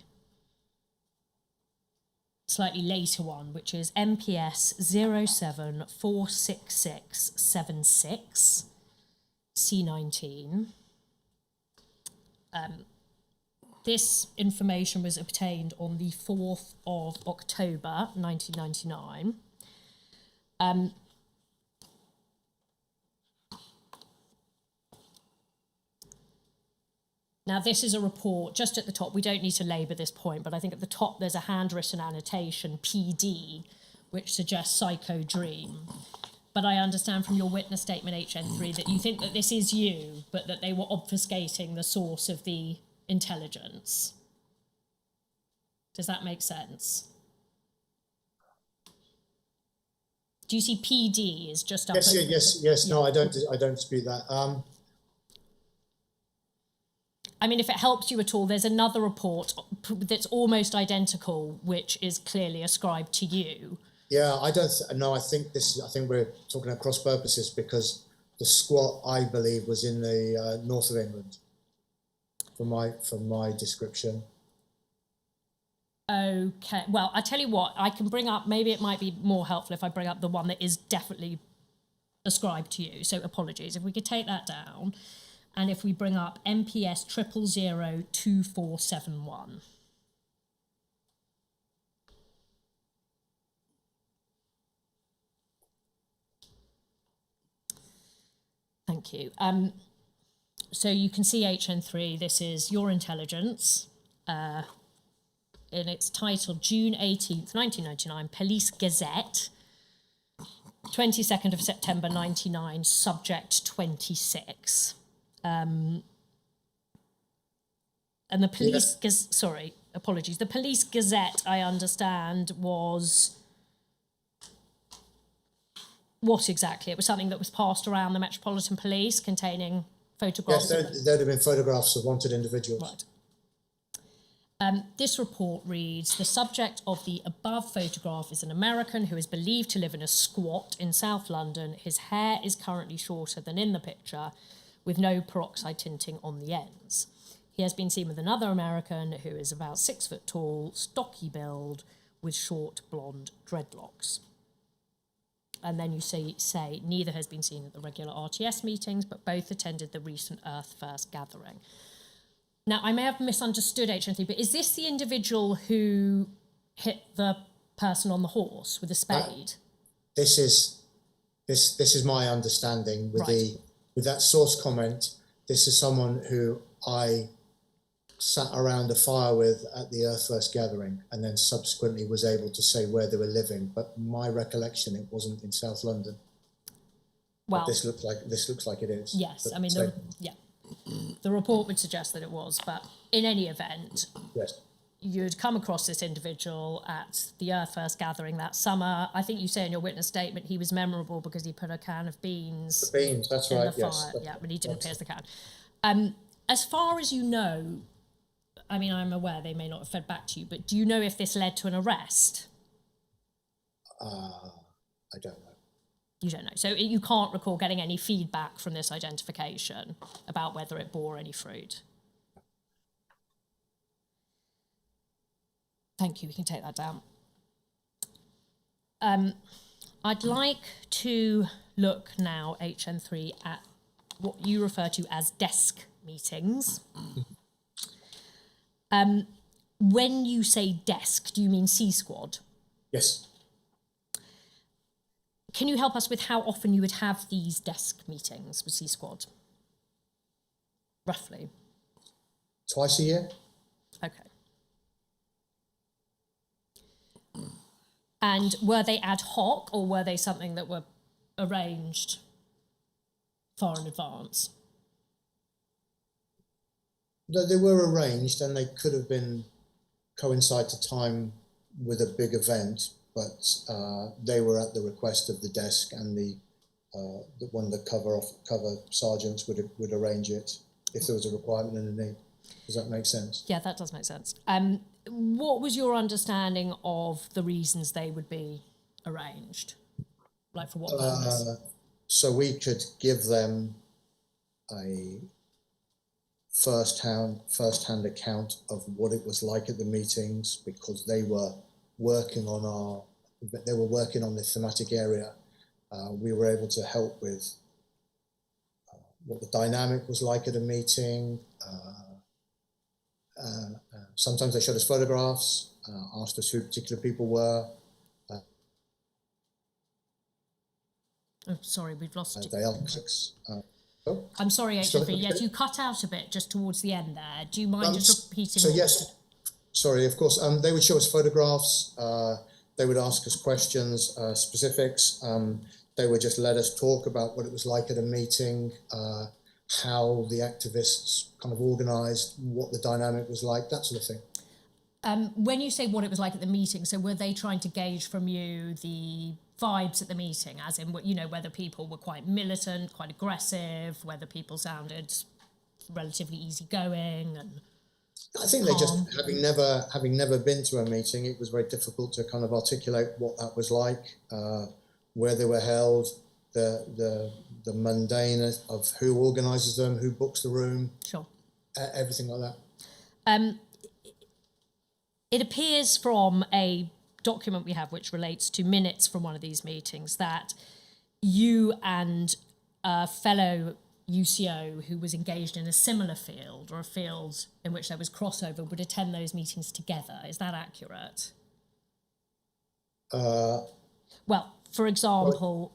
slightly later one, which is MPS 0746676 C19. This information was obtained on the 4th of October 1999. Now, this is a report, just at the top, we don't need to labour this point, but I think at the top there's a handwritten annotation, PD, which suggests psycho dream. But I understand from your witness statement, HN3, that you think that this is you, but that they were obfuscating the source of the intelligence. Does that make sense? Do you see PD is just up? Yes. Yeah. No, I don't dispute that. I mean, if it helps you at all, there's another report that's almost identical, which is clearly ascribed to you. Yeah, I think we're talking at cross purposes, because the squat, I believe, was in the north of England, from my description. Okay, well, I tell you what, I can bring up, maybe it might be more helpful if I bring up the one that is definitely ascribed to you. So apologies, if we could take that down, and if we bring up MPS 0002471. Thank you. So you can see HN3, this is your intelligence, and it's titled June 18th, 1999, Police Gazette, 22nd of September 99, subject 26. And the police, sorry, apologies. The Police Gazette, I understand, was what exactly? It was something that was passed around the Metropolitan Police containing photographs. Yes, there'd have been photographs of wanted individuals. Right. This report reads, the subject of the above photograph is an American who is believed to live in a squat in South London. His hair is currently shorter than in the picture, with no peroxide tinting on the ends. He has been seen with another American who is about 6 foot tall, stocky build, with short blonde dreadlocks. And then you say neither has been seen at the regular RTS meetings, but both attended the recent Earth First gathering. Now, I may have misunderstood HN3, but is this the individual who hit the person on the horse with a spade? This is my understanding with right. with that source comment. This is someone who I sat around a fire with at the Earthfirst gathering, and then subsequently was able to say where they were living. But my recollection, it wasn't in South London. Well, but this looks like it is. yes, But I mean, the report would suggest that it was, but in any event, yes. You'd come across this individual at the Earthfirst gathering that summer. I think you say in your witness statement he was memorable because he put a can of beans. The beans, that's in right. The yes, fire. Yeah, but he didn't pierce the can. As far as you know, I mean, I'm aware they may not have fed back to you, but do you know if this led to an arrest? I don't know. You don't know. So you can't recall getting any feedback from this identification about whether it bore any fruit. Thank you, we can take that down. I'd like to look now, HN3, at what you refer to as desk meetings. When you say desk, do you mean C-Squad? Yes. Can you help us with how often you would have these desk meetings with C-Squad? Roughly. Twice a year. Okay. And were they ad hoc, or were they something that were arranged far in advance? They were arranged, and they could have been coincide to time with a big event, but they were at the request of the desk, and the one of the cover sergeants would arrange it if there was a requirement and a need. Does that make sense? Yeah, that does make sense. What was your understanding of the reasons they would be arranged? Like for what purpose? So we could give them a first-hand account of what it was like at the meetings, because they were working on the thematic area. We were able to help with what the dynamic was like at a meeting. Sometimes they showed us photographs, asked us who particular people were. Oh, sorry, we've lost you. They asked. I'm sorry, HFE. Yes, you cut out a bit just towards the end there. Do you mind just repeating? So yes, sorry, of course. They would show us photographs. They would ask us questions, specifics. They would just let us talk about what it was like at a meeting, how the activists kind of organised, what the dynamic was like, that sort of thing. When you say what it was like at the meeting, so were they trying to gauge from you the vibes at the meeting, as in, you know, whether people were quite militant, quite aggressive, whether people sounded relatively easygoing? And I think they just, having never been to a meeting, it was very difficult to kind of articulate what that was like, where they were held, the mundane of who organises them, who books the room, sure, everything like that. It appears from a document we have which relates to minutes from one of these meetings that you and a fellow UCO who was engaged in a similar field, or a field in which there was crossover, would attend those meetings together. Is that accurate? Well, for example,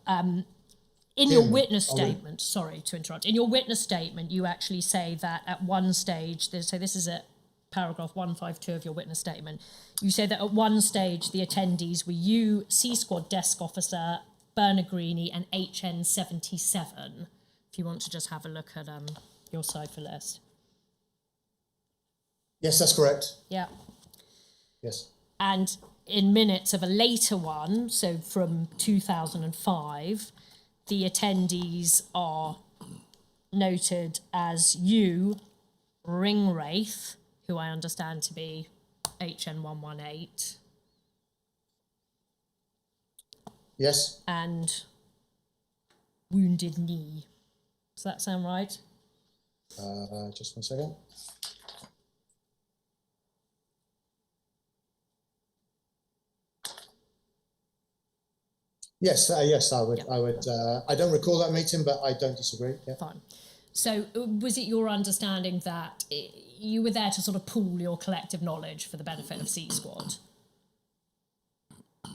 in your witness statement, sorry to interrupt, in your witness statement, you actually say that at one stage, so this is at paragraph 152 of your witness statement, you say that at one stage the attendees were you, C-Squad desk officer, Bernard Greeny, and HN77. If you want to just have a look at your cipher list. Yes, that's correct. Yeah. Yes. And in minutes of a later one, so from 2005, the attendees are noted as you, Ringwraith, who I understand to be HN118. Yes. And Wounded Knee. Does that sound right? Just 1 second. Yes, yes, I would. Yeah. I would. I don't recall that meeting, but I don't disagree. Yeah. Fine. So, was it your understanding that you were there to sort of pool your collective knowledge for the benefit of C-Squad?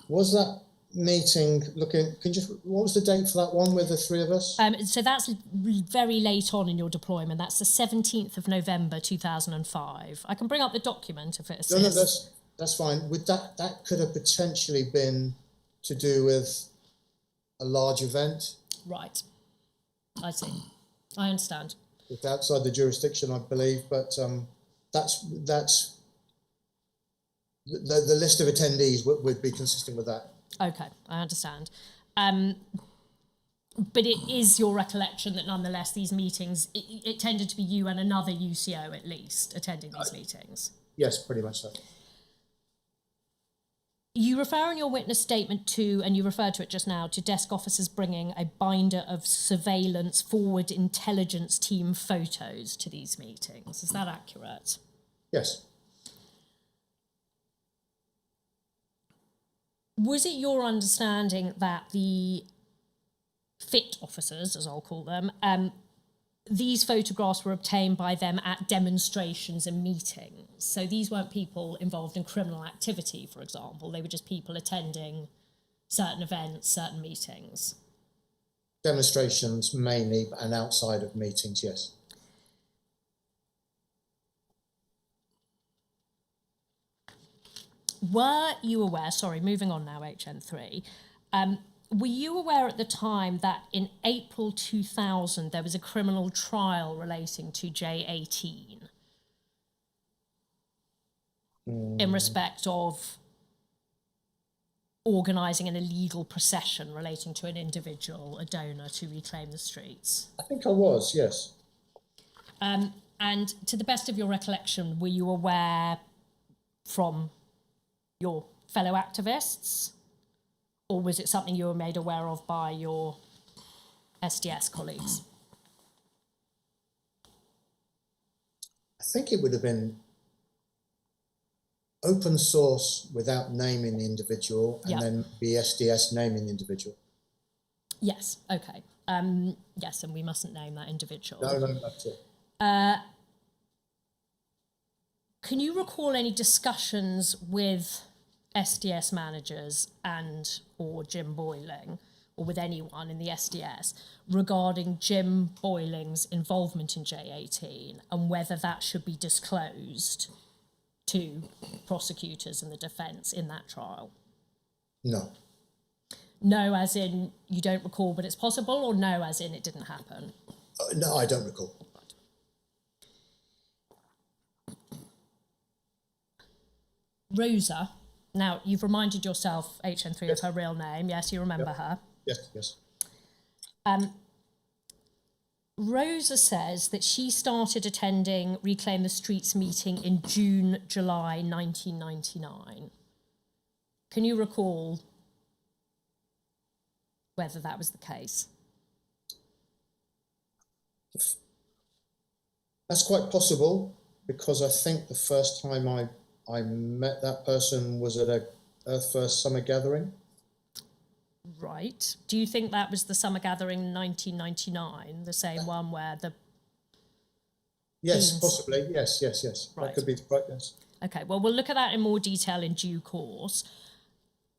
Was that meeting, what was the date for that one with the three of us? So that's very late on in your deployment. That's the 17th of November 2005. I can bring up the document if it assists. No, that's fine. Would that could have potentially been to do with a large event? Right. I see. I understand. It's outside the jurisdiction, I believe, but that's the list of attendees would be consistent with that. Okay, I understand. But it is your recollection that nonetheless these meetings, it tended to be you and another UCO at least attending these meetings? Yes, pretty much so. You refer in your witness statement to, and you referred to it just now, to desk officers bringing a binder of surveillance forward intelligence team photos to these meetings. Is that accurate? Yes. Was it your understanding that the FIT officers, as I'll call them, these photographs were obtained by them at demonstrations and meetings? So these weren't people involved in criminal activity, for example. They were just people attending certain events, certain meetings. Demonstrations mainly, and outside of meetings, yes. Were you aware, sorry, moving on now, HN3, were you aware at the time that in April 2000 there was a criminal trial relating to J18 in respect of organising an illegal procession relating to an individual, a donor, to reclaim the streets? I think I was, yes. And to the best of your recollection, were you aware from your fellow activists, or was it something you were made aware of by your SDS colleagues? I think it would have been open source without naming the individual, and then the SDS naming the individual. Yes, okay. Yes, and we mustn't name that individual. No, that's it. Can you recall any discussions with SDS managers and or Jim Boyling, or with anyone in the SDS, regarding Jim Boyling's involvement in J18 and whether that should be disclosed to prosecutors and the defence in that trial? No. No as in you don't recall but it's possible, or no as in it didn't happen? No, I don't recall. Rosa, now you've reminded yourself, HN3, of her real name. Yes, you remember her. Yes. Rosa says that she started attending Reclaim the Streets meeting in June, July 1999. Can you recall whether that was the case? That's quite possible, because I think the first time I met that person was at a Earth First summer gathering. Right. Do you think that was the summer gathering in 1999, the same one where the... Yes, Beans. possibly. Yes. Right. That could be right, yes. Okay, well, we'll look at that in more detail in due course.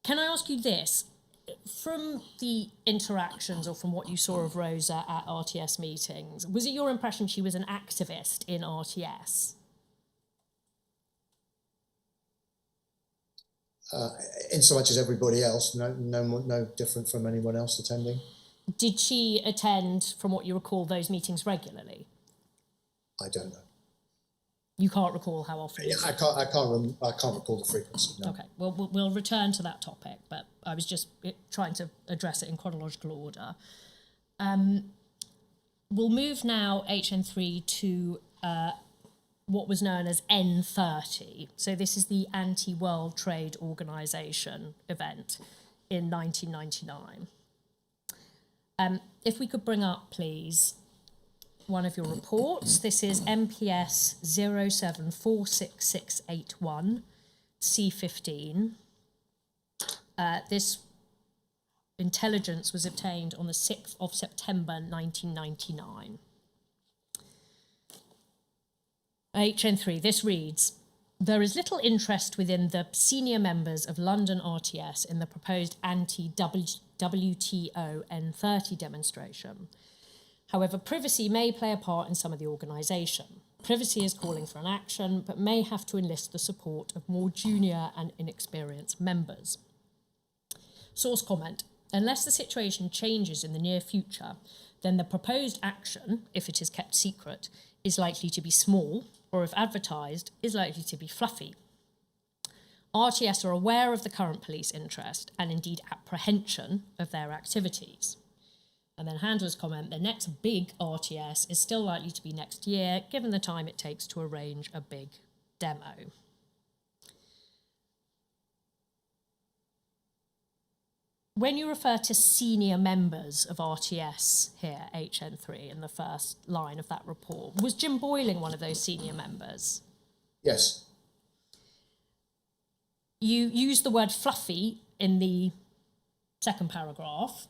Can I ask you this? From the interactions or from what you saw of Rosa at RTS meetings, was it your impression she was an activist in RTS? In so much as everybody else, no different from anyone else attending. Did she attend, from what you recall, those meetings regularly? I don't know. You can't recall how often? Yeah, I can't recall the frequency. No. Okay, well, we'll return to that topic, but I was just trying to address it in chronological order. We'll move now, HN3, to what was known as N30. So this is the Anti-World Trade Organization event in 1999. If we could bring up, please, one of your reports. This is MPS 0746681 C15. This intelligence was obtained on the 6th of September 1999. HN3, this reads, there is little interest within the senior members of London RTS in the proposed anti-WTO N30 demonstration. However, privacy may play a part in some of the organisation. Privacy is calling for an action, but may have to enlist the support of more junior and inexperienced members. Source comment: unless the situation changes in the near future, then the proposed action, if it is kept secret, is likely to be small, or if advertised, is likely to be fluffy. RTS are aware of the current police interest and indeed apprehension of their activities. And then handlers comment, the next big RTS is still likely to be next year, given the time it takes to arrange a big demo. When you refer to senior members of RTS here, HN3, in the first line of that report, was Jim Boyling one of those senior members? Yes. You used the word fluffy in the second paragraph.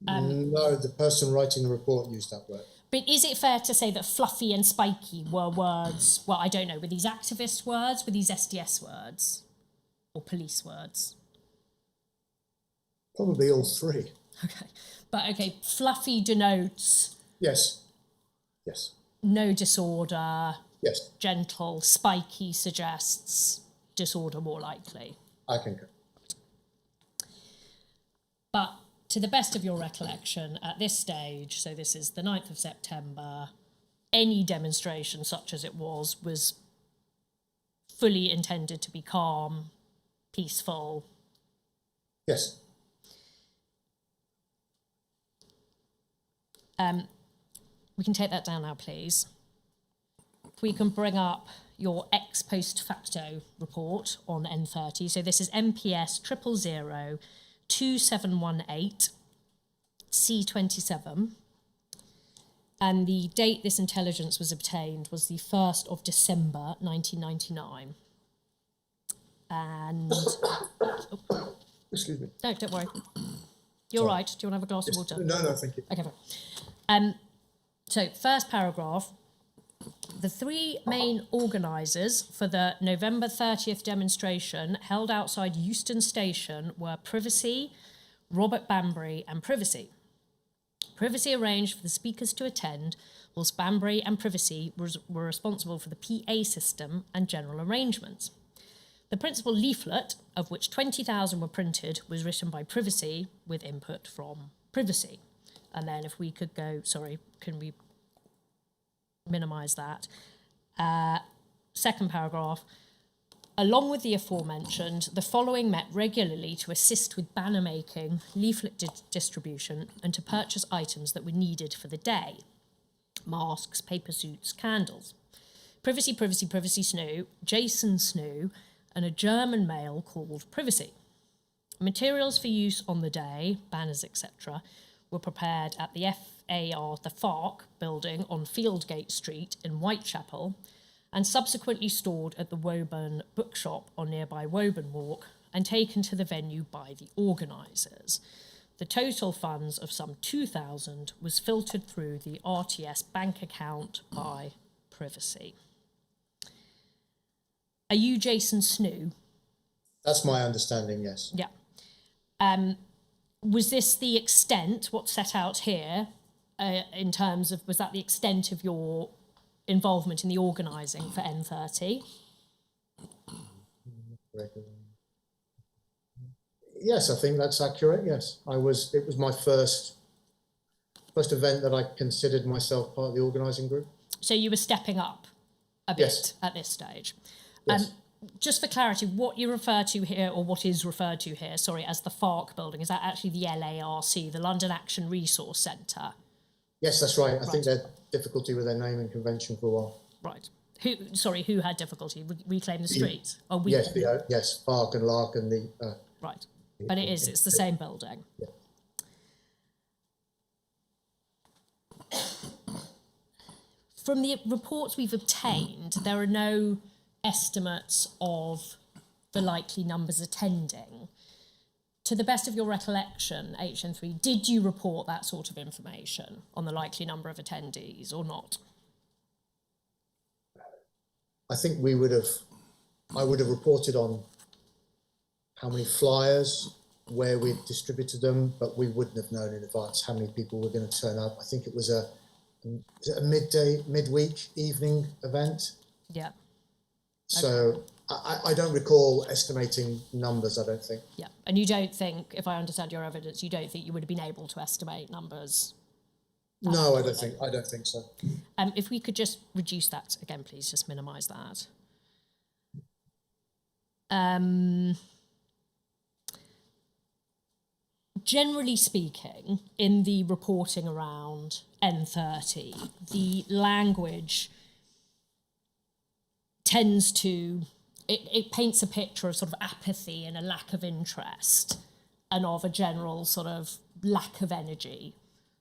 No, the person writing the report used that word. But is it fair to say that fluffy and spiky were words, well, I don't know, were these activist words, were these SDS words, or police words? Probably all three. Okay, but okay, fluffy denotes... Yes. Yes. No disorder. Yes. Gentle. Spiky suggests disorder more likely. I concur. But to the best of your recollection, at this stage, so this is the 9th of September, any demonstration such as it was fully intended to be calm, peaceful. Yes. We can take that down now, please. If we can bring up your ex post facto report on N30. So this is MPS 000 2718 C27. And the date this intelligence was obtained was the 1st of December 1999. And... oh, excuse me. no, don't worry. You're right. Do you want to have a glass of water? No, thank you. Okay, fine. So, first paragraph. The three main organisers for the November 30th demonstration held outside Euston Station were Privacy, Robert Banbury and Privacy. Privacy arranged for the speakers to attend, whilst Banbury and Privacy were responsible for the PA system and general arrangements. The principal leaflet, of which 20,000 were printed, was written by Privacy with input from Privacy. And then if we could go, sorry, can we minimise that? Second paragraph. Along with the aforementioned, the following met regularly to assist with banner making, leaflet distribution, and to purchase items that were needed for the day. Masks, paper suits, candles. Privacy, Privacy, Privacy Snoo, Jason Snoo, and a German male called Privacy. Materials for use on the day, banners, etc., were prepared at the FARC building on Fieldgate Street in Whitechapel and subsequently stored at the Woburn Bookshop on nearby Woburn Walk and taken to the venue by the organisers. The total funds of some 2,000 was filtered through the RTS bank account by Privacy. Are you Jason Snoo? That's my understanding, yes. Yeah. Was this the extent, what's set out here, in terms of, was that the extent of your involvement in the organising for N30? Yes, I think that's accurate, yes. It was my first event that I considered myself part of the organising group. So you were stepping up a bit at this stage. Yes. Just for clarity, what you refer to here, or what is referred to here, sorry, as the FARC building, is that actually the LARC, the London Action Resource Centre? Yes, that's right. I think they had difficulty with their naming convention for a while. Right. Who had difficulty? Reclaim the Streets? Yes, FARC and LARC and the... right. But it's the same building. Yeah. From the reports we've obtained, there are no estimates of the likely numbers attending. To the best of your recollection, HN3, did you report that sort of information on the likely number of attendees or not? I think we would have I would have reported on how many flyers, where we'd distributed them, but we wouldn't have known in advance how many people were going to turn up. I think it was a midweek evening event. Yeah. So I don't recall estimating numbers, I don't think. Yeah. And you don't think, if I understand your evidence, you don't think you would have been able to estimate numbers? No, I don't think so. If we could just reduce that again, please, just minimise that. Generally speaking, in the reporting around N30, the language tends to, it paints a picture of sort of apathy and a lack of interest and of a general sort of lack of energy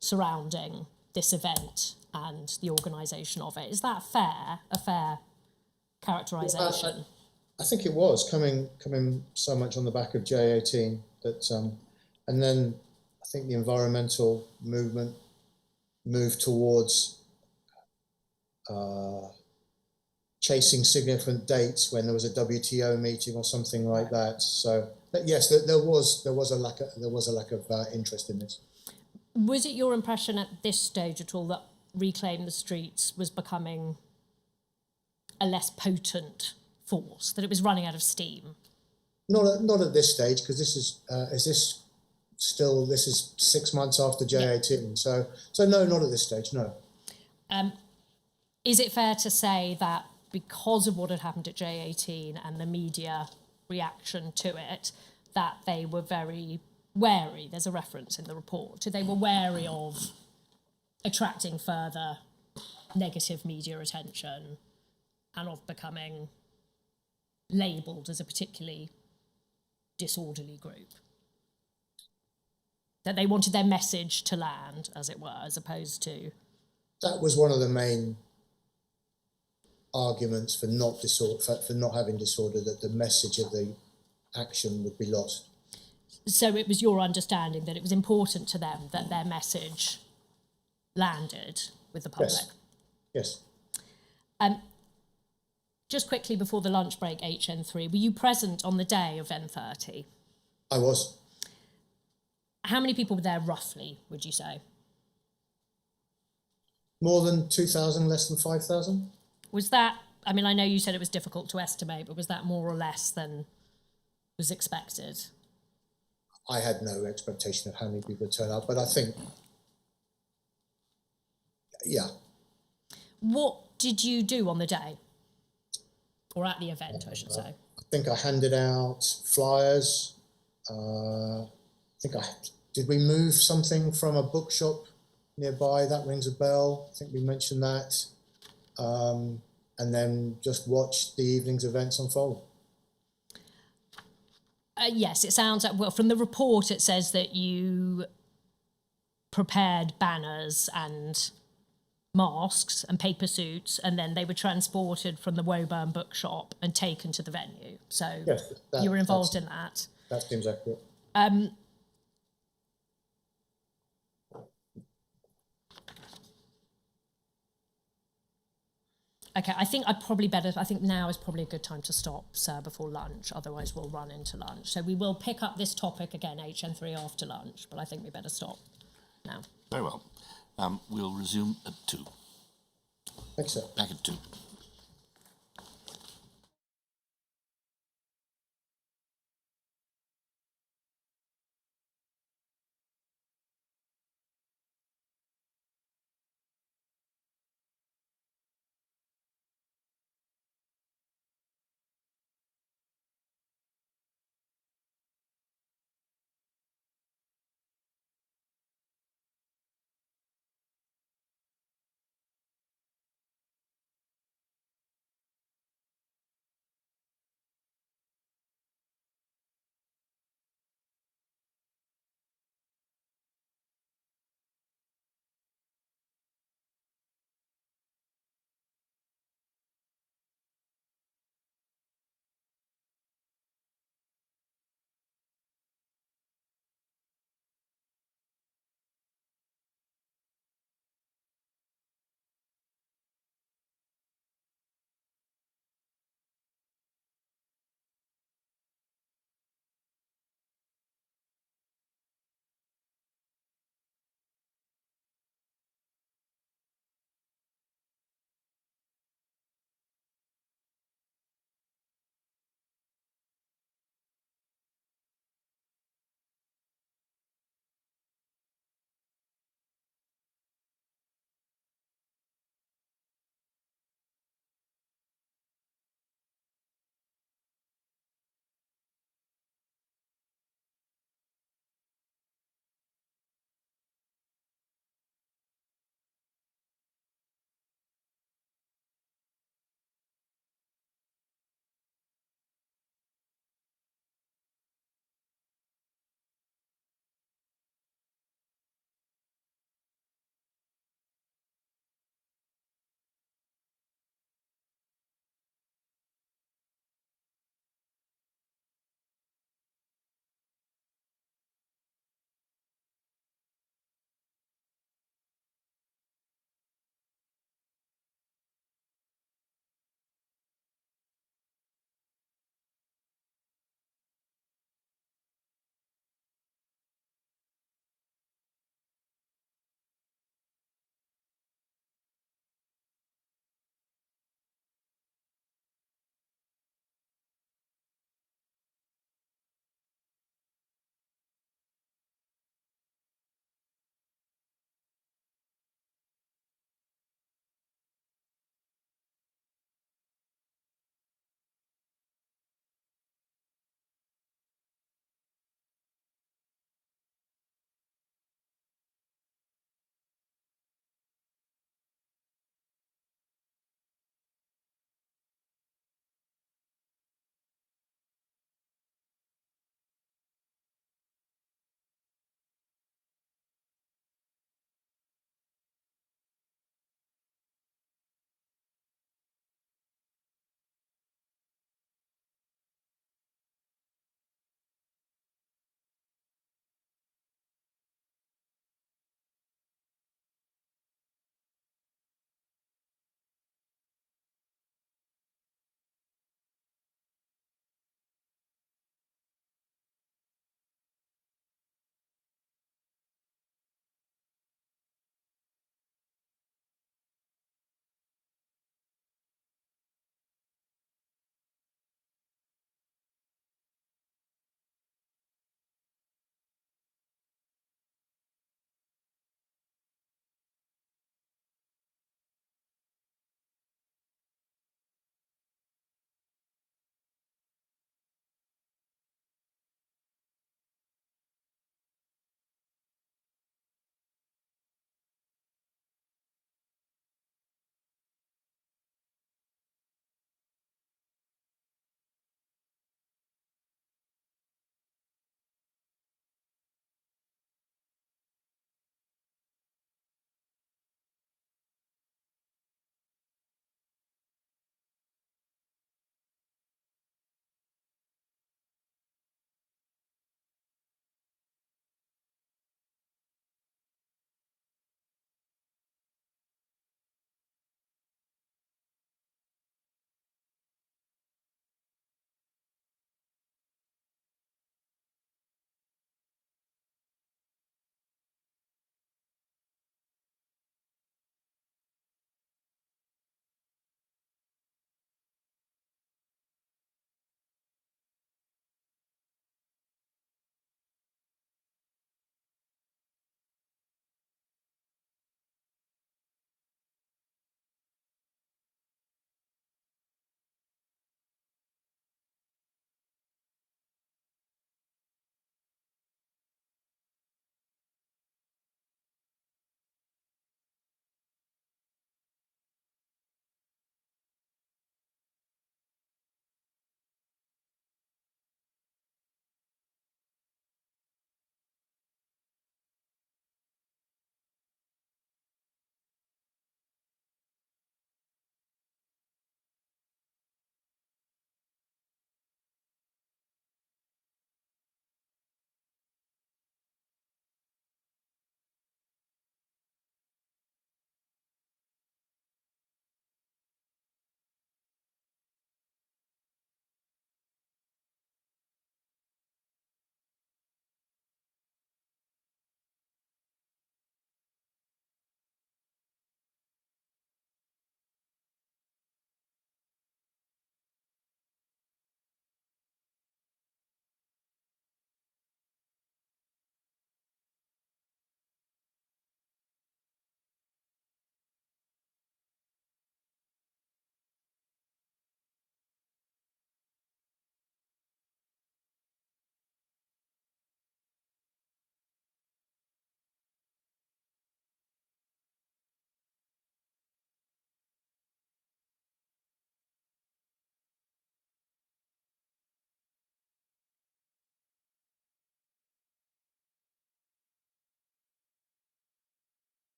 surrounding this event and the organisation of it. Is that fair? A fair characterisation? I think it was coming so much on the back of J18 that, and then I think the environmental movement moved towards chasing significant dates when there was a WTO meeting or something like that. So yes, there was a lack of interest in this. Was it your impression at this stage at all that Reclaim the Streets was becoming a less potent force, that it was running out of steam? Not at this stage, because this is 6 months after J18. Yeah. So no, not at this stage, no. Is it fair to say that because of what had happened at J18 and the media reaction to it, that they were very wary? There's a reference in the report. They were wary of attracting further negative media attention and of becoming labelled as a particularly disorderly group. That they wanted their message to land, as it were, as opposed to... That was one of the main arguments for not having disorder, that the message of the action would be lost. So it was your understanding that it was important to them that their message landed with the public? Yes. Just quickly before the lunch break, HN3, were you present on the day of N30? I was. How many people were there roughly, would you say? More than 2,000, less than 5,000. Was that, I mean, I know you said it was difficult to estimate, but was that more or less than was expected? I had no expectation of how many people would turn up, but I think, yeah. What did you do on the day? Or at the event, I should say. I think I handed out flyers. Did we move something from a bookshop nearby? That rings a bell. I think we mentioned that. And then just watched the evening's events unfold. Yes, it sounds like, well, from the report it says that you prepared banners and masks and paper suits, and then they were transported from the Woburn bookshop and taken to the venue. So yes, you were involved in that. That seems accurate. Okay, I think now is probably a good time to stop, sir, before lunch. Otherwise, we'll run into lunch. So we will pick up this topic again, HN3, after lunch, but I think we better stop now. Very well. We'll resume at 2. Thanks, sir. Back at 2.